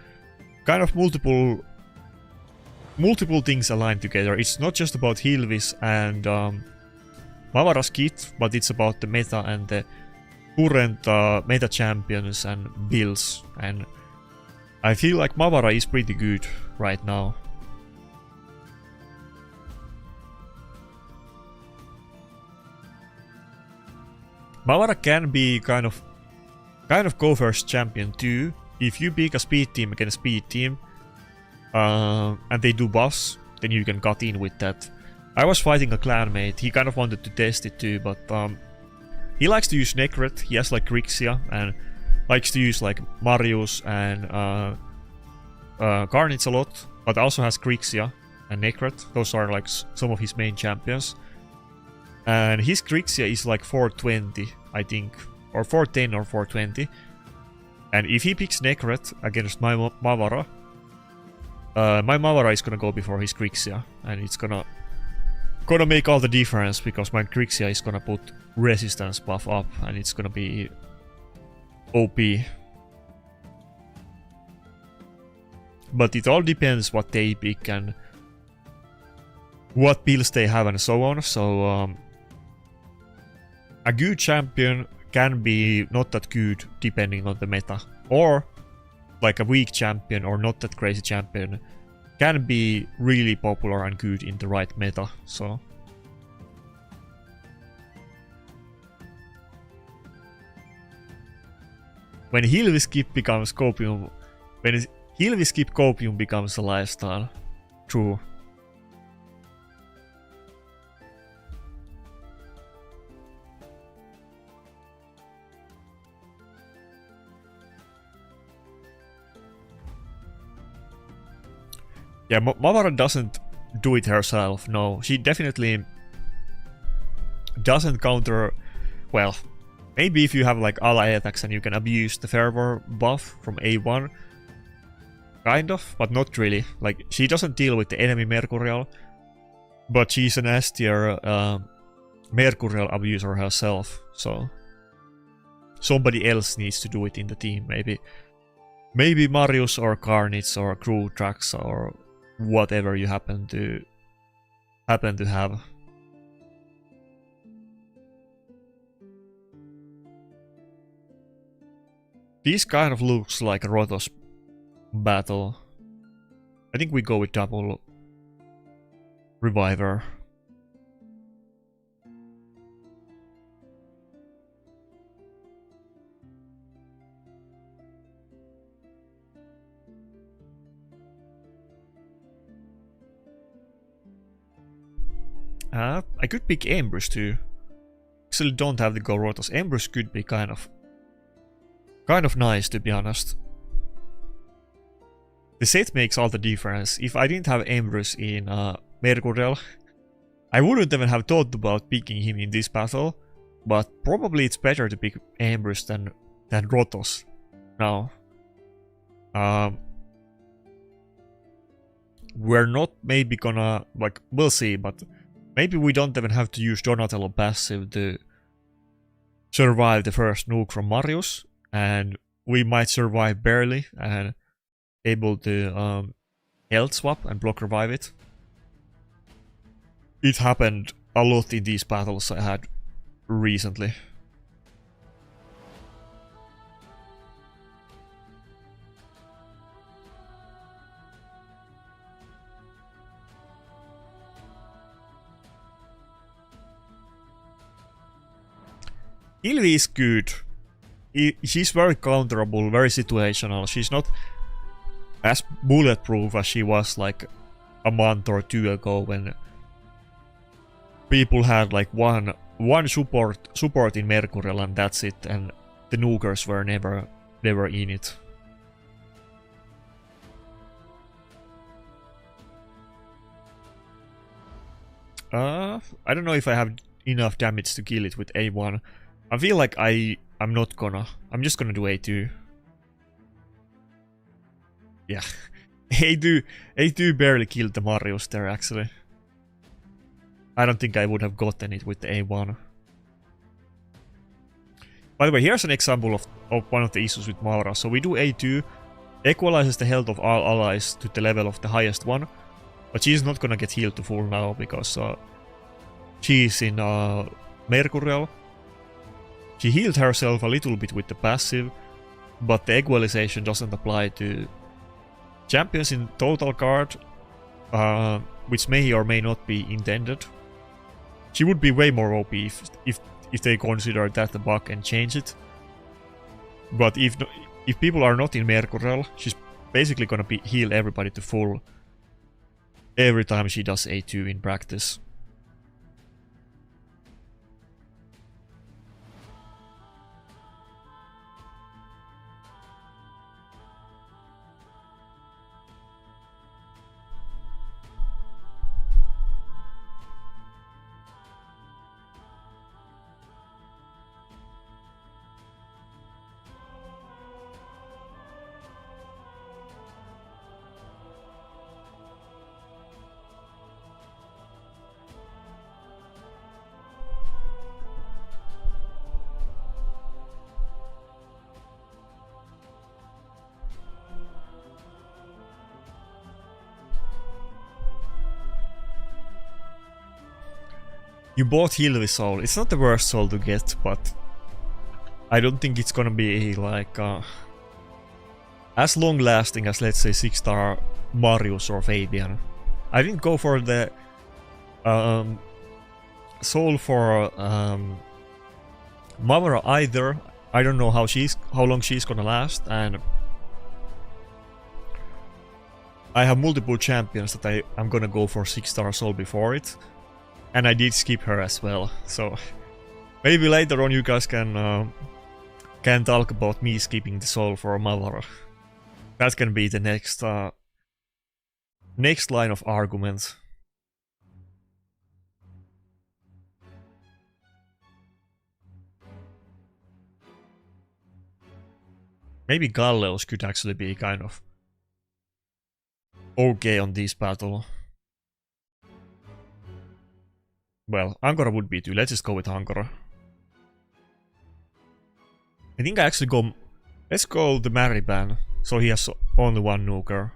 kind of multiple things aligned together. It's not just about Hilvis and Mavara's kit, but it's about the meta and the current meta champions and builds, and I feel like Mavara is pretty good right now. Mavara can be kind of go first champion too. If you pick a speed team against speed team, and they do buffs, then you can cut in with that. I was fighting a clanmate, he kind of wanted to test it too, but he likes to use Necret, he has like Grixia, and likes to use like Marius and Carnage a lot, but also has Grixia and Necret. Those are like some of his main champions. And his Grixia is like 420, I think, or 410 or 420. And if he picks Necret against my Mavara is gonna go before his Grixia, and it's gonna make all the difference, because my Grixia is gonna put resistance buff up, and it's gonna be OP. But it all depends what they pick and what builds they have and so on. So a good champion can be not that good depending on the meta, or like a weak champion or not that crazy champion can be really popular and good in the right meta. So when Hilvi skip becomes copium, when Hilvi skip copium becomes a lifestyle. True. Yeah, Mavara doesn't do it herself, no. She definitely doesn't counter... Well, maybe if you have like ally attacks and you can abuse the fervor buff from A1. Kind of, but not really. Like, she doesn't deal with the enemy Mercurial, but she's an S-tier Mercurial abuser herself, so... Somebody else needs to do it in the team, maybe. Maybe Marius or Carnage or Crew Trax or whatever you happen to have. This kind of looks like a Rotos battle. I think we go with double Reviver. I could pick Ambrose too. Actually don't have to go Rotos. Ambrose could be kind of nice, to be honest. The set makes all the difference. If I didn't have Ambrose in Mercurial, I wouldn't even have thought about picking him in this battle, but probably it's better to pick Ambrose than Rotos now. We're not maybe gonna, like, we'll see, but maybe we don't even have to use Donatello passive to survive the first nuke from Marius, and we might survive barely and able to health swap and block revive it. It happened a lot in these battles I had recently. Hilvi is good. She's very counterable, very situational. She's not as bulletproof as she was like a month or two ago when people had like one support in Mercurial and that's it, and the nukers were never in it. I don't know if I have enough damage to kill it with A1. I feel like I'm not gonna. I'm just gonna do A2. Yeah. A2 barely killed the Marius there actually. I don't think I would have gotten it with the A1. By the way, here's an example of one of the issues with Maura. So we do A2, equalizes the health of all allies to the level of the highest one, but she's not gonna get healed to full now because she's in Mercurial. She healed herself a little bit with the passive, but the equalization doesn't apply to champions in total card, which may or may not be intended. She would be way more OP if they consider that a bug and change it. But if people are not in Mercurial, she's basically gonna heal everybody to full every time she does A2 in practice. You bought Hilvi Soul. It's not the worst soul to get, but I don't think it's gonna be like as long lasting as, let's say, 6-star Marius or Fabian. I didn't go for the soul for Mavra either. I don't know how long she's gonna last, and I have multiple champions that I'm gonna go for 6-star soul before it. And I did skip her as well, so maybe later on you guys can talk about me skipping the soul for Mavara. That can be the next line of arguments. Maybe Galleos could actually be kind of okay on this battle. Well, Angora would be too. Let's just go with Angora. I think I actually go... Let's go the Mariban, so he has only one nuker.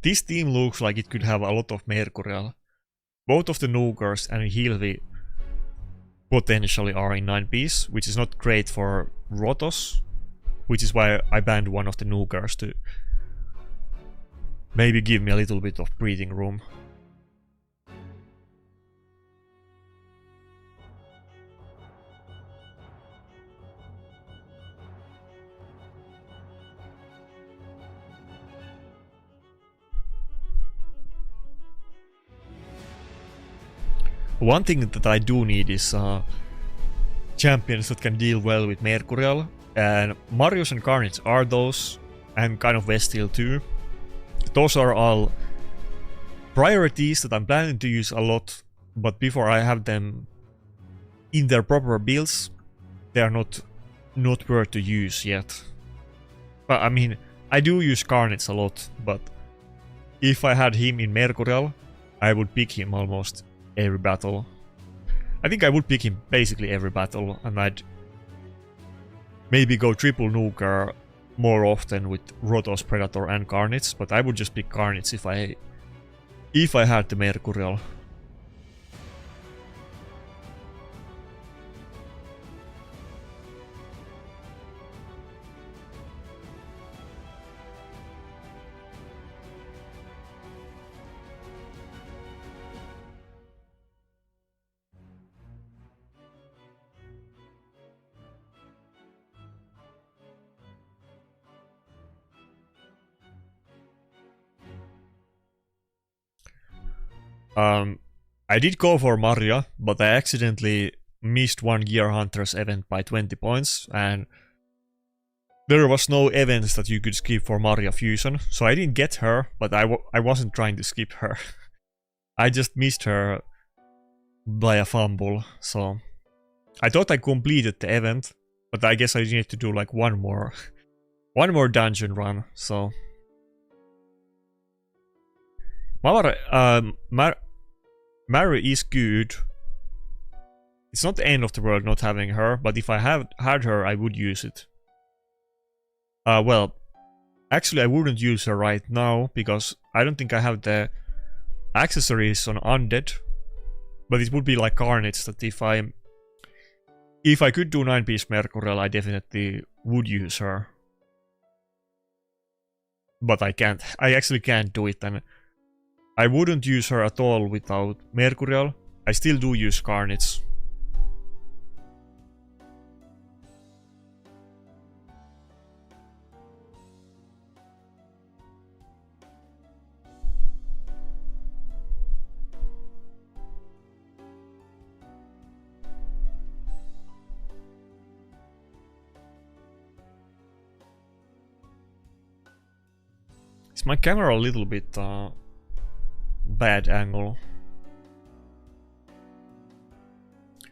This team looks like it could have a lot of Mercurial. Both of the nukers and Hilvi potentially are in 9-piece, which is not great for Rotos, which is why I banned one of the nukers to maybe give me a little bit of breathing room. One thing that I do need is champions that can deal well with Mercurial, and Marius and Carnage are those, and kind of Vestiel too. Those are all priorities that I'm planning to use a lot, but before I have them in their proper builds, they are not worth to use yet. But I mean, I do use Carnage a lot, but if I had him in Mercurial, I would pick him almost every battle. I think I would pick him basically every battle, and I'd maybe go triple nuker more often with Rotos, Predator and Carnage, but I would just pick Carnage if I had the Mercurial. I did go for Maria, but I accidentally missed one Gear Hunters event by 20 points, and there was no events that you could skip for Maria Fusion, so I didn't get her, but I wasn't trying to skip her. I just missed her by a fumble, so I thought I completed the event, but I guess I need to do like one more dungeon run, so Mary is good. It's not the end of the world not having her, but if I had her, I would use it. Well, actually I wouldn't use her right now, because I don't think I have the accessories on Undead. But it would be like Carnage that if I could do 9-piece Mercurial, I definitely would use her. But I can't. I actually can't do it, and I wouldn't use her at all without Mercurial. I still do use Carnage. Is my camera a little bit bad angle?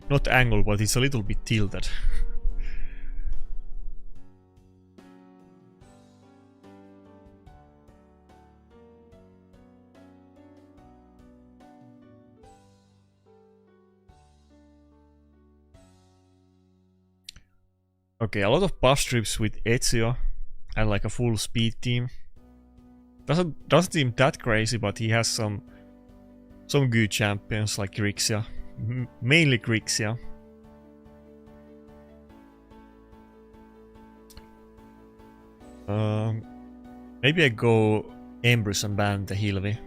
Not angle, but it's a little bit tilted. Okay, a lot of bus trips with Ezio and like a full speed team. Doesn't seem that crazy, but he has some good champions like Grixia. Mainly Grixia. Maybe I go Embrus and ban the Hilvi.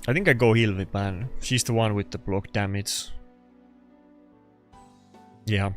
I think I go Hilvi ban. She's the one with the block damage. Yeah.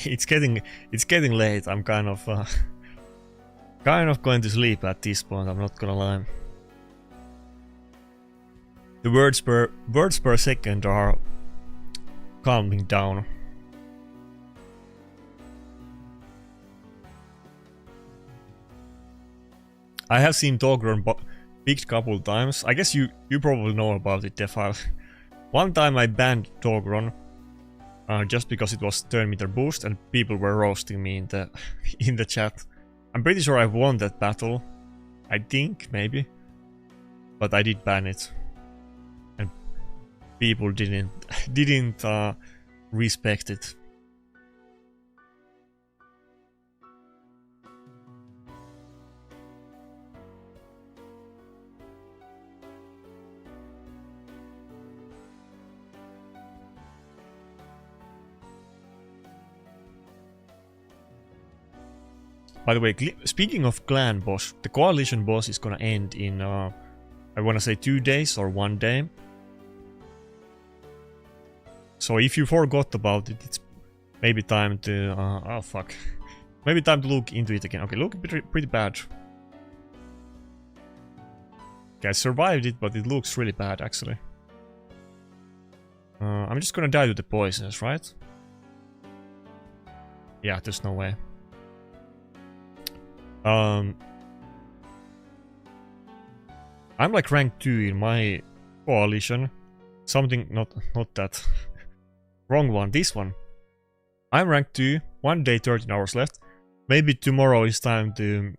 It's getting late. I'm kind of going to sleep at this point. I'm not gonna lie. The words per second are calming down. I have seen Dogron picked couple times. I guess you probably know about it, TheFatRat. One time I banned Dogron just because it was turn meter boost and people were roasting me in the chat. I'm pretty sure I won that battle. I think, maybe. But I did ban it. And people didn't respect it. By the way, speaking of clan boss, the coalition boss is gonna end in, I wanna say 2 days or 1 day. So if you forgot about it, it's maybe time to... oh fuck. Maybe time to look into it again. Okay, look pretty bad. Okay, I survived it, but it looks really bad actually. I'm just gonna die to the poisons, right? Yeah, there's no way. I'm like rank 2 in my coalition. Something, not that. Wrong one, this one. I'm rank 2, 1 day 13 hours left. Maybe tomorrow is time to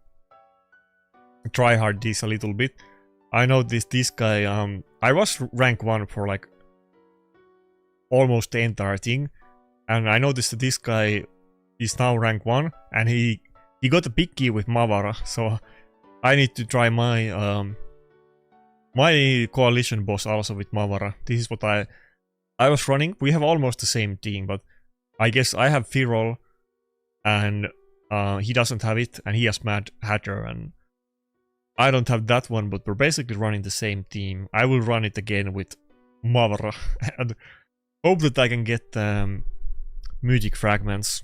try hard this a little bit. I know this guy, I was rank 1 for like almost the entire thing. And I noticed that this guy is now rank 1 and he got a big key with Mavara, so I need to try my my coalition boss also with Mavara. This is what I was running. We have almost the same team, but I guess I have Firol and he doesn't have it, and he has Mad Hatter, and I don't have that one, but we're basically running the same team. I will run it again with Mavara and hope that I can get Mythic Fragments.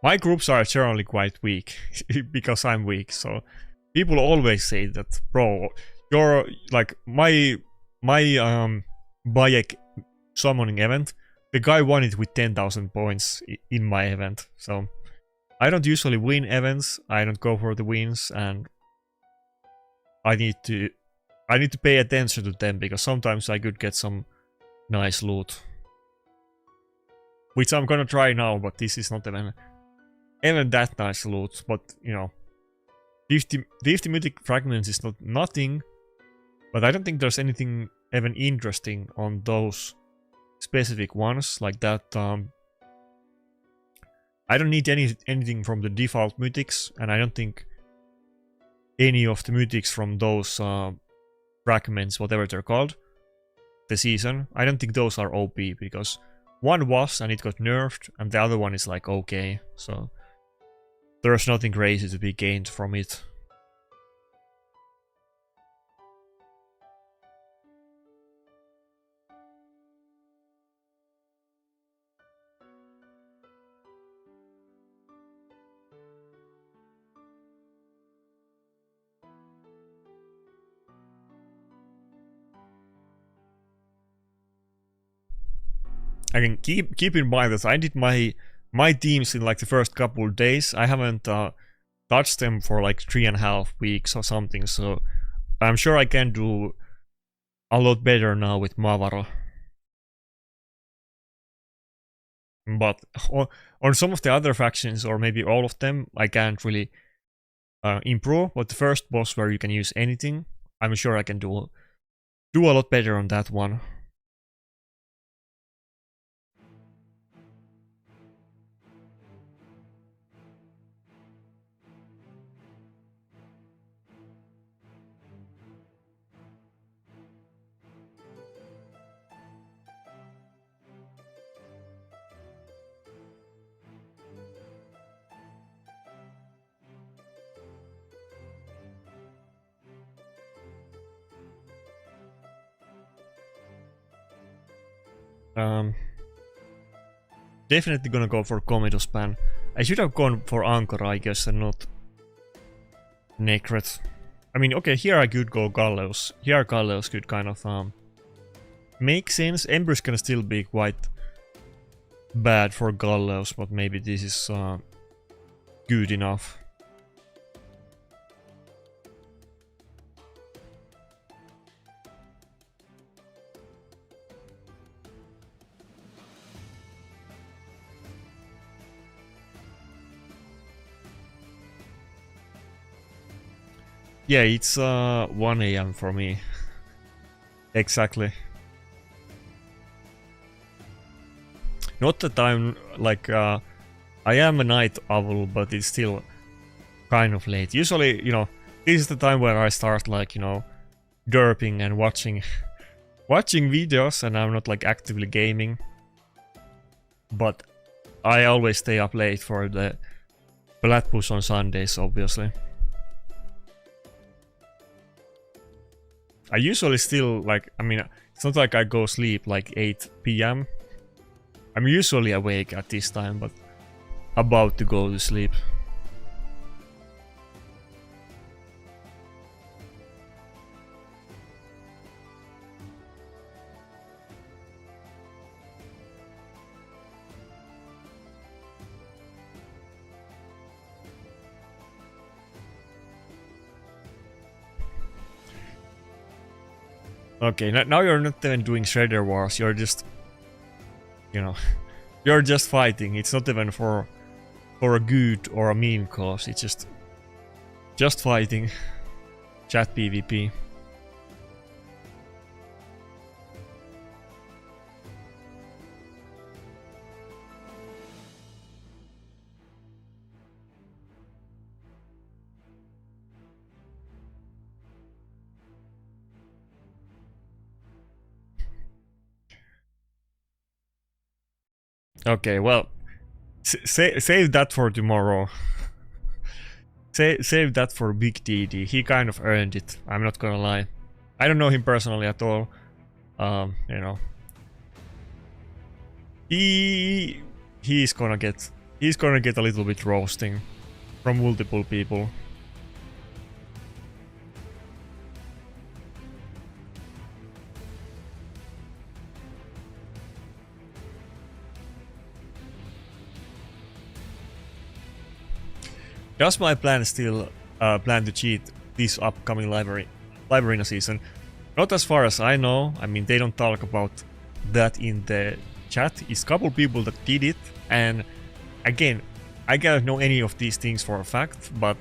My groups are generally quite weak, because I'm weak, so people always say that, bro, you're like, my Bayek summoning event, the guy won it with 10,000 points in my event, so I don't usually win events, I don't go for the wins, and I need to pay attention to them, because sometimes I could get some nice loot. Which I'm gonna try now, but this is not even that nice loot, but you know, 50 mythic fragments is not nothing, but I don't think there's anything even interesting on those specific ones like that. I don't need anything from the default mythics, and I don't think any of the mythics from those fragments, whatever they're called, the season, I don't think those are OP, because one was and it got nerfed, and the other one is like okay, so there's nothing crazy to be gained from it. I can keep in mind that I did my teams in like the first couple of days. I haven't touched them for like 3.5 weeks or something, so I'm sure I can do a lot better now with Mavara. But on some of the other factions, or maybe all of them, I can't really improve. But the first boss where you can use anything, I'm sure I can do a lot better on that one. Definitely gonna go for Komedo Span. I should have gone for Ankara, I guess, and not Necret. I mean, okay, here I could go Gallows. Here Gallows could kind of make sense. Ember's gonna still be quite bad for Gallows, but maybe this is good enough. Yeah, it's 1 AM for me. Exactly. Not that I'm like I am a night owl, but it's still kind of late. Usually, you know, this is the time where I start like, you know, derping and watching videos, and I'm not like actively gaming. But I always stay up late for the Plat push on Sundays, obviously. I usually still like, I mean, it's not like I go sleep like 8 p.m. I'm usually awake at this time, but about to go to sleep. Okay, now you're not even doing Shredder Wars, you're just, you know, you're just fighting. It's not even for a good or a mean cause, it's just fighting. Chat PvP. Okay, well, save that for tomorrow. Save that for Big DD. He kind of earned it. I'm not gonna lie. I don't know him personally at all. You know, he's gonna get a little bit roasting from multiple people. Does my plan still plan to cheat this upcoming live arena season? Not as far as I know. I mean, they don't talk about that in the chat. It's a couple people that did it, and again, I cannot know any of these things for a fact, but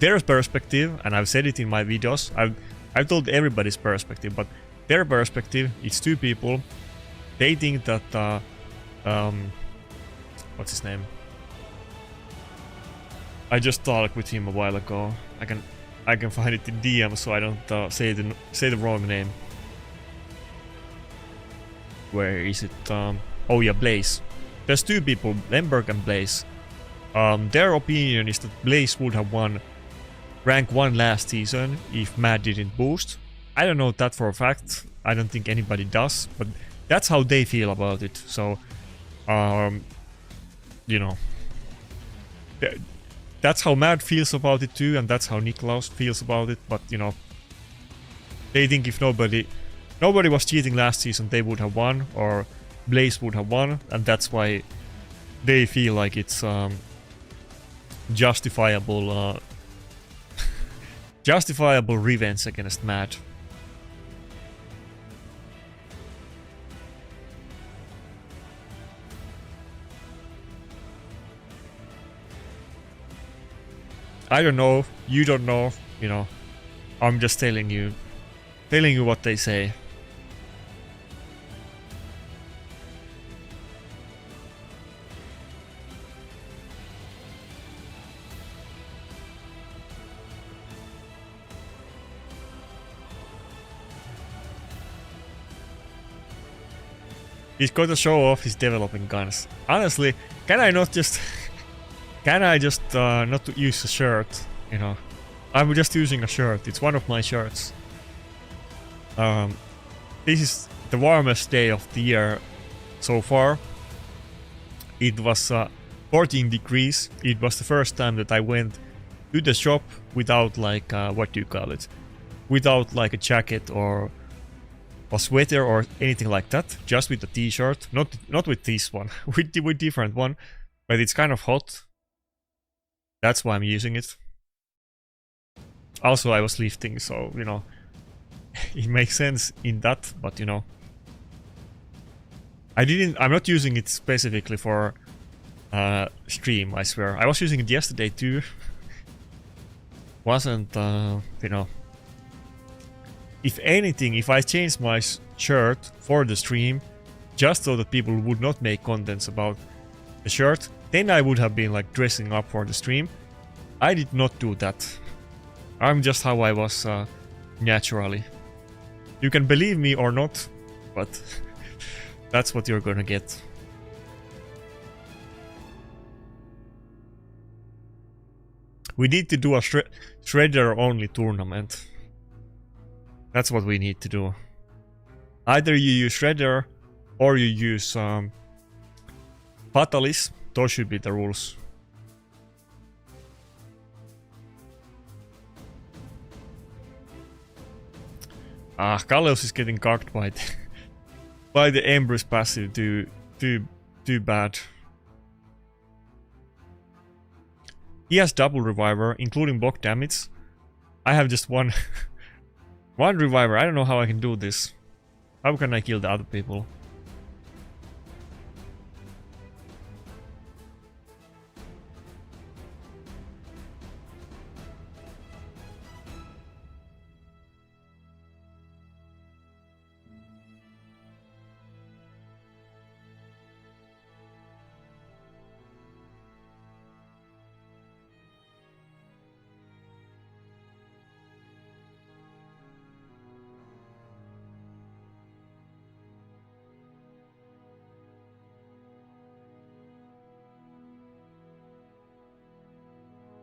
their perspective, and I've said it in my videos, I've told everybody's perspective, but their perspective, it's two people. They think that what's his name? I just talked with him a while ago. I can find it in DM so I don't say the wrong name. Where is it? Oh yeah, Blaze. There's two people, Lemberg and Blaze. Their opinion is that Blaze would have won rank 1 last season if Mad didn't boost. I don't know that for a fact. I don't think anybody does, but that's how they feel about it. So, you know, that's how Mad feels about it too, and that's how Niklaus feels about it. But you know, they think if nobody was cheating last season, they would have won, or Blaze would have won, and that's why they feel like it's justifiable justifiable revenge against Mad. I don't know, you don't know, you know. I'm just telling you what they say. He's going to show off his developing guns. Honestly, can I not just not use a shirt, you know? I'm just using a shirt, it's one of my shirts. This is the warmest day of the year so far. It was 14 degrees. It was the first time that I went to the shop without like, what do you call it? Without like a jacket or a sweater or anything like that. Just with a t-shirt. Not with this one, with different one. But it's kind of hot. That's why I'm using it. Also, I was lifting, so, you know, it makes sense in that, but, you know. I'm not using it specifically for stream, I swear. I was using it yesterday too. Wasn't, you know. If anything, if I changed my shirt for the stream, just so that people would not make contents about the shirt, then I would have been like dressing up for the stream. I did not do that. I'm just how I was naturally. You can believe me or not, but that's what you're gonna get. We need to do a Shredder only tournament. That's what we need to do. Either you use Shredder or you use Fatalis. Those should be the rules. Kaleos is getting cocked by the, by the Empress passive. Too bad. He has double reviver, including block damage. I have just one one reviver. I don't know how I can do this. How can I kill the other people?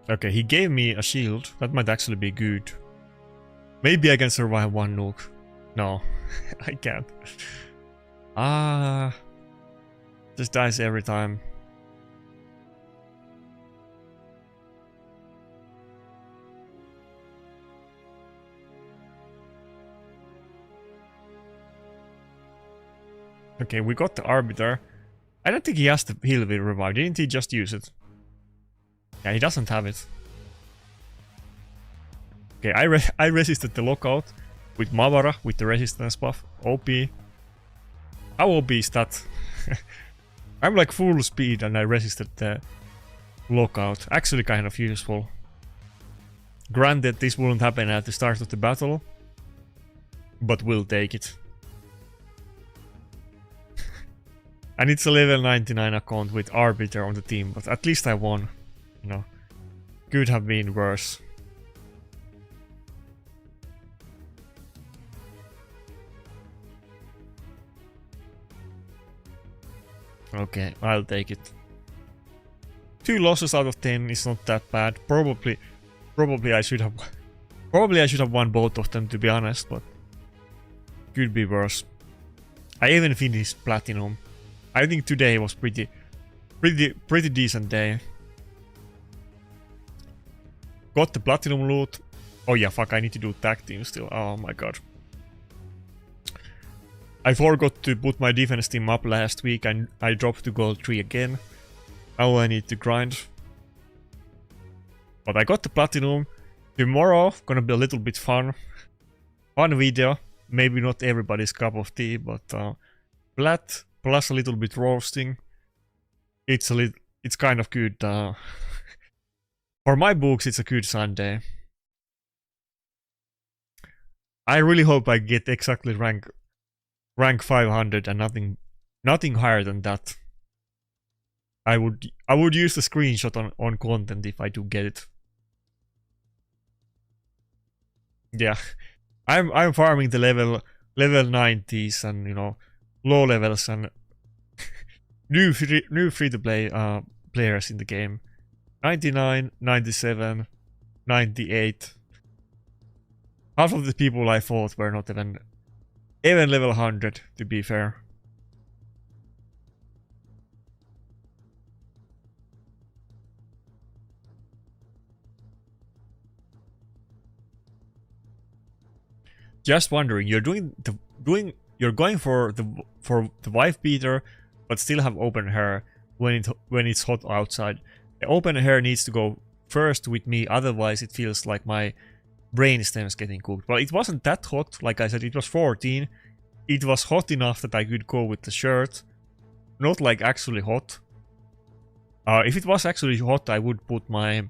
Okay, he gave me a shield. That might actually be good. Maybe I can survive one nuke. No, I can't. Just dies every time. Okay, we got the Arbiter. I don't think he has the heal with revive. Didn't he just use it? Yeah, he doesn't have it. Okay, I resisted the lockout with Mavara, with the resistance buff. OP. How OP is that? I'm like full speed and I resisted the lockout. Actually kind of useful. Granted, this wouldn't happen at the start of the battle, but we'll take it. And it's a level 99 account with Arbiter on the team, but at least I won. You know, could have been worse. Okay, I'll take it. 2 losses out of 10 is not that bad. Probably I should have won both of them, to be honest, but could be worse. I even finished Platinum. I think today was pretty decent day. Got the Platinum loot. Oh yeah, fuck, I need to do tag team still. Oh my god. I forgot to put my defense team up last week and I dropped to gold 3 again. Now I need to grind. But I got the Platinum. Tomorrow gonna be a little bit fun. Fun video. Maybe not everybody's cup of tea, but Plat plus a little bit roasting. It's kind of good. For my books, it's a good Sunday. I really hope I get exactly rank 500 and nothing higher than that. I would use the screenshot on content if I do get it. Yeah, I'm farming the level 90s and, you know, low levels and new free to play players in the game. 99, 97, 98. Half of the people I fought were not even level 100, to be fair. Just wondering, you're going for the wife beater, but still have open hair when it's hot outside. The open hair needs to go first with me, otherwise it feels like my brain stem's getting cooked. Well, it wasn't that hot, like I said, it was 14. It was hot enough that I could go with the shirt. Not like actually hot. If it was actually hot, I would put my...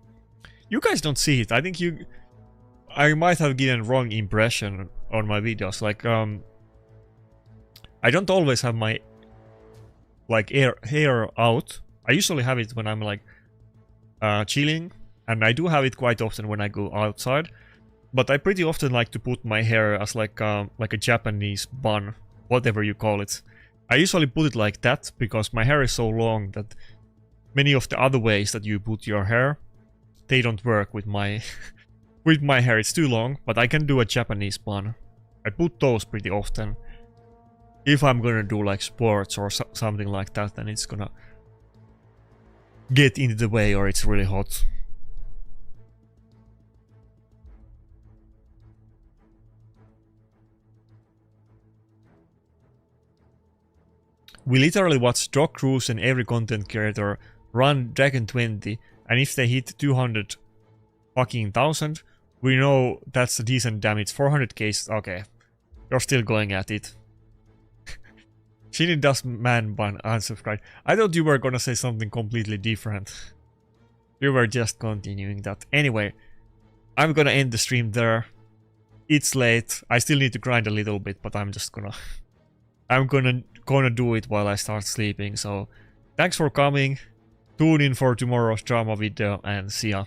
You guys don't see it. I think I might have given wrong impression on my videos. Like, I don't always have my like hair out. I usually have it when I'm like chilling, and I do have it quite often when I go outside. But I pretty often like to put my hair as like a Japanese bun, whatever you call it. I usually put it like that because my hair is so long that many of the other ways that you put your hair, they don't work with my with my hair. It's too long, but I can do a Japanese bun. I put those pretty often. If I'm gonna do like sports or something like that, then it's gonna get into the way or it's really hot. We literally watch Doc Cruise and every content creator run Dragon 20, and if they hit 200 fucking thousand, we know that's a decent damage. 400k, okay. You're still going at it. Shinny does man bun unsubscribe. I thought you were gonna say something completely different. You were just continuing that. Anyway, I'm gonna end the stream there. It's late. I still need to grind a little bit, but I'm just gonna... I'm gonna do it while I start sleeping. So, thanks for coming. Tune in for tomorrow's drama video and see ya.